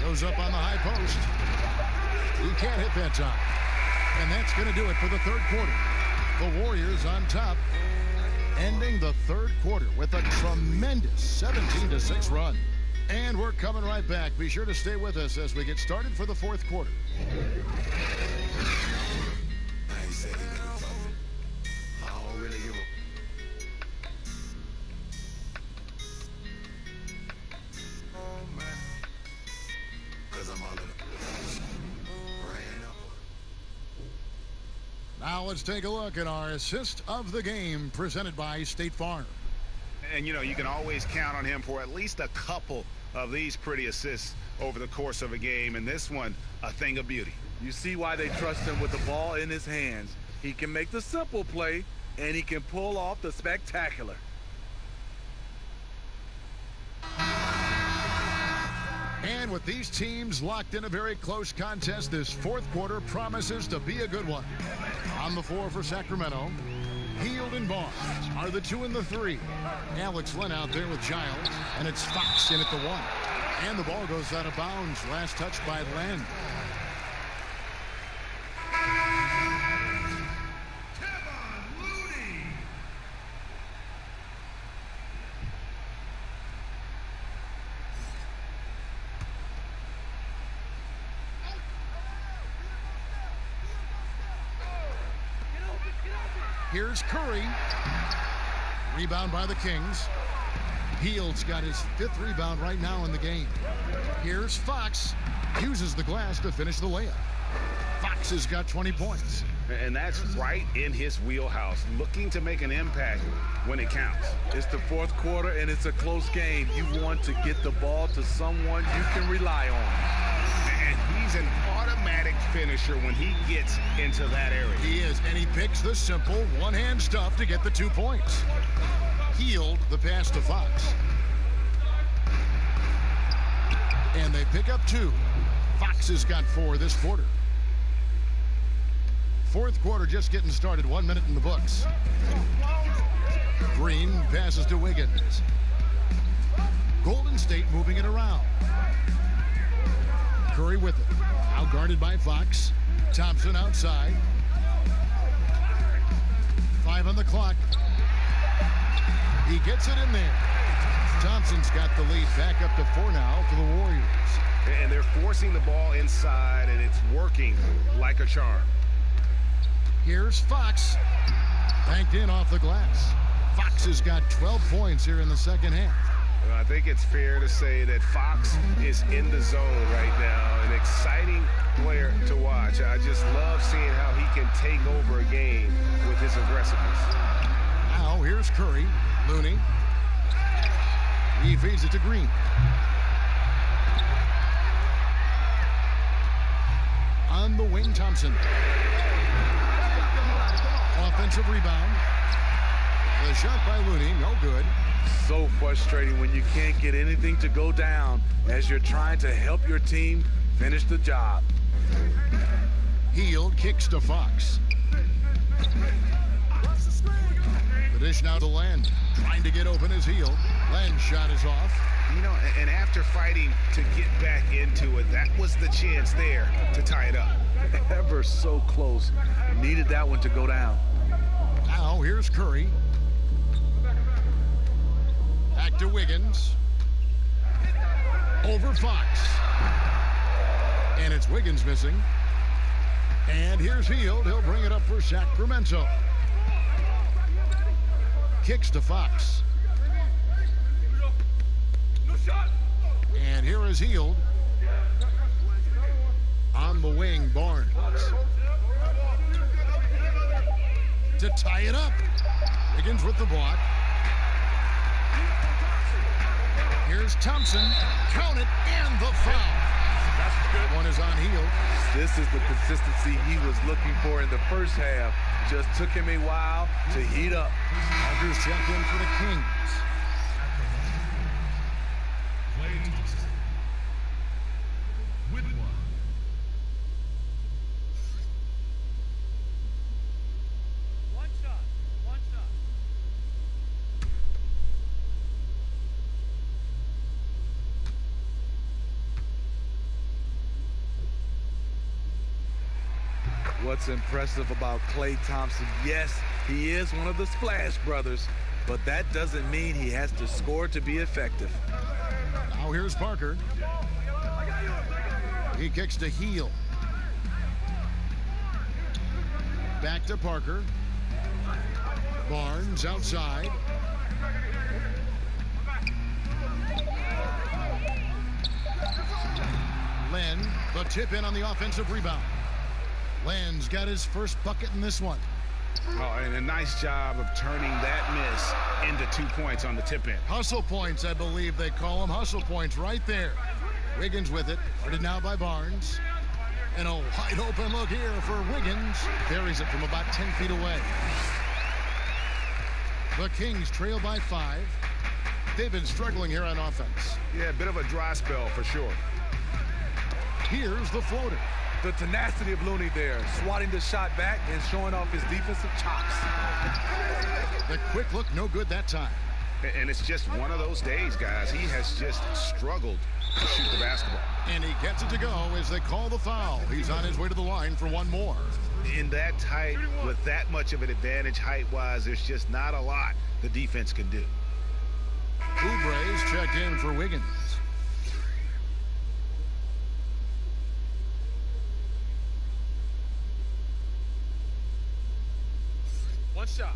S1: Goes up on the high post. He can't hit that time. And that's going to do it for the third quarter. The Warriors on top, ending the third quarter with a tremendous 17-6 run. And we're coming right back. Be sure to stay with us as we get started for the fourth quarter. Now let's take a look at our assist of the game presented by State Farm.
S5: And, you know, you can always count on him for at least a couple of these pretty assists over the course of a game. And this one, a thing of beauty.
S12: You see why they trust him with the ball in his hands. He can make the simple play, and he can pull off the spectacular.
S1: And with these teams locked in a very close contest, this fourth quarter promises to be a good one. On the floor for Sacramento, Hield and Barnes are the 2 and the 3. Alex Len out there with Giles, and it's Fox in at the 1. And the ball goes out of bounds. Last touch by Len. Here's Curry. Rebound by the Kings. Hield's got his 5th rebound right now in the game. Here's Fox. Uses the glass to finish the layup. Fox has got 20 points.
S5: And that's right in his wheelhouse, looking to make an impact when it counts.
S12: It's the fourth quarter, and it's a close game. You want to get the ball to someone you can rely on.
S5: And he's an automatic finisher when he gets into that area.
S1: He is, and he picks the simple one-hand stuff to get the 2 points. Hield the pass to Fox. And they pick up 2. Fox has got 4 this quarter. Fourth quarter just getting started. 1 minute in the books. Green passes to Wiggins. Golden State moving it around. Curry with it. Out guarded by Fox. Thompson outside. 5 on the clock. He gets it in there. Thompson's got the lead back up to 4 now for the Warriors.
S5: And they're forcing the ball inside, and it's working like a charm.
S1: Here's Fox. Banked in off the glass. Fox has got 12 points here in the second half.
S5: Well, I think it's fair to say that Fox is in the zone right now. An exciting player to watch. I just love seeing how he can take over a game with his aggressiveness.
S1: Now here's Curry. Looney. He feeds it to Green. On the wing, Thompson. Offensive rebound. The shot by Looney, no good.
S12: So frustrating when you can't get anything to go down as you're trying to help your team finish the job.
S1: Hield kicks to Fox. The dish now to Len. Trying to get open is Hield. Len's shot is off.
S5: You know, and after fighting to get back into it, that was the chance there to tie it up.
S12: Ever so close. Needed that one to go down.
S1: Now here's Curry. Back to Wiggins. Over Fox. And it's Wiggins missing. And here's Hield. He'll bring it up for Sacramento. Kicks to Fox. And here is Hield. On the wing, Barnes. To tie it up. Wiggins with the block. Here's Thompson. Count it, and the foul. That one is on Hield.
S12: This is the consistency he was looking for in the first half. Just took him a while to heat up.
S1: Walker's check in for the Kings.
S16: With one.
S11: One shot.
S12: What's impressive about Klay Thompson? Yes, he is one of the Splash Brothers, but that doesn't mean he has to score to be effective.
S1: Now here's Parker. He kicks to Hield. Back to Parker. Barnes outside. Len, the tip in on the offensive rebound. Len's got his first bucket in this one.
S5: Oh, and a nice job of turning that miss into 2 points on the tip in.
S1: Hustle points, I believe they call them. Hustle points right there. Wiggins with it. Guarded now by Barnes. And a wide open look here for Wiggins. Buries it from about 10 feet away. The Kings trail by 5. They've been struggling here on offense.
S5: Yeah, a bit of a dry spell for sure.
S1: Here's the floater.
S12: The tenacity of Looney there, swatting the shot back and showing off his defensive chops.
S1: The quick look, no good that time.
S5: And it's just one of those days, guys. He has just struggled to shoot the basketball.
S1: And he gets it to go as they call the foul. He's on his way to the line for one more.
S5: In that tight, with that much of an advantage height-wise, there's just not a lot the defense can do.
S1: Oubre's checked in for Wiggins.
S11: One shot.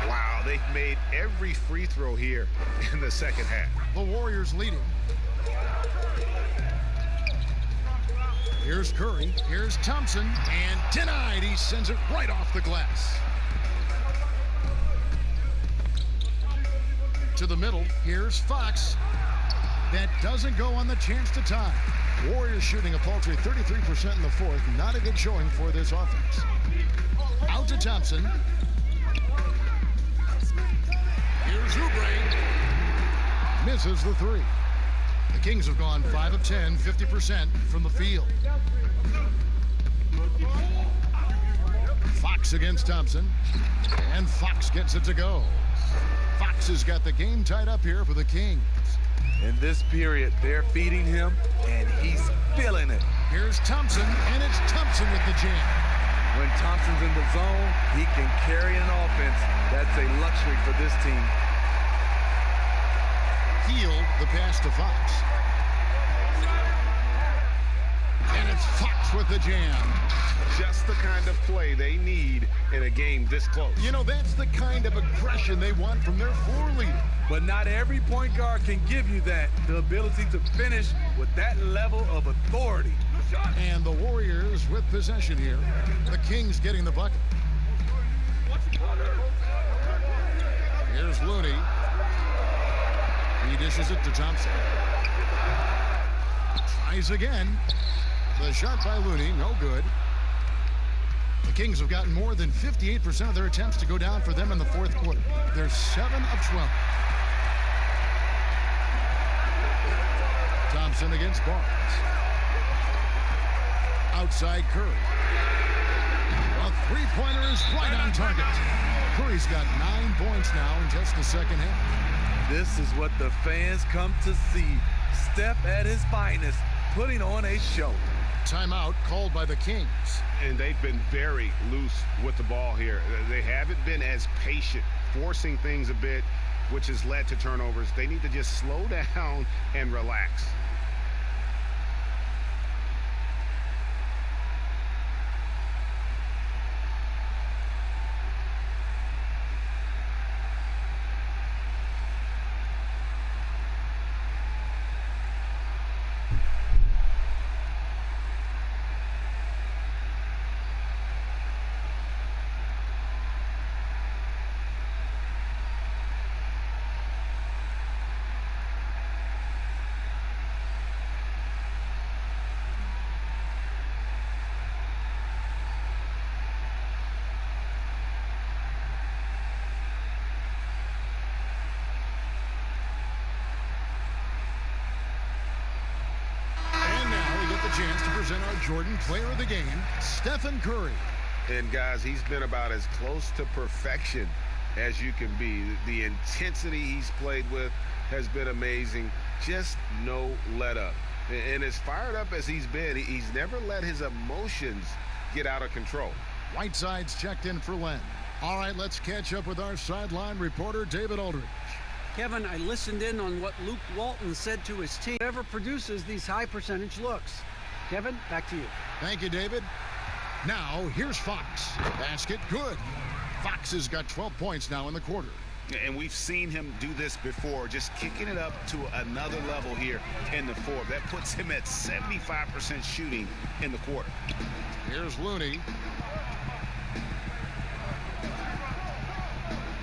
S5: Wow, they've made every free throw here in the second half.
S1: The Warriors leading. Here's Curry. Here's Thompson. And denied. He sends it right off the glass. To the middle. Here's Fox. That doesn't go on the chance to tie. Warriors shooting a paltry 33% in the fourth. Not a good showing for this offense. Out to Thompson. Here's Oubre. Misses the three. The Kings have gone 5 of 10, 50% from the field. Fox against Thompson. And Fox gets it to go. Fox has got the game tied up here for the Kings.
S12: In this period, they're feeding him, and he's feeling it.
S1: Here's Thompson, and it's Thompson with the jam.
S12: When Thompson's in the zone, he can carry an offense. That's a luxury for this team.
S1: Hield the pass to Fox. And it's Fox with the jam.
S5: Just the kind of play they need in a game this close.
S1: You know, that's the kind of aggression they want from their floor leader.
S12: But not every point guard can give you that. The ability to finish with that level of authority.
S1: And the Warriors with possession here. The Kings getting the bucket. Here's Looney. He dishes it to Thompson. Tries again. The shot by Looney, no good. The Kings have gotten more than 58% of their attempts to go down for them in the fourth quarter. They're 7 of 12. Thompson against Barnes. Outside Curry. A three-pointer is right on target. Curry's got 9 points now in just the second half.
S12: This is what the fans come to see. Steph at his finest, putting on a show.
S1: Timeout called by the Kings.
S5: And they've been very loose with the ball here. They haven't been as patient, forcing things a bit, which has led to turnovers. They need to just slow down and relax.
S1: Jordan, player of the game, Stephen Curry.
S3: And guys, he's been about as close to perfection as you can be. The intensity he's played with has been amazing. Just no let up. And as fired up as he's been, he's never let his emotions get out of control.
S1: Whiteside's checked in for Len. All right, let's catch up with our sideline reporter, David Aldridge.
S2: Kevin, I listened in on what Luke Walton said to his team. Whoever produces these high percentage looks. Kevin, back to you.
S1: Thank you, David. Now, here's Fox. Basket, good. Fox has got 12 points now in the quarter.
S5: And we've seen him do this before, just kicking it up to another level here in the fourth. That puts him at 75% shooting in the quarter.
S1: Here's Looney.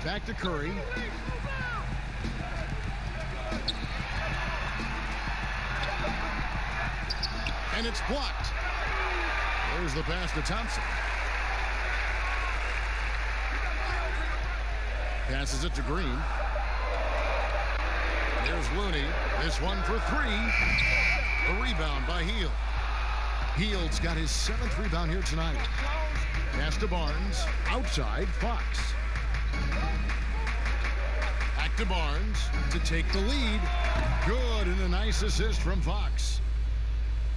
S1: Back to Curry. And it's blocked. There's the pass to Thompson. Passes it to Green. Here's Looney. This one for three. The rebound by Hield. Hield's got his 7th rebound here tonight. Pass to Barnes. Outside, Fox. Back to Barnes to take the lead. Good, and a nice assist from Fox.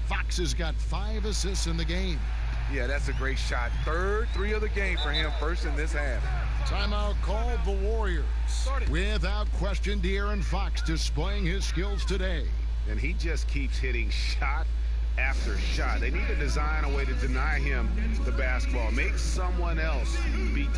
S1: Fox has got 5 assists in the game.
S12: Yeah, that's a great shot. Third 3 of the game for him, first in this half.
S1: Timeout called the Warriors. Without question, De'Aaron Fox displaying his skills today.
S3: And he just keeps hitting shot after shot. They need to design a way to deny him the basketball. Make someone else beat.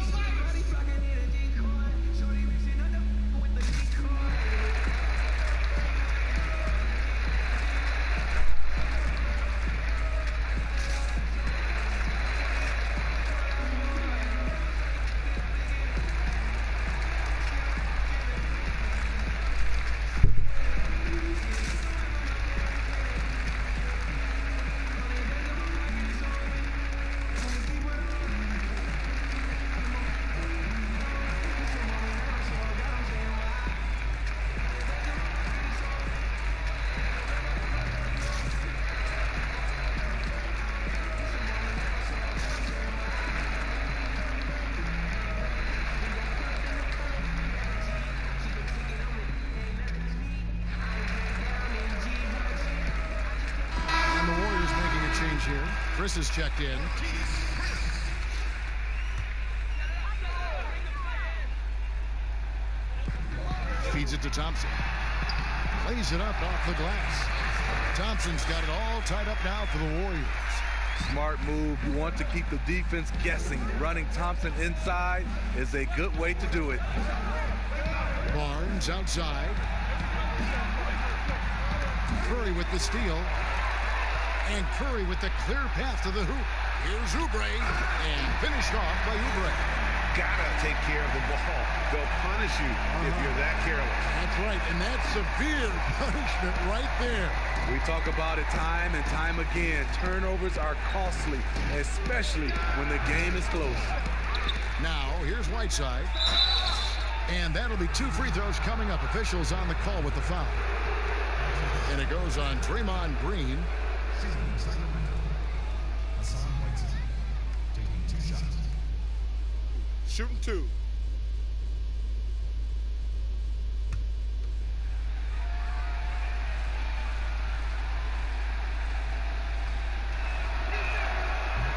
S1: Here. Chris is checked in. Feeds it to Thompson. Plays it up off the glass. Thompson's got it all tied up now for the Warriors.
S12: Smart move. You want to keep the defense guessing. Running Thompson inside is a good way to do it.
S1: Barnes outside. Curry with the steal. And Curry with the clear path to the hoop. Here's Oubre, and finished off by Oubre.
S3: Gotta take care of the ball. They'll punish you if you're that careless.
S1: That's right, and that's severe punishment right there.
S12: We talk about it time and time again. Turnovers are costly, especially when the game is close.
S1: Now, here's Whiteside. And that'll be 2 free throws coming up. Officials on the call with the foul. And it goes on Draymond Green.
S15: Shooting 2.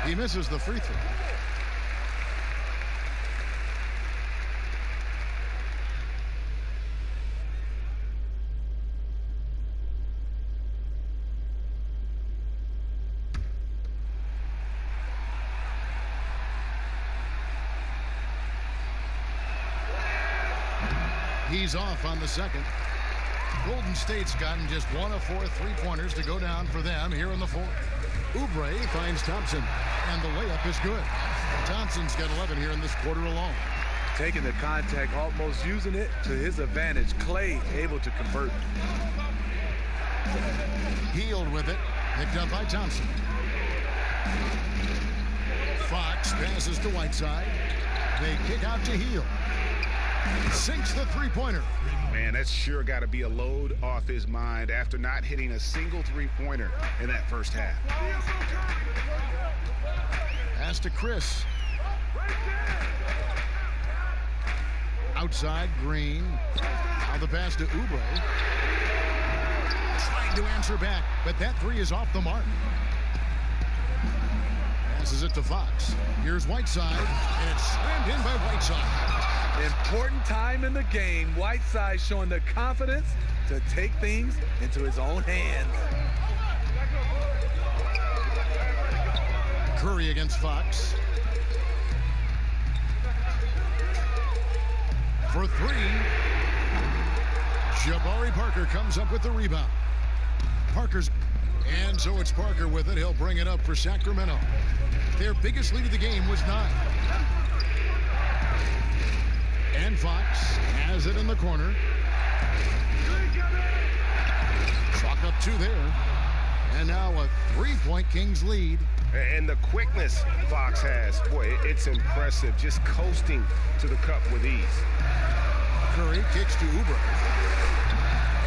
S1: He misses the free throw. He's off on the second. Golden State's gotten just 1 of 4 3-pointers to go down for them here in the fourth. Oubre finds Thompson, and the layup is good. Thompson's got 11 here in this quarter alone.
S12: Taking the contact, almost using it to his advantage. Clay able to convert.
S1: Hield with it, picked up by Thompson. Fox passes to Whiteside. They kick out to Hield. Sinks the three-pointer.
S5: Man, that's sure got to be a load off his mind after not hitting a single three-pointer in that first half.
S1: Pass to Chris. Outside, Green. Now the pass to Oubre. Trying to answer back, but that three is off the mark. Passes it to Fox. Here's Whiteside, and it's slammed in by Whiteside.
S12: Important time in the game. Whiteside showing the confidence to take things into his own hands.
S1: Curry against Fox. For three. Jabari Parker comes up with the rebound. Parker's, and so it's Parker with it. He'll bring it up for Sacramento. Their biggest lead of the game was 9. And Fox has it in the corner. Chalk up 2 there. And now a 3-point Kings lead.
S3: And the quickness Fox has, boy, it's impressive. Just coasting to the cup with ease.
S1: Curry kicks to Oubre.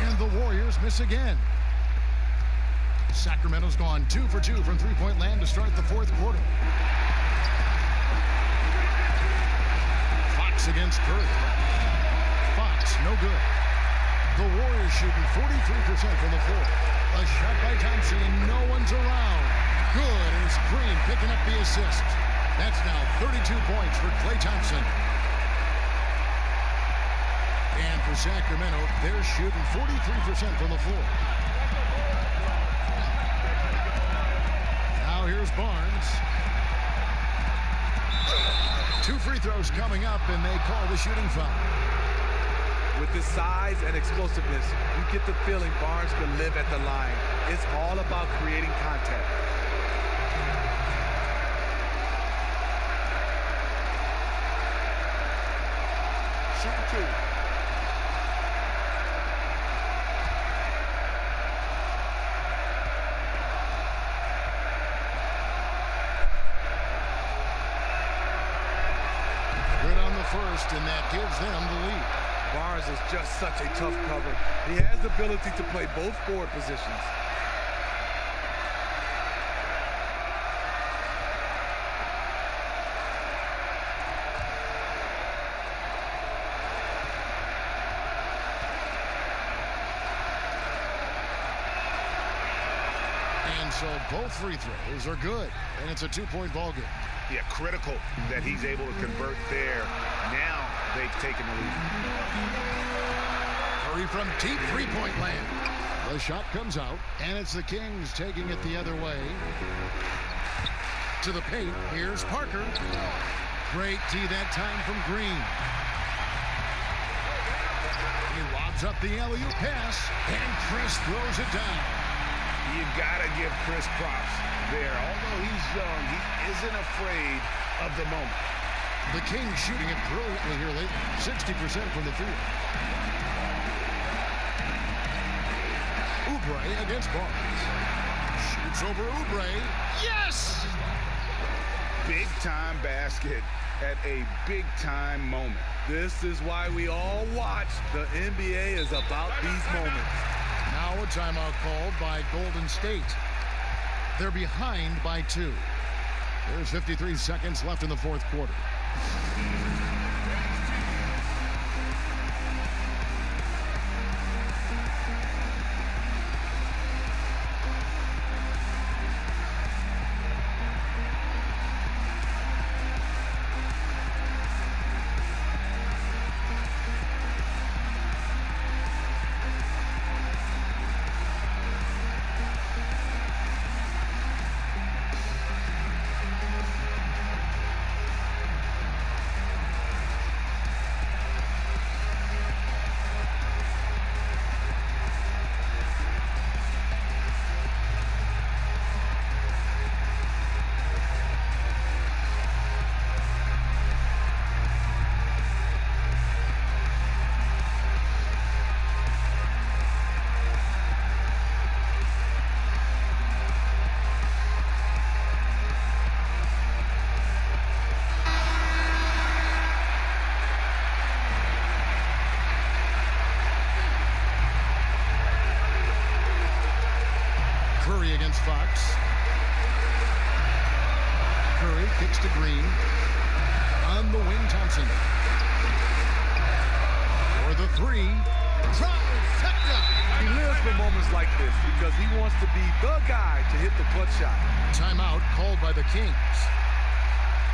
S1: And the Warriors miss again. Sacramento's gone 2 for 2 from three-point land to start the fourth quarter. Fox against Curry. Fox, no good. The Warriors shooting 43% from the floor. A shot by Thompson, and no one's around. Good, and it's Green picking up the assist. That's now 32 points for Klay Thompson. And for Sacramento, they're shooting 43% from the floor. Now here's Barnes. 2 free throws coming up, and they call the shooting foul.
S12: With his size and explosiveness, you get the feeling Barnes can live at the line. It's all about creating contact. Shooting 2.
S1: Good on the first, and that gives them the lead.
S12: Barnes is just such a tough cover. He has the ability to play both forward positions.
S1: And so both free throws are good, and it's a 2-point ball game.
S5: Yeah, critical that he's able to convert there. Now they've taken the lead.
S1: Curry from deep three-point land. The shot comes out, and it's the Kings taking it the other way. To the paint, here's Parker. Great D that time from Green. He lobs up the alley-oop pass, and Chris throws it down.
S5: You gotta give Chris props there. Although he's young, he isn't afraid of the moment.
S1: The Kings shooting it brilliantly here lately. 60% from the field. Oubre against Barnes. Shoots over Oubre. Yes!
S5: Big time basket at a big time moment.
S12: This is why we all watch. The NBA is about these moments.
S1: Now a timeout called by Golden State. They're behind by 2. There's 53 seconds left in the fourth quarter. against Fox. Curry kicks to Green. On the wing, Thompson. For the three. Trifecta.
S12: He lives for moments like this because he wants to be the guy to hit the clutch shot.
S1: Timeout called by the Kings.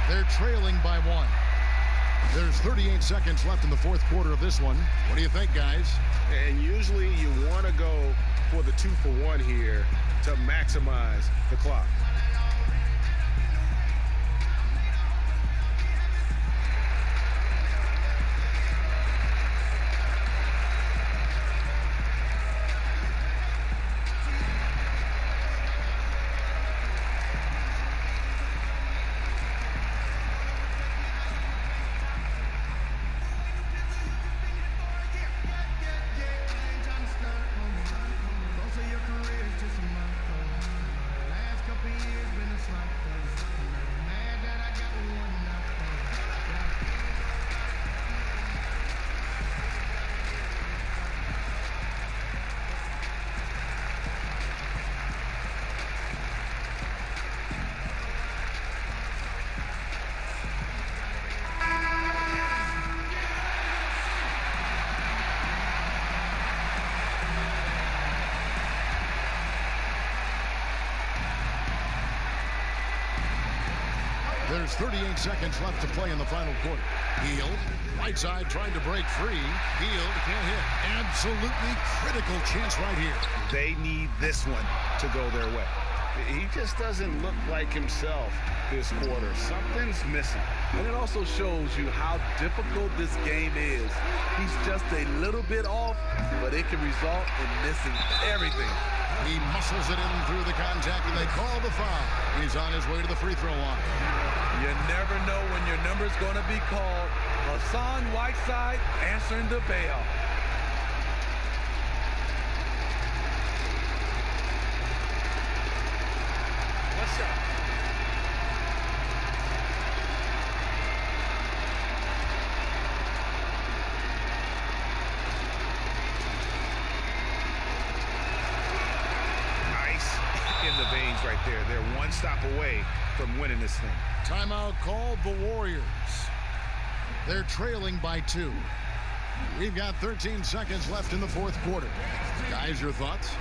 S1: They're trailing by 1. There's 38 seconds left in the fourth quarter of this one. What do you think, guys?
S3: And usually you want to go for the 2-for-1 here to maximize the clock.
S1: There's 38 seconds left to play in the final quarter. Hield, right side trying to break free. Hield can't hit. Absolutely critical chance right here.
S5: They need this one to go their way. He just doesn't look like himself this quarter. Something's missing.
S12: And it also shows you how difficult this game is. He's just a little bit off, but it can result in missing everything.
S1: He muscles it in through the contact, and they call the foul. He's on his way to the free throw line.
S12: You never know when your number's going to be called. Hassan Whiteside answering the bell. What's up?
S5: In the veins right there. They're one stop away from winning this thing.
S1: Timeout called the Warriors. They're trailing by 2. We've got 13 seconds left in the fourth quarter. Guys, your thoughts?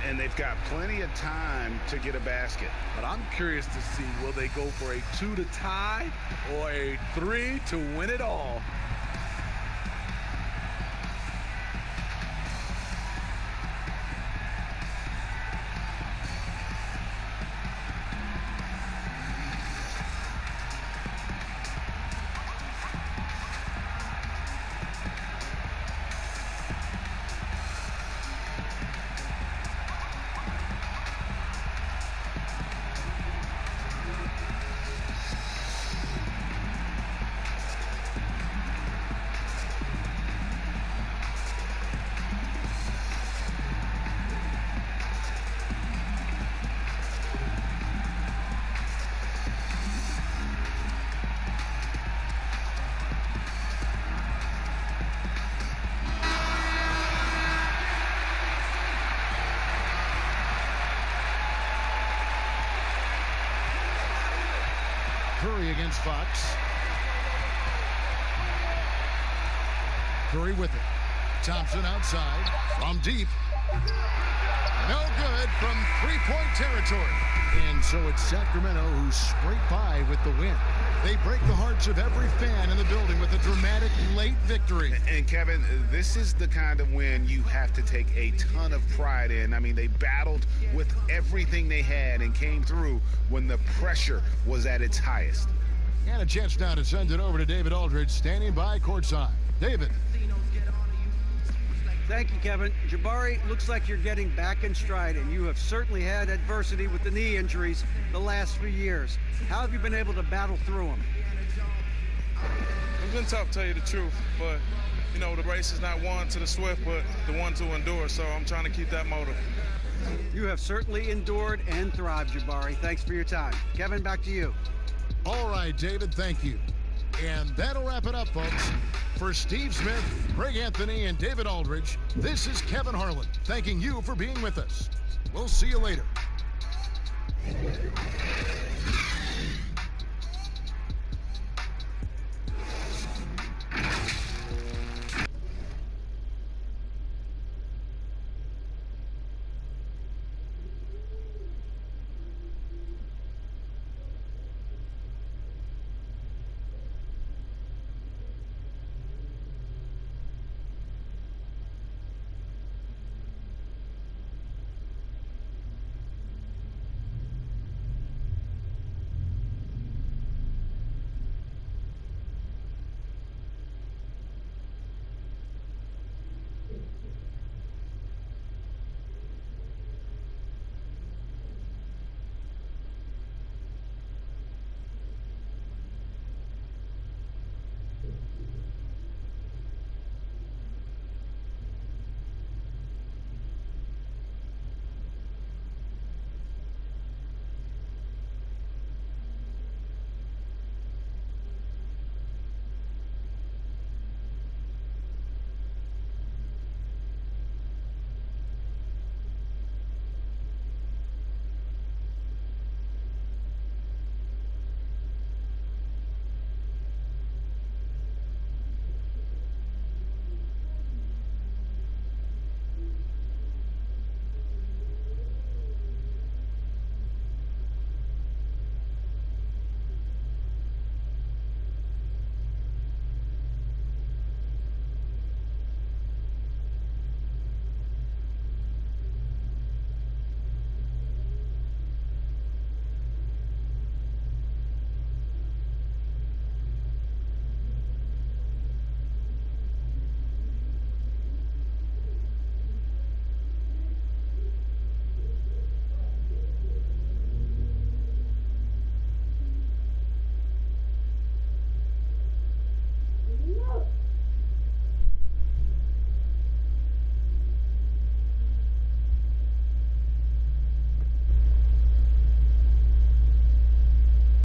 S5: And they've got plenty of time to get a basket.
S12: But I'm curious to see, will they go for a 2 to tie or a 3 to win it all?
S1: Curry against Fox. Curry with it. Thompson outside. From deep. No good from three-point territory. And so it's Sacramento who scrape by with the win. They break the hearts of every fan in the building with a dramatic late victory.
S5: And Kevin, this is the kind of win you have to take a ton of pride in. I mean, they battled with everything they had and came through when the pressure was at its highest.
S1: And a chance now to send it over to David Aldridge, standing by courtside. David.
S2: Thank you, Kevin. Jabari, looks like you're getting back in stride, and you have certainly had adversity with the knee injuries the last few years. How have you been able to battle through them?
S17: It's been tough, to tell you the truth, but, you know, the race is not won to the swift, but the one to endure, so I'm trying to keep that motive.
S2: You have certainly endured and thrived, Jabari. Thanks for your time. Kevin, back to you.
S1: All right, David, thank you. And that'll wrap it up, folks. For Steve Smith, Greg Anthony, and David Aldridge, this is Kevin Harlan, thanking you for being with us. We'll see you later.